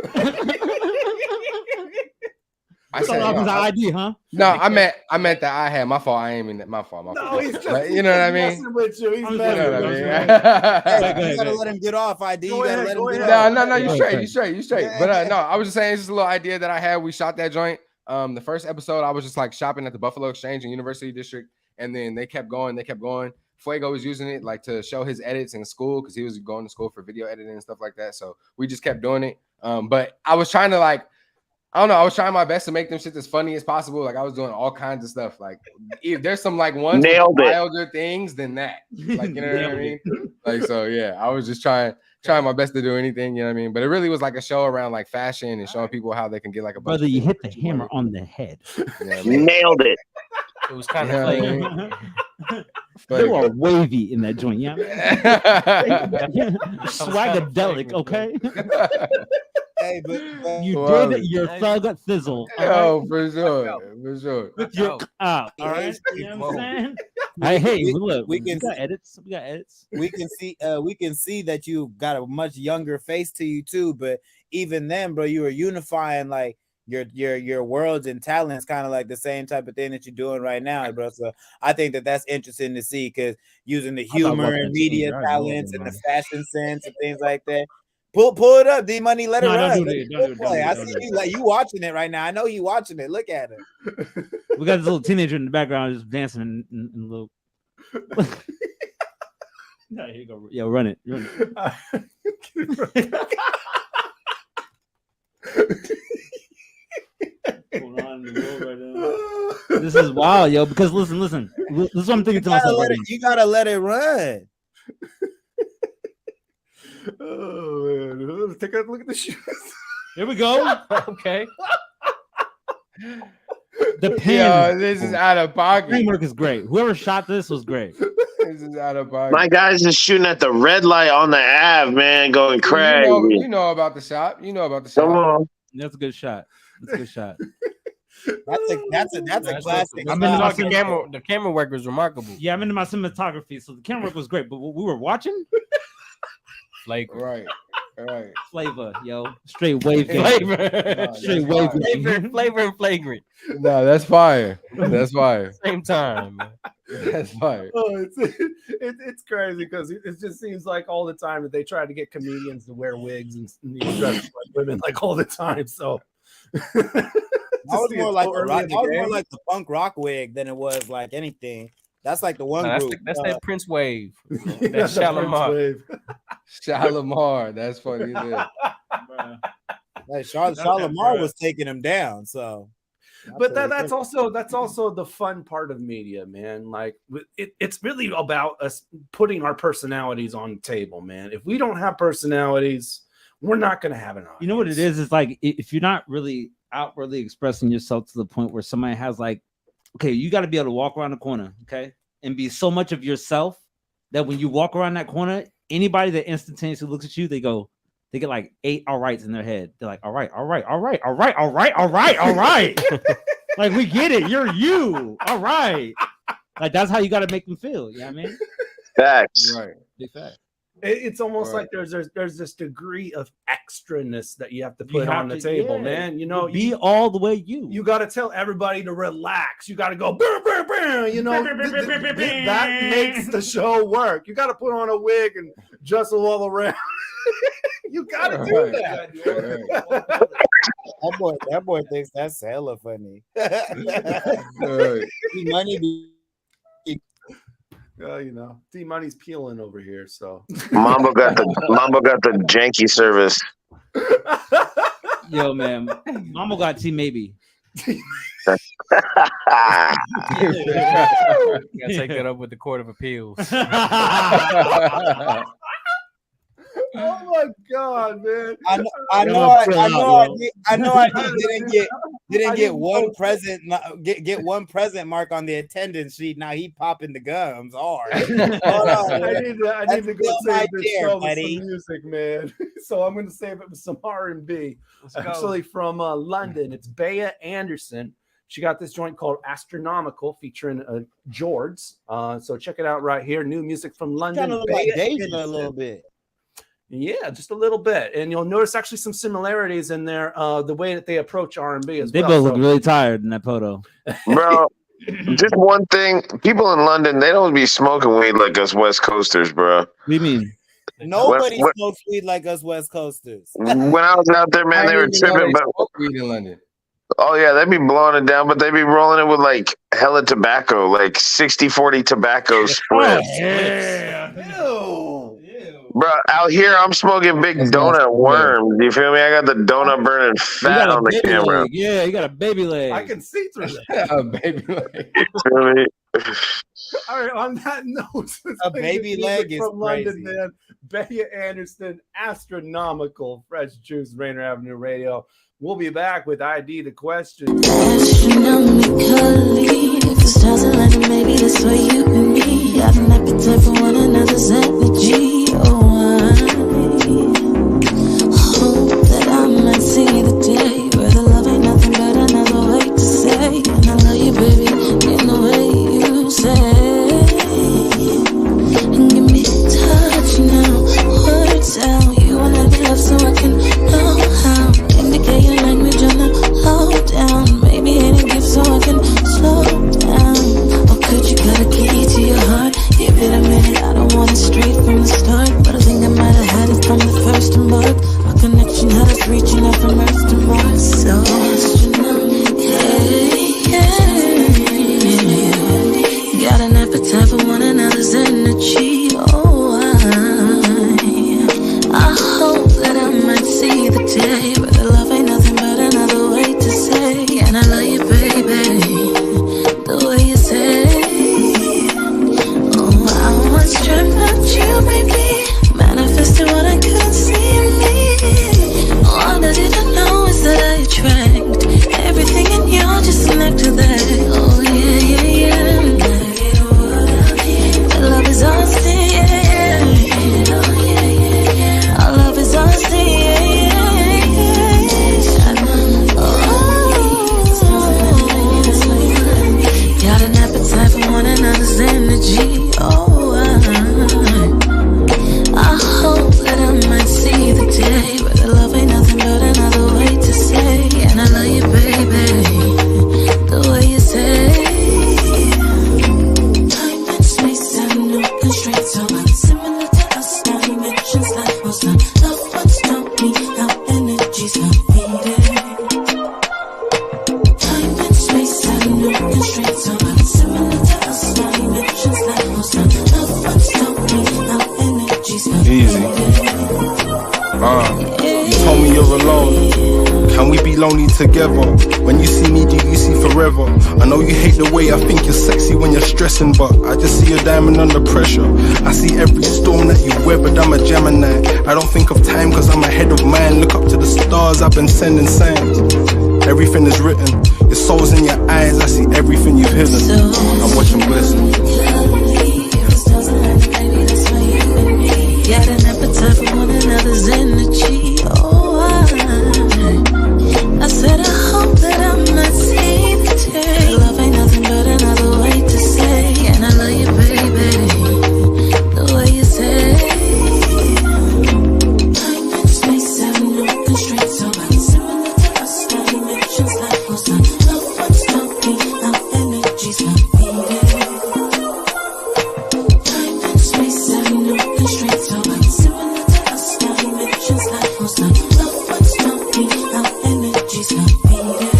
I said ID, huh? No, I meant that I had my fault. I ain't mean that. My fault. No, he's just, but, you know what I mean? With you. He's you gotta let him get off. ID. You gotta let him get off. No, you straight. But no, I was just saying, it's just a little idea that I had. We shot that joint. The first episode, I was just like shopping at the Buffalo Exchange and University District, and then they kept going. Fuego was using it like to show his edits in school because he was going to school for video editing and stuff like that. So we just kept doing it. But I was trying to like, I don't know. I was trying my best to make them shit as funny as possible. Like I was doing all kinds of stuff. Like if there's some like ones wilder things than that. Like you know what I mean? Like so yeah. I was just trying my best to do anything. You know what I mean? But it really was like a show around like fashion and showing people how they can get like a bunch. Brother, you hit the hammer on the head. Yeah, nailed it. It was kind of like you are wavy in that joint, yeah. Swagadelic, okay. Hey, but you did your thug thizzle. Oh, for sure. With your all right. You know what I'm saying? look, we can got edits. We got edits. We can see that you've got a much younger face to you too. But even then, bro, you were unifying like your worlds and talents, kind of like the same type of thing that you're doing right now, bro. So I think that's interesting to see, because using the humor and media talents and the fashion sense and things like that. Pull it up, D Money. Let it run. I see you like you watching it right now. I know you watching it. Look at him. We got this little teenager in the background just dancing in a little. No, here you go. Yo, run it. Going on in the world right now. This is wild, yo. Because listen. This is what I'm thinking to myself. You gotta let it run. Oh man, let's take a look at the shoes. Here we go. Okay. The pen. Yo, this is out of pocket. Framework is great. Whoever shot this was great. This is out of pocket. My guys is shooting at the red light on the Ave, man, going crazy. You know about the shot. Come on. That's a good shot. That's a classic. The camera work was remarkable. Yeah, I'm into my cinematography, so the camera work was great. But what we were watching, like right. Flavor, yo, straight wave, flavor, and flagrant. No, that's fire. Same time. That's fire. Oh, it's crazy because it just seems like all the time that they try to get comedians to wear wigs and dress like women like all the time. So I was more like the punk rock wig than it was like anything. That's like the one group. That's that Prince wave. That Shalimar. Shalimar. That's funny. Like Shalimar was taking him down. So, but that's also the fun part of media, man. Like it's really about us putting our personalities on the table, man. If we don't have personalities, we're not going to have an audience. You know what it is? It's like if you're not really outwardly expressing yourself to the point where somebody has like, okay, you got to be able to walk around the corner, okay, and be so much of yourself that when you walk around that corner, anybody that instantaneously looks at you, they get like 8 all rights in their head. They're like, all right. Like, we get it. You're you. All right. Like, that's how you got to make them feel. You know what I mean? Facts. Right. Big fact. It's almost like there's this degree of extraness that you have to put on the table, man. You know, be all the way you. You got to tell everybody to relax. You got to go, burr, burr, burr, you know, that makes the show work. You got to put on a wig and jostle all around. You got to do that. That boy thinks that's hella funny. Money. You know, D Money's peeling over here, so Mambo got the janky service. Yo, man, Mambo got T maybe. Gotta take that up with the Court of Appeals. Oh my God, man! I know I didn't get one present. Get one present mark on the attendance sheet. Now he popping the gums hard. I need to go save this show with some music, man. So I'm going to save it with some R&B. Actually, from London, it's Bea Anderson. She got this joint called Astronomical featuring Jords. So check it out right here. New music from London. Kind of like Deja a little bit. Yeah, just a little bit, and you'll notice actually some similarities in there. The way that they approach R&B as well. They both look really tired in that photo, bro. Just one thing: people in London, they don't be smoking weed like us West Coasters, bro. What do you mean? Nobody smokes weed like us West Coasters. When I was out there, man, they were tripping. But weed in London. Oh yeah, they be blowing it down, but they be rolling it with like hella tobacco, like 60-40 tobacco splits. Bro, out here I'm smoking big donut worms. You feel me? I got the donut burning fat on the camera. Leg. Yeah, you got a baby leg. I can see through that. A baby leg. You feel me? All right, on that note, a baby leg is from crazy. London, man. Bea Anderson, Astronomical, Fresh Juice, Rainier Avenue Radio. We'll be back with ID the question. Astronomically, if the stars are lining, maybe that's where you and me have an appetite for one another's energy. Oh, I hope that I might see the day where the love ain't nothing but another way to say, and I love you, baby, in the way you say. Give it a minute, I don't want it straight from the start, but I think I might have had it from the first embark. Our connection had us reaching out from Earth to Mars. So got an appetite for one another's energy. Oh, I hope that I might see the day where the love ain't nothing but another way to say, and I love you, baby, the way you say. Oh, I once dreamt about you, baby, manifesting what I couldn't see in me. All I didn't know is that I attract everything in you, just connect to that. Oh, yeah. Love is all staying. Our love is all staying. Got an appetite for one another's energy. Oh, I hope that I might see the day where the love ain't nothing but another way to say, and I love you, baby, the way you say. Constraints are like similar to us, now dimensions like most of love what's don't mean how energy's not needed. Time and space have no constraints are like similar to us, now dimensions like most of love what's don't mean how energy's not needed. You told me you're alone. Can we be lonely together? When you see me, do you see forever? I know you hate the way I think you're sexy when you're stressing, but I just see a diamond under pressure. I see every storm that you weathered, I'm a Gemini. I don't think of time cause I'm ahead of mine. Look up to the stars, I've been sending signs. Everything is written, your soul's in your eyes. I see everything you've hidden. I'm watching blessings. Got an appetite for one another's energy. Oh, I said I hope that I might see the day. Love ain't nothing but another way to say, and I love you, baby, the way you say. Time and space have no constraints, so like similar to us, now dimensions like most of love what's don't mean how energy's not needed. Time and space have no constraints, so like similar to us, now dimensions like most of love what's don't mean how energy's not needed.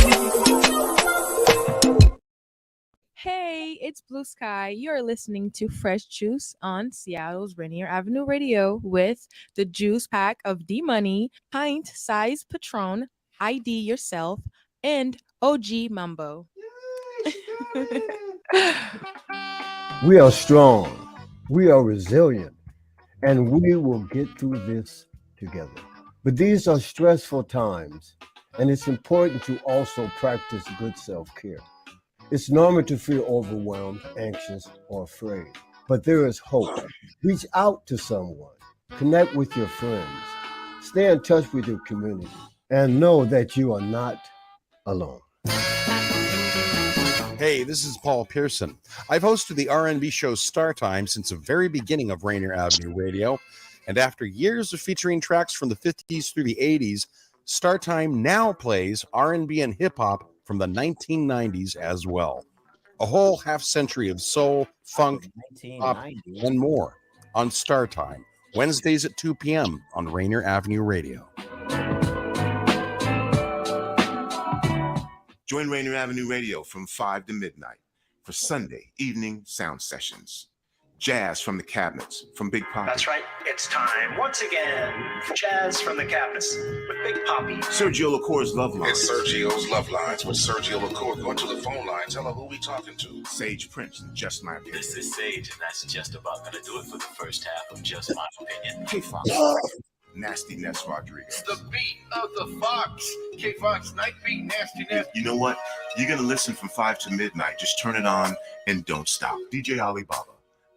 Hey, it's Blue Sky. You're listening to Fresh Juice on Seattle's Rainier Avenue Radio with the juice pack of D-Money, Pint Size Patron, ID Yourself, and OG Mambo. We are strong, we are resilient, and we will get through this together. But these are stressful times, and it's important to also practice good self-care. It's normal to feel overwhelmed, anxious, or afraid, but there is hope. Reach out to someone, connect with your friends, stay in touch with your community, and know that you are not alone. Hey, this is Paul Pearson. I've hosted the R&B show Star Time since the very beginning of Rainier Avenue Radio, and after years of featuring tracks from the 50s through the 80s, Star Time now plays R&B and hip-hop from the 1990s as well. A whole half-century of soul, funk, pop, and more on Star Time, Wednesdays at 2 p.m. on Rainier Avenue Radio. Join Rainier Avenue Radio from 5 to midnight for Sunday evening sound sessions. Jazz from the Cabinets from Big Poppy. That's right. It's time once again for Jazz from the Cabinets with Big Poppy. Sergio LaCour's Love Lines. It's Sergio's Love Lines with Sergio LaCour. Going to the phone line. Tell her who we talking to. Sage Prince and Just My Opinion. This is Sage, and that's just about going to do it for the first half of Just My Opinion. K-Fox. Nasty Ness Rodriguez. The beat of the Fox. K-Fox, Night Beat, Nasty Ness. You know what? You're going to listen from 5 to midnight. Just turn it on and don't stop. DJ Alibaba.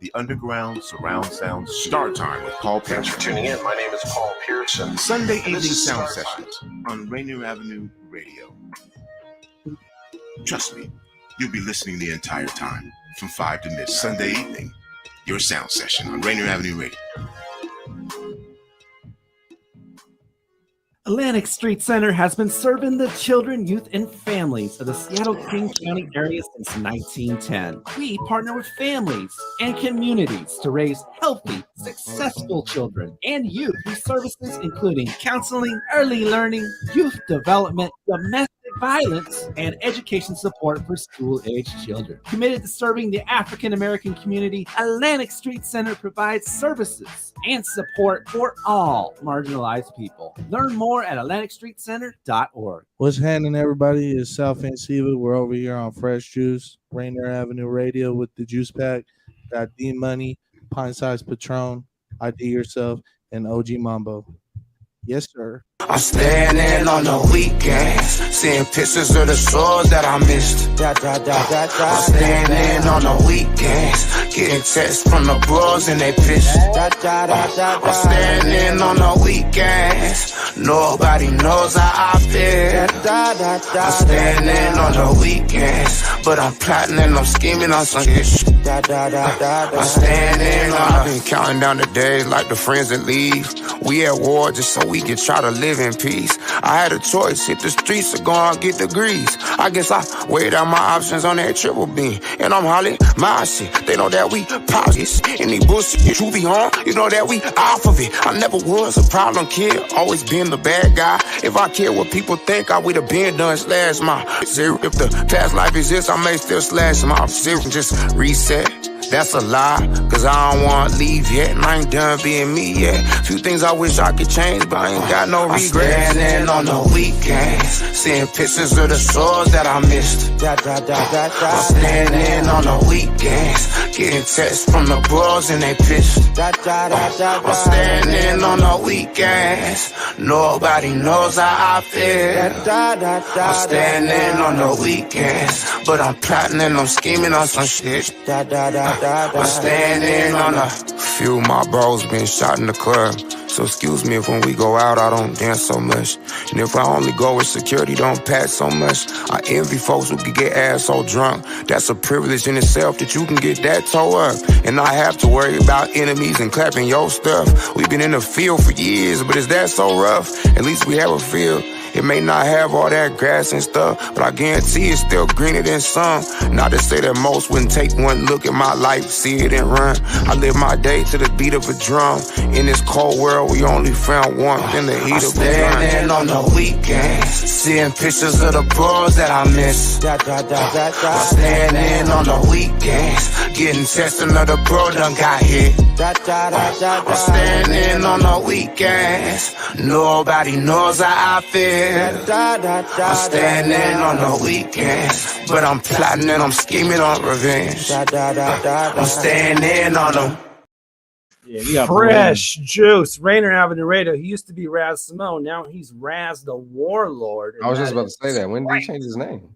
The Underground Surround Sound Star Time with Paul Pearson. Thanks for tuning in. My name is Paul Pearson. Sunday evening sound sessions on Rainier Avenue Radio. Trust me, you'll be listening the entire time from 5 to midnight. Sunday evening, your sound session on Rainier Avenue Radio. Atlantic Street Center has been serving the children, youth, and families of the Seattle-King County area since 1910. We partner with families and communities to raise healthy, successful children and youth through services including counseling, early learning, youth development, domestic violence, and education support for school-aged children. Committed to serving the African-American community, Atlantic Street Center provides services and support for all marginalized people. Learn more at AtlanticStreetCenter.org. What's happening, everybody? It's South and Siva. We're over here on Fresh Juice, Rainier Avenue Radio with the Juice Pack. Got D-Money, Pint Size Patron, ID Yourself, and OG Mambo. Yes, sir. I'm standing on the weekends, seeing pictures of the shows that I missed. I'm standing on the weekends, getting texts from the bros and they pissed. I'm standing on the weekends, nobody knows how I feel. I'm standing on the weekends, but I'm plotting and I'm scheming on some shit. I'm standing on. I've been counting down the days like the friends that leave. We at war just so we can try to live in peace. I had a choice, hit the streets or go and get degrees. I guess I weighed out my options on that triple beam. And I'm hollering my shit. They know that we pop this. Any bullshit you be on, you know that we off of it. I never was a problem kid, always been the bad guy. If I care what people think, I would have been done slash my zero. If the past life exists, I may still slash my zero. Just reset. That's a lie, cause I don't wanna leave yet, and I ain't done being me yet. Few things I wish I could change, but I ain't got no regrets. I'm standing on the weekends, seeing pictures of the shows that I missed. I'm standing on the weekends, getting texts from the bros and they pissed. I'm standing on the weekends, nobody knows how I feel. I'm standing on the weekends, but I'm plotting and I'm scheming on some shit. I'm standing on a few of my bros been shot in the club. So excuse me if when we go out I don't dance so much. And if I only go with security, don't pass so much. I envy folks who can get ass so drunk. That's a privilege in itself that you can get that toe up and not have to worry about enemies and clapping your stuff. We've been in the field for years, but is that so rough? At least we have a field. It may not have all that grass and stuff, but I guarantee it's still greener than some. Not to say that most wouldn't take one look at my life, see it and run. I live my day to the beat of a drum. In this cold world, we only found warmth in the heat of a gun. Standing on the weekends, seeing pictures of the bros that I miss. I'm standing on the weekends, getting texts another bro done got hit. I'm standing on the weekends, nobody knows how I feel. I'm standing on the weekends, but I'm plotting and I'm scheming on revenge. I'm standing on them. Yeah, Fresh Juice, Rainier Avenue Radio. He used to be Raz Simone. Now he's Raz the Warlord. I was just about to say that. When did he change his name?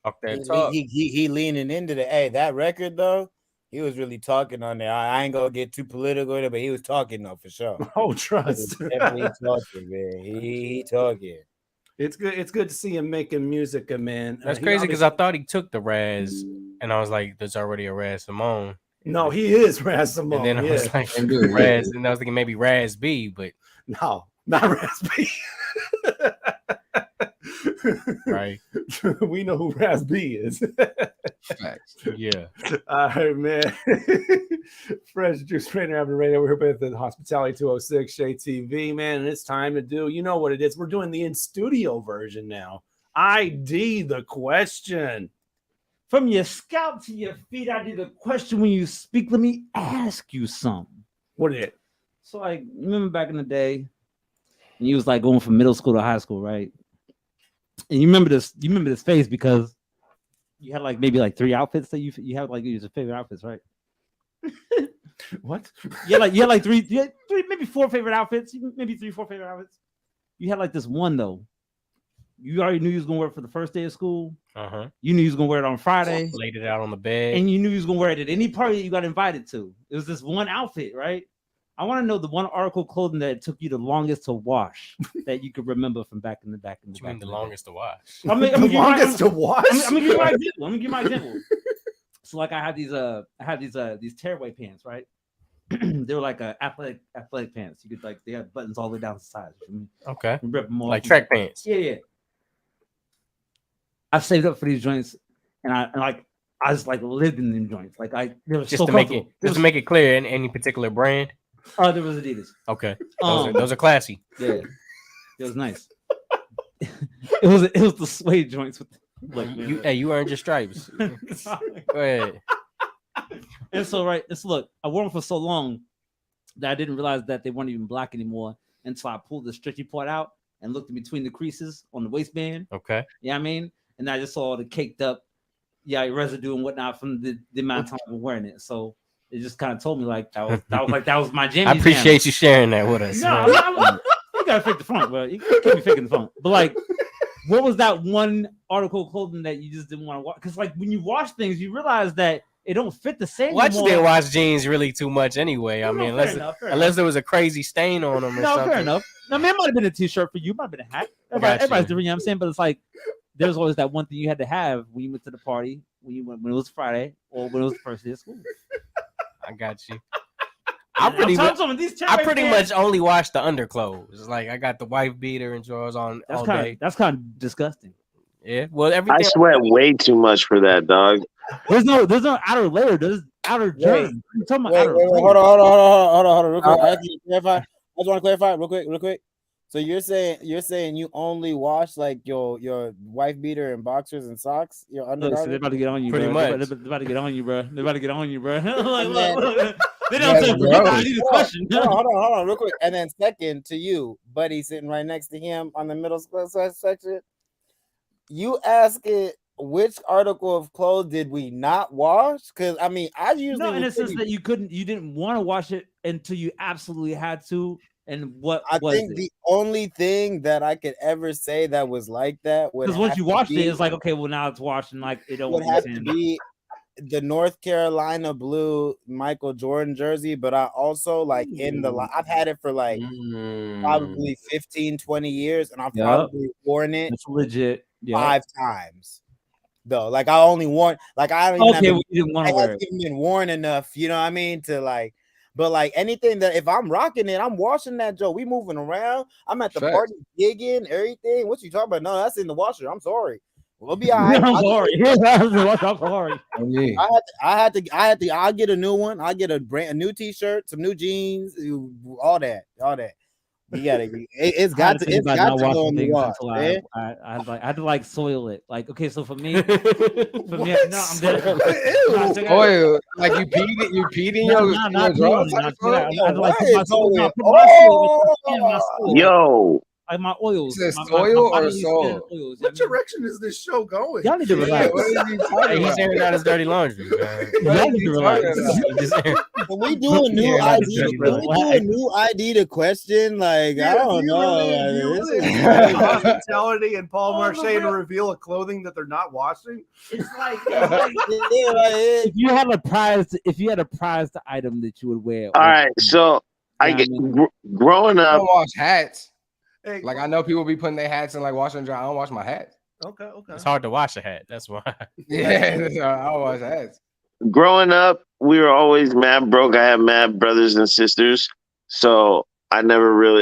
Okay, he leaning into that record though. He was really talking on there. I ain't gonna get too political with it, but he was talking though for sure. Oh, trust. Definitely talking, man. He talking. It's good. It's good to see him making music, man. That's crazy because I thought he took the Raz, and I was like, "There's already a Raz Simone." No, he is Raz Simone. And then I was like, Raz, and I was thinking maybe Raz B, but no, not Raz B. Right. We know who Raz B is. Facts. Yeah. All right, man. Fresh Juice, Rainier Avenue Radio. We're here at the Hospitality 206 Shae TV, man, and it's time to do. You know what it is? We're doing the in studio version now. ID the question. From your scalp to your feet, I do the question when you speak. Let me ask you something. What is it? So, like, remember back in the day, and you was like going from middle school to high school, right? And you remember this phase because you had like maybe like 3 outfits that you had like your favorite outfits, right? What? You had like three, maybe 4 favorite outfits, maybe 3-4 favorite outfits. You had like this one though. You already knew you was gonna wear it for the first day of school. You knew you was gonna wear it on Friday. Laid it out on the bed, and you knew you was gonna wear it at any party that you got invited to. It was this one outfit, right? I want to know the one article of clothing that took you the longest to wash that you could remember from back in the back. You mean the longest to wash? I mean, the longest to wash. I'm gonna give you my example. So like I had these tearaway pants, right? they were like athletic pants. You could like they had buttons all the way down the sides. Okay. Rip them off. Like track pants. Yeah. I saved up for these joints, and I just like lived in them joints. Like they were Just so to make comfortable. it make it clear, in any particular brand. Oh, there was Adidas. Okay, those are classy. Yeah, it was nice. it was the suede joints with. You earned your stripes. Go ahead. And so look, I wore them for so long that I didn't realize that they weren't even black anymore until I pulled the stretchy part out and looked in between the creases on the waistband. Okay. Yeah, I mean, and I just saw the caked up, residue and whatnot from the amount of time I've been wearing it. So it just kind of told me like that was my jam. I appreciate you sharing that with us. No, you gotta fake the front, bro. You can't be faking the front. But like, what was that one article of clothing that you just didn't want to wash? Because like when you wash things, you realize that it don't fit the same. Well, I just didn't wash jeans really too much anyway. I mean, fair unless there was a crazy stain on them or something. Fair enough. I mean, it might have been a t-shirt for you, might have been a hat. Everybody's different, you know what I'm saying? But it's like there's always that one thing you had to have when you went to the party, when it was Friday, or when it was the first day of school. I got you. I pretty much only wash the underclothes. Like I got the wife beater and drawers on all day. That's kind of disgusting. Yeah. Well, everything. I sweat way too much for that, dog. There's no outer layer. There's outer germ. You're talking about outer layer. Hold on, real quick. I just want to clarify real quick. So you're saying you only wash like your wife beater and boxers and socks, your undergarments? Look, so they're about to get on you, pretty bro. much. They're about to get on you, bro. They're about to get on you, bro. Look. They don't say I need a question. Hold on, real quick. And then second to you, buddy, sitting right next to him on the middle section. You ask it, which article of clothes did we not wash? Because I mean, I usually in a sense that you didn't want to wash it until you absolutely had to. And what I think the only thing that I could ever say that was like that, because once you washed it, it's like okay, well now it's washed and like it don't would have to be the North Carolina blue Michael Jordan jersey. But I also like I've had it for like probably 15-20 years, and I've probably worn it. It's legit 5 times. Though, like I only worn like I don't even haven't even been worn enough, you know what I mean, to like. But like anything that if I'm rocking it, I'm washing that Joe. We moving around. I'm at the party gigging, everything. What you talking about? No, that's in the washer. I'm sorry. We'll be all right. I'm sorry. I had to. I'll get a new one. I'll get a new t-shirt, some new jeans, all that. You gotta. It's got to go in the wash. I had to like soil it. Like okay, so for me, no, I'm dead. Soil, like you peed in your drawers. Yo. Like my oils. Is it soil or soil? What direction is this show going? Y'all need to relax. He's airing out his dirty laundry. Y'all need to relax. When we do a new ID, to question, like I don't know. Hospitality and Paul Marshaé to reveal a clothing that they're not washing. It's like if you had a prized item that you would wear. All right, so I get growing up. I don't wash hats. Hey, like I know people be putting their hats in like wash and dry. I don't wash my hats. Okay. It's hard to wash a hat. That's why. Yeah, I don't wash hats. Growing up, we were always mad broke. I had mad brothers and sisters, so I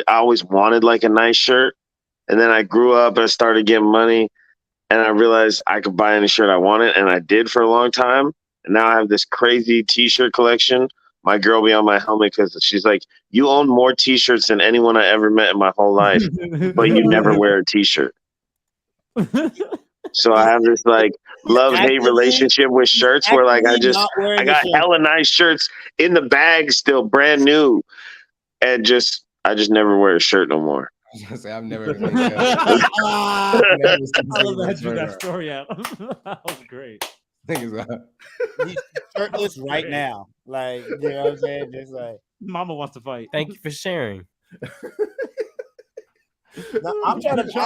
always wanted like a nice shirt. And then I grew up and I started getting money, and I realized I could buy any shirt I wanted, and I did for a long time. And now I have this crazy T-shirt collection. My girl be on my helmet because she's like, you own more T-shirts than anyone I ever met in my whole life, but you never wear a T-shirt. So I have this like love-hate relationship with shirts where like I got hella nice shirts in the bag still brand new, and I just never wear a shirt no more. I was gonna say I've never. I love that you got that story out. That was great. He's shirtless right now. Like, you know what I'm saying? Just like Mama wants to fight. Thank you for sharing. No, I'm trying to figure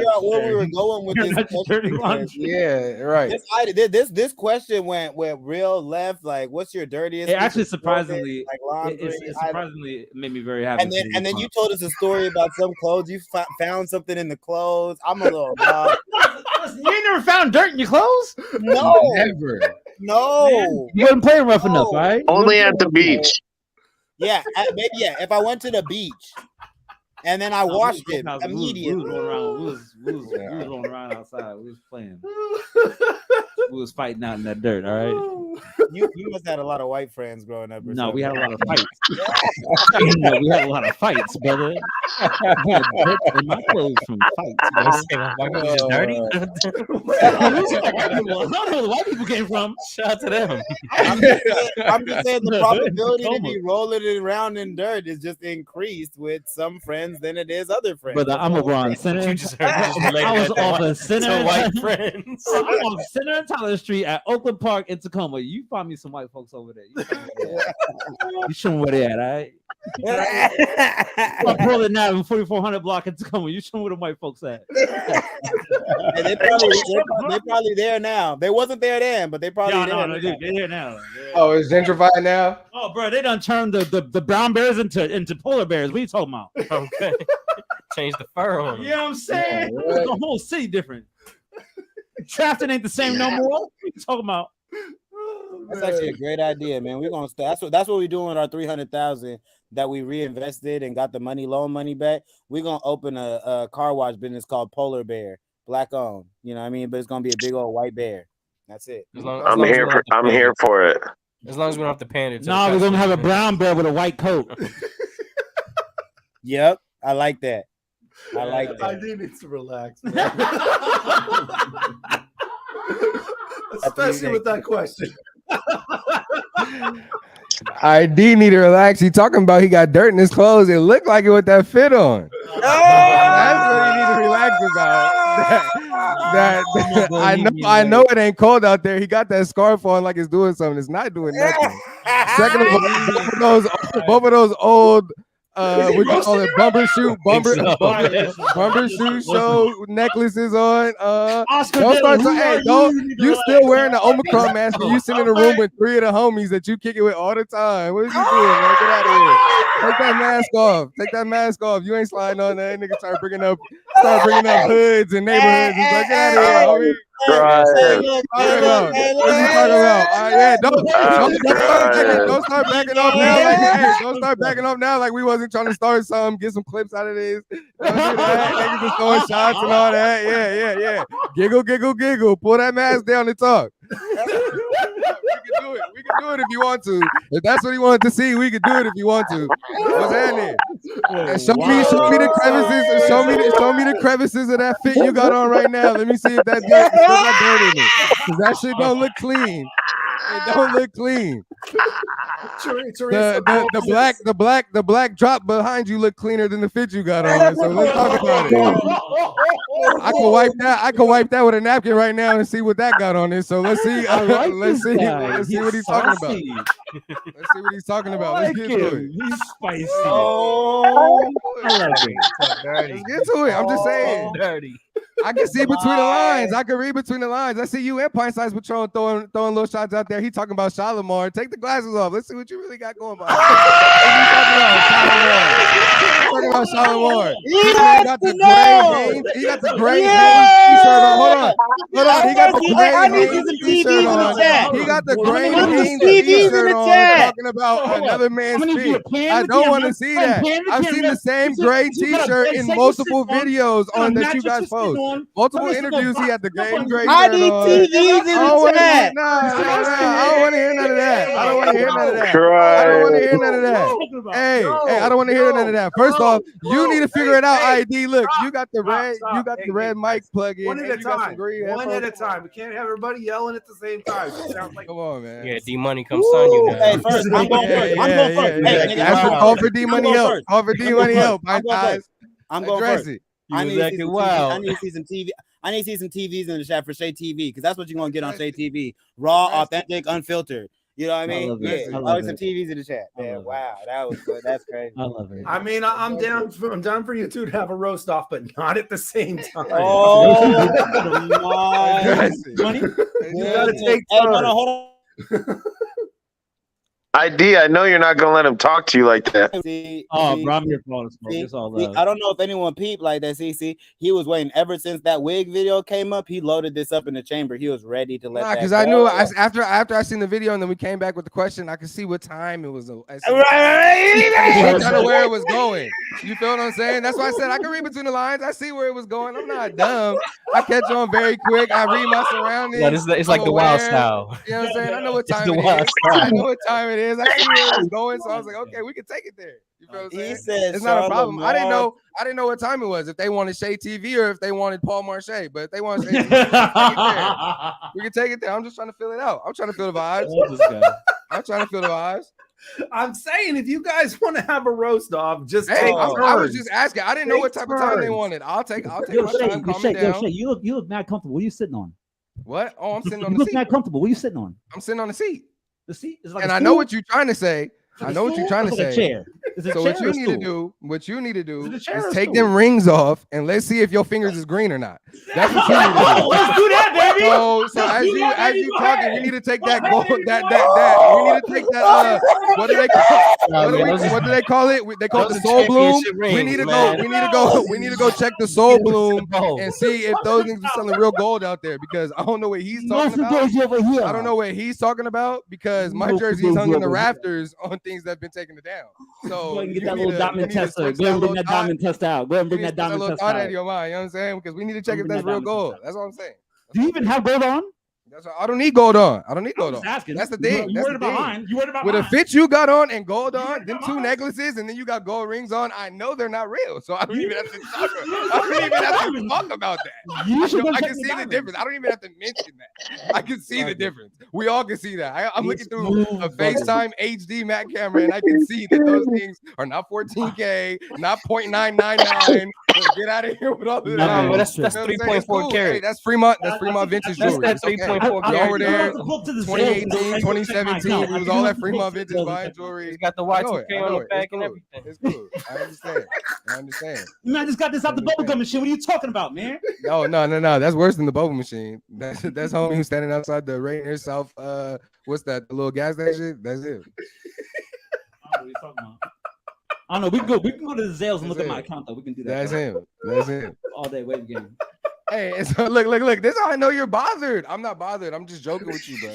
out where we were going with this question. Yeah, right. This question went real left. Like, what's your dirtiest? It actually surprisingly, like laundry. It surprisingly made me very happy. And then you told us a story about some clothes. You found something in the clothes. I'm a little. You ain't never found dirt in your clothes? No, never. No, you wasn't playing rough enough, all right? Only at the beach. Yeah, maybe yeah. If I went to the beach and then I washed it immediately. We was rolling around outside. We was playing. We was fighting out in that dirt. All right. You must have had a lot of white friends growing up. No, we had a lot of fights. No, we had a lot of fights, brother. We had dirt in my clothes from fights. White people just dirty. I don't know where the white people came from. Shout out to them. I'm just saying the probability to be rolling it around in dirt is just increased with some friends than it is other friends. Brother, I'm a Ron Center. I was off a Center. White friends. I'm off Center and Tyler Street at Oakland Park in Tacoma. You find me some white folks over there. You show them where they at, all right? I'm pulling now in 4400 block in Tacoma. You show them where the white folks at. And they probably there now. They wasn't there then, but they probably they're there now. Oh, it's gentrified now? Oh, bro, they done turned the brown bears into polar bears. What are you talking about? Okay. Change the fur on them. You know what I'm saying? The whole city different. Traffic ain't the same no more. What are you talking about? That's actually a great idea, man. We're gonna that's what we're doing with our 300,000 that we reinvested and got the loan money back. We're gonna open a car wash business called Polar Bear, black owned. You know what I mean? But it's gonna be a big old white bear. That's it. I'm here for it. As long as we don't have to pander. No, we're gonna have a brown bear with a white coat. Yep, I like that. I like that. I do need to relax, man. Especially with that question. ID need to relax. He talking about he got dirt in his clothes. It looked like it with that fit on. That's what he need to relax about. I know it ain't cold out there. He got that scarf on like it's doing something. It's not doing nothing. Second of all, both of those old what you call it, bumper shoe show necklaces on. You still wearing the Omicron mask and you sit in a room with 3 of the homies that you kick it with all the time. What are you doing, man? Get out of here. Take that mask off. You ain't sliding on that. Nigga start bringing up hoods and neighborhoods. It's like, get out of here, homie. Right. What are you talking about? Don't start backing off now. Don't start backing off now like we wasn't trying to start something. Get some clips out of this. Don't do that. Niggas just throwing shots and all that. Yeah. Giggle. Pull that mask down and talk. We can do it if you want to. If that's what he wanted to see, we could do it if you want to. What's happening? Show me the crevices. Show me the crevices of that fit you got on right now. Let me see if that dirt in it. Because that shit don't look clean. It don't look clean. The black drop behind you look cleaner than the fit you got on. So let's talk about it. I can wipe that with a napkin right now and see what that got on it. So let's see. Let's see what he's talking about. Let's see what he's talking about. Let's get to it. He's spicy. Oh, I love it. Let's get to it. I'm just saying. Dirty. I can see between the lines. I can read between the lines. I see you and Pint Size Patron throwing little shots out there. He talking about Shalimar. Take the glasses off. Let's see what you really got going on. Talking about Shalimar. He got the gray Hanes t-shirt on. Hold on. He got the gray Hanes t-shirt on. He got the gray Hanes t-shirt on. Talking about another man's feet. I don't want to see that. I've seen the same gray t-shirt in multiple videos on that you guys post. Multiple interviews, he had the game great. I need TVs in the chat. I don't want to hear none of that. I don't want to hear none of that. Hey, I don't want to hear none of that. First off, you need to figure it out. ID, look, you got the red mic plug in. One at a time. One at a time. We can't have everybody yelling at the same time. Come on, man. Yeah, D Money comes on you. Hey, first, I'm going first. Call for D Money help. Call for D Money help. I'm going first. I need to see some TV. I need to see some TVs in the chat for Shae TV because that's what you're gonna get on Shae TV. Raw, authentic, unfiltered. You know what I mean? Always some TVs in the chat. Man, wow, that was good. That's crazy. I love it. I mean, I'm down for you two to have a roast off, but not at the same time. Oh my! You gotta take turns. Hold on. ID, I know you're not gonna let him talk to you like that. Bro, I'm here for all the smoke. It's all love. I don't know if anyone peeped like that. See, he was waiting ever since that wig video came up. He loaded this up in the chamber. He was ready to let. Because I knew after I seen the video and then we came back with the question, I could see what time it was. Kind of where it was going. You feel what I'm saying? That's why I said I can read between the lines. I see where it was going. I'm not dumb. I catch on very quick. I read my surroundings. Yeah, it's like the wild style. You know what I'm saying? I know what time it is. I know what time it is. I see where it was going, so I was like, okay, we can take it there. You feel what I'm saying? He said it's not a problem. I didn't know what time it was. If they wanted Shae TV or if they wanted Paul Marshaé, but if they wanted Shae TV, we can take it there. I'm just trying to fill it out. I'm trying to fill the vibes. I'm trying to fill the vibes. I'm saying if you guys want to have a roast off, just hey, take I was just asking. I didn't know what type of time they wanted. I'll take my time. Calm it down. Shae, you look mad comfortable. What are you sitting on? What? Oh, I'm sitting on the seat. You look mad comfortable. What are you sitting on? I'm sitting on the seat. The seat is like and I know what you're trying to say. I know what you're trying to say. Chair. So what you need to do is take them rings off and let's see if your fingers is green or not. That's what you need to do. Let's do that, baby. So as you talking, we need to take that gold, that. We need to take that. What do they call? What do they call it? They call it the soul bloom. We need to go check the soul bloom and see if those things are selling real gold out there because I don't know what he's talking about. I don't know what he's talking about because my jersey is hung in the rafters on things that have been taken down. So go ahead and get that little diamond tester. Go ahead and bring that diamond test out. Go ahead and bring that diamond test out. Out of your mind, you know what I'm saying? Because we need to check if that's real gold. That's what I'm saying. Do you even have gold on? I don't need gold on. I don't need gold on. Asking. That's the thing. You worried about mine? You worried about with mine? a fit you got on and gold on, them two necklaces, and then you got gold rings on. I know they're not real, so I don't even have to talk about that. I can see the difference. I don't even have to mention that. I can see the difference. We all can see that. I'm looking through a FaceTime HD Mac camera, and I can see that those things are not 14K, not 0.999. Get out of here with all this. No, that's 3.4 carats. Hey, that's Fremont vintage jewelry. That's 3.4 carats. Over there, 2018, 2017, we was all at Fremont vintage buying jewelry. He's got the Y2K on the back and everything. It's cool. I understand. Man, I just got this out the bubblegum machine. What are you talking about, man? No. That's worse than the bubble machine. That's homie who's standing outside the Rainier South. What's that? The little gas station? That's it. I don't know what you're talking about. I don't know. We can go to the Zales and look at my account though. We can do that. That's him. All day wave game. Hey, so look. This is how I know you're bothered. I'm not bothered. I'm just joking with you, bro.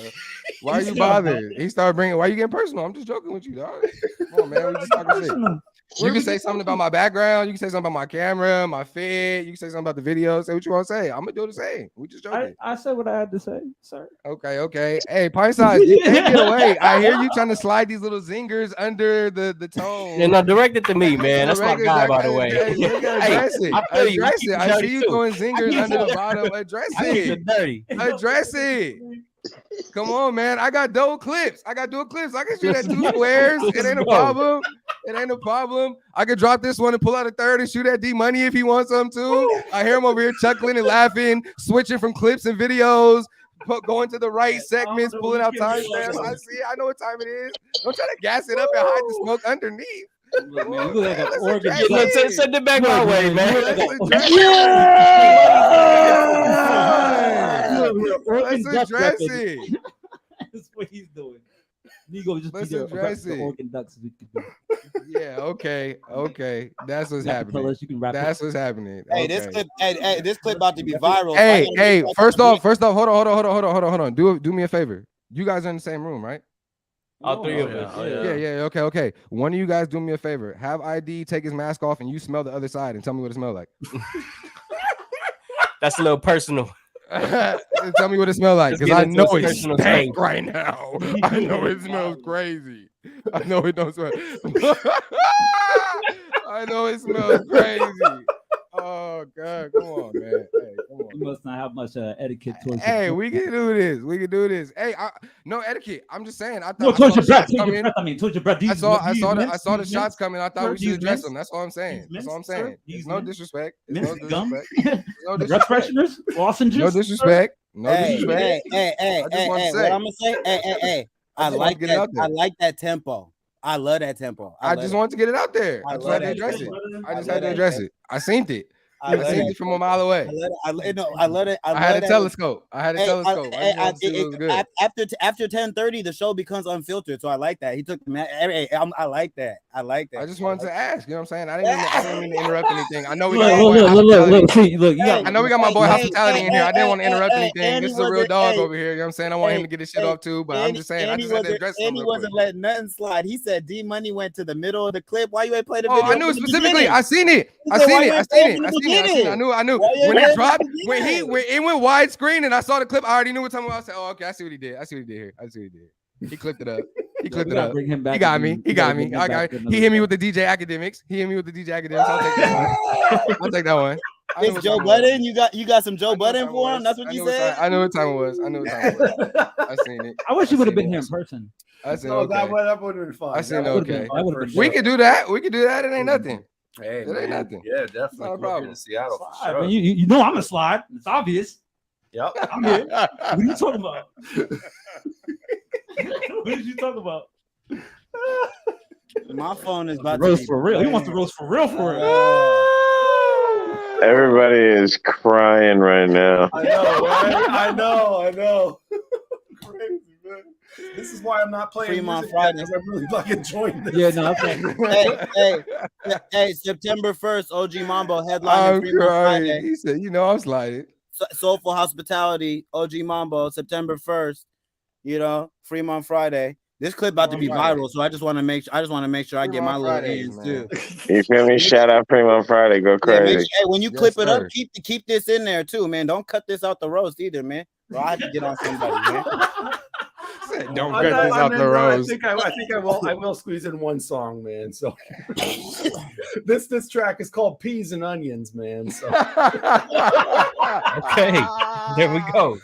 Why are you bothered? He started bringing. Why are you getting personal? I'm just joking with you, dog. Come on, man. We just talking shit. You can say something about my background. You can say something about my camera, my fit. You can say something about the video. Say what you want to say. I'm gonna do the same. We just joking. I said what I had to say, sir. Okay. Hey, Pint Size, you can't get away. I hear you trying to slide these little zingers under the tone. Yeah, no, direct it to me, man. That's my guy, by the way. Address it. I see you throwing zingers under the bottom. Address it. Come on, man. I got dual clips. I can shoot at 2 squares. It ain't a problem. I could drop this one and pull out a third and shoot at D Money if he wants some too. I hear him over here chuckling and laughing, switching from clips and videos, going to the right segments, pulling out timestamps. I know what time it is. Don't try to gas it up and hide the smoke underneath. Look, man, you look like an organ. Send it back my way, man. Let's address it. That's what he's doing. Nigo just be the organ ducks. Yeah, okay. That's what's happening. That's what's happening. Hey, this clip about to be viral. Hey, first off, hold on. Do me a favor. You guys are in the same room, right? All three of us. Yeah. Okay. One of you guys do me a favor. Have ID take his mask off and you smell the other side and tell me what it smells like. That's a little personal. Tell me what it smells like because I know it's stank right now. I know it smells crazy. I know it don't smell. I know it smells crazy. Oh God, come on, man. Hey, come on. You must not have much etiquette towards. Hey, we can do this. Hey, no etoquette. I'm just saying. I thought. No, towards your breath. Towards your breath. I saw the shots coming. I thought we should address them. That's all I'm saying. There's no disrespect. Breath fresheners, lozenges. No disrespect. Hey, what I'm gonna say? Hey. I like that tempo. I love that tempo. I just want to get it out there. I just had to address it. I seen it. I seen it from a mile away. I let it. I had a telescope. I had a telescope. After 10:30, the show becomes unfiltered. So I like that. He took. I like that. I just wanted to ask. You know what I'm saying? I didn't mean to interrupt anything. I know we got I know we got my boy Hospitality in here. I didn't want to interrupt anything. This is a real dog over here. You know what I'm saying? I want him to get his shit off too. But I'm just saying. I just had to address him. And he wasn't letting nothing slide. He said D Money went to the middle of the clip. Why you ain't play the video? Oh, I knew specifically. I seen it. I knew. I knew. When it dropped, when it went widescreen and I saw the clip, I already knew what time it was. I said, "Oh, okay, I see what he did. Here. He clipped it up. He got me. He hit me with the DJ Academics. I'll take that one. It's Joe Budden. You got some Joe Budden for him? That's what you said? I knew what time it was. I seen it. I wish you would have been here in person. I said, okay. That would have been fun. I said, okay. We could do that. It ain't nothing. Hey, it ain't nothing. Yeah, definitely. Not a problem. To Seattle. Sure. I mean, you know I'm gonna slide. It's obvious. Yep. I'm here. What are you talking about? What are you talking about? My phone is about roast for real. He wants to roast for real. Everybody is crying right now. I know, right? I know. Crazy, man. This is why I'm not playing Fremont Friday. I'm really like enjoying this. Yeah, no, hey, September 1st, OG Mambo headline Fremont Friday. He said, I'm sliding. Soulful Hospitality, OG Mambo, September 1st. Fremont Friday. This clip about to be viral, so I just want to make sure I get my little hands too. You feel me? Shout out Fremont Friday. Go crazy. Hey, when you clip it up, keep this in there too, man. Don't cut this out the roast either, man. Bro, I have to get on somebody, man. Don't cut this out the roast. I think I will squeeze in one song, man. So this track is called Peas and Onions, man. So okay, there we go.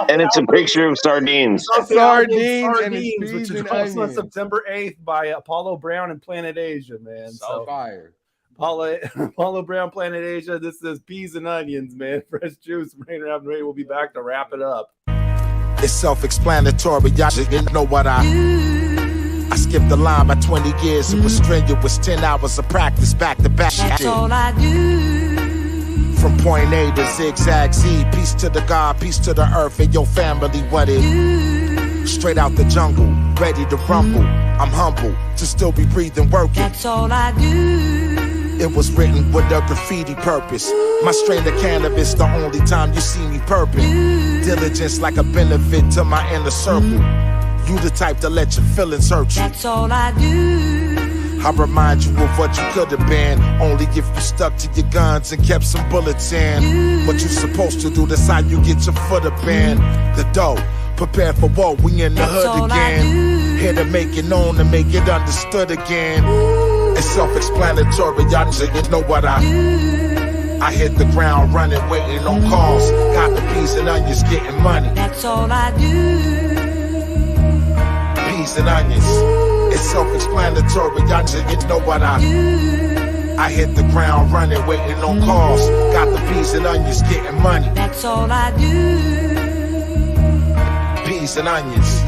And it's a picture of sardines. Sardines, which is also on September 8th by Apollo Brown and Planet Asia, man. So fire. Apollo Brown, Planet Asia. This is Peas and Onions, man. Fresh Juice, Rainier Avenue Radio. We'll be back to wrap it up. It's self-explanatory, y'all didn't know what I skipped the line by 20 years. It was strenuous, 10 hours of practice, back to back. That's all I do. From point A to zigzag Z, peace to the God, peace to the earth and your family, what it? Straight out the jungle, ready to rumble. I'm humble to still be breathing, working. That's all I do. It was written with a graffiti purpose. My strain of cannabis, the only time you see me purping. Diligence like a benefit to my inner circle. You the type to let your feelings hurt you. That's all I do. I remind you of what you could have been. Only if you stuck to your guns and kept some bullets in. What you supposed to do, that's how you get your foot up in. The dough, prepare for war, we in the hood again. Here to make it known, to make it understood again. It's self-explanatory, y'all just know what I hit the ground running, waiting on calls. Got the peas and onions, getting money. That's all I do. Peas and onions. It's self-explanatory, y'all just know what I hit the ground running, waiting on calls. Got the peas and onions, getting money. That's all I do. Peas and onions.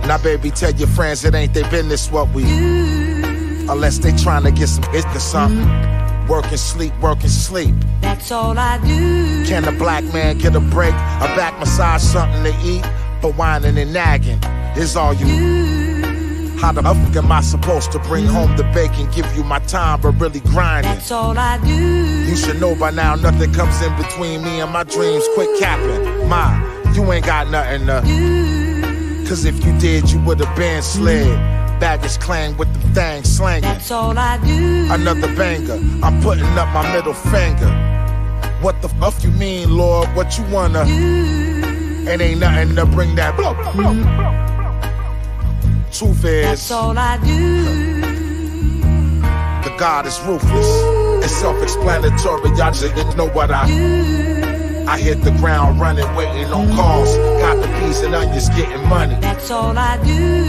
Now, baby, tell your friends it ain't their business what we unless they trying to get some hit or something. Work and sleep, work and sleep. That's all I do. Can a black man get a break? A back massage, something to eat? But whining and nagging is all you. How the fuck am I supposed to bring home the bacon? Give you my time, but really grinding. That's all I do. You should know by now nothing comes in between me and my dreams. Quit capping. You ain't got nothing to. Cause if you did, you would've been slid. Baggage claim with the thing slanging. That's all I do. Another banger. I'm putting up my middle finger. What the fuck you mean, Lord? What you wanna? It ain't nothing to bring that. Truth is, that's all I do. The God is ruthless. It's self-explanatory. Y'all just didn't know what I hit the ground running, waiting on calls. Got the peas and onions, getting money. That's all I do.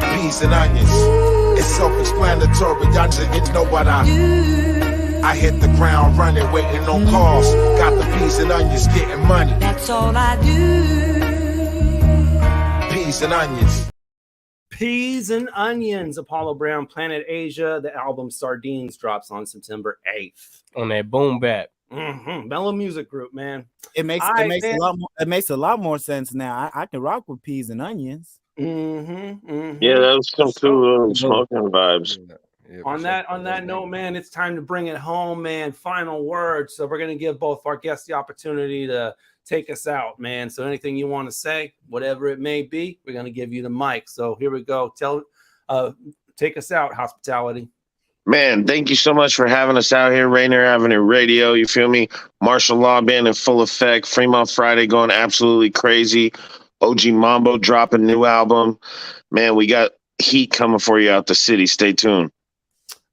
Peas and onions. It's self-explanatory. Y'all just didn't know what I hit the ground running, waiting on calls. Got the peas and onions, getting money. That's all I do. Peas and onions. Peas and Onions, Apollo Brown, Planet Asia. The album Sardines drops on September 8th. On that boom bap. Mellow Music Group, man. It makes a lot more sense now. I can rock with Peas and Onions. Yeah, that was some cool smoking vibes. On that note, man, it's time to bring it home, man. Final word. So we're gonna give both our guests the opportunity to take us out, man. So anything you want to say, whatever it may be, we're gonna give you the mic. So here we go. Take us out, Hospitality. Man, thank you so much for having us out here, Rainier Avenue Radio. You feel me? Martial law band in full effect. Fremont Friday going absolutely crazy. OG Mambo dropping new album. Man, we got heat coming for you out the city. Stay tuned.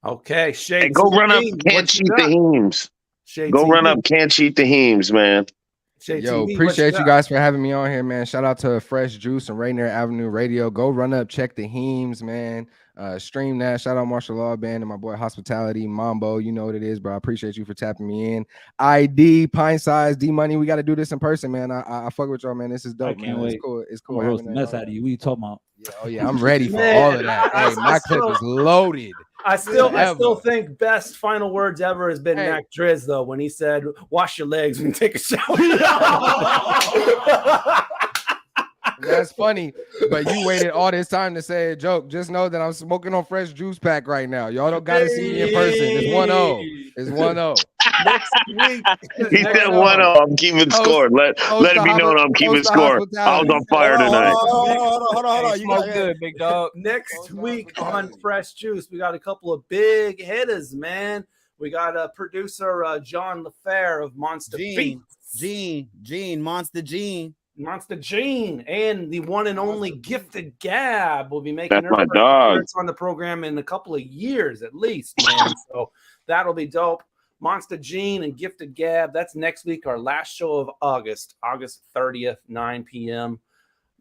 Okay, Shae. Hey, go run up. Can't cheat the Heems. Go run up. Can't cheat the Heems, man. Yo, appreciate you guys for having me on here, man. Shout out to Fresh Juice and Rainier Avenue Radio. Go run up, check the Heems, man. Stream that. Shout out Martial Law Band and my boy Hospitality Mambo. You know what it is, bro. I appreciate you for tapping me in. ID, Pint Size, D Money. We got to do this in person, man. I fuck with y'all, man. This is dope, I can't man. wait. It's cool. It's I'm cool. gonna roast the mess out of you. What you talking about? Yeah, oh yeah, I'm ready for all of that. Hey, my clip is loaded. I still think best final words ever has been Mac Driz, though, when he said, "Wash your legs when you take a shower." That's funny, but you waited all this time to say a joke. Just know that I'm smoking on Fresh Juice Pack right now. Y'all don't gotta see me in person. It's 1-0. It's 1-0. Next week. He said 1-0. I'm keeping score. Let it be known I'm keeping score. I was on fire tonight. Hold on. You smoke good, big dog. Next week on Fresh Juice, we got a couple of big hitters, man. We got a producer, John LaFair of Monster Beats. Monster Gene, and the one and only Gifted Gab will be making her appearance on the program in a couple of years at least, man. So that'll be dope. Monster Gene and Gifted Gab. That's next week, our last show of August 30th, 9 p.m.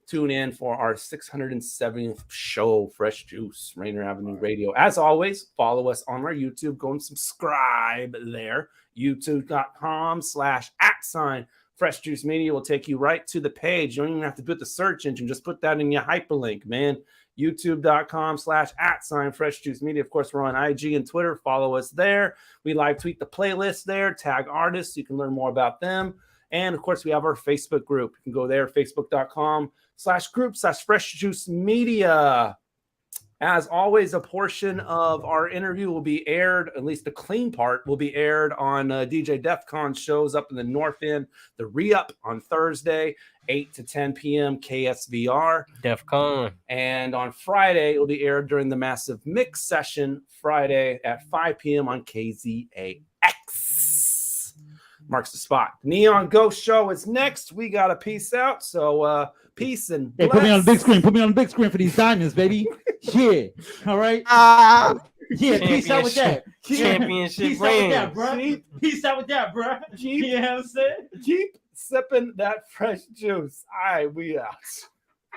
Tune in for our 670th show, Fresh Juice, Rainier Avenue Radio. As always, follow us on our YouTube. Go and subscribe there. YouTube.com/@ Fresh Juice Media will take you right to the page. You don't even have to put the search engine. Just put that in your hyperlink, man. YouTube.com/@ Fresh Juice Media. Of course, we're on IG and Twitter. Follow us there. We live tweet the playlist there. Tag artists. You can learn more about them. And, of course, we have our Facebook group. You can go there, facebook.com/group/Fresh Juice Media. As always, a portion of our interview will be aired, at least the clean part will be aired on DJ Defcon's shows up in the North End. The Re-Up on Thursday, 8 to 10 p.m. KSVR. Defcon. And on Friday, it will be aired during the Massive Mix session Friday at 5 p.m. on KZAX. Marks the spot. Neon Ghost Show is next. We got to peace out. So peace and bless. Hey, put me on the big screen. Put me on the big screen for these diamonds, baby. Yeah. All right. Yeah, peace out with that. Championship peace out with that, bro. Peace out with that, bro. You know what I'm saying? Keep sipping that fresh juice. All right, we out.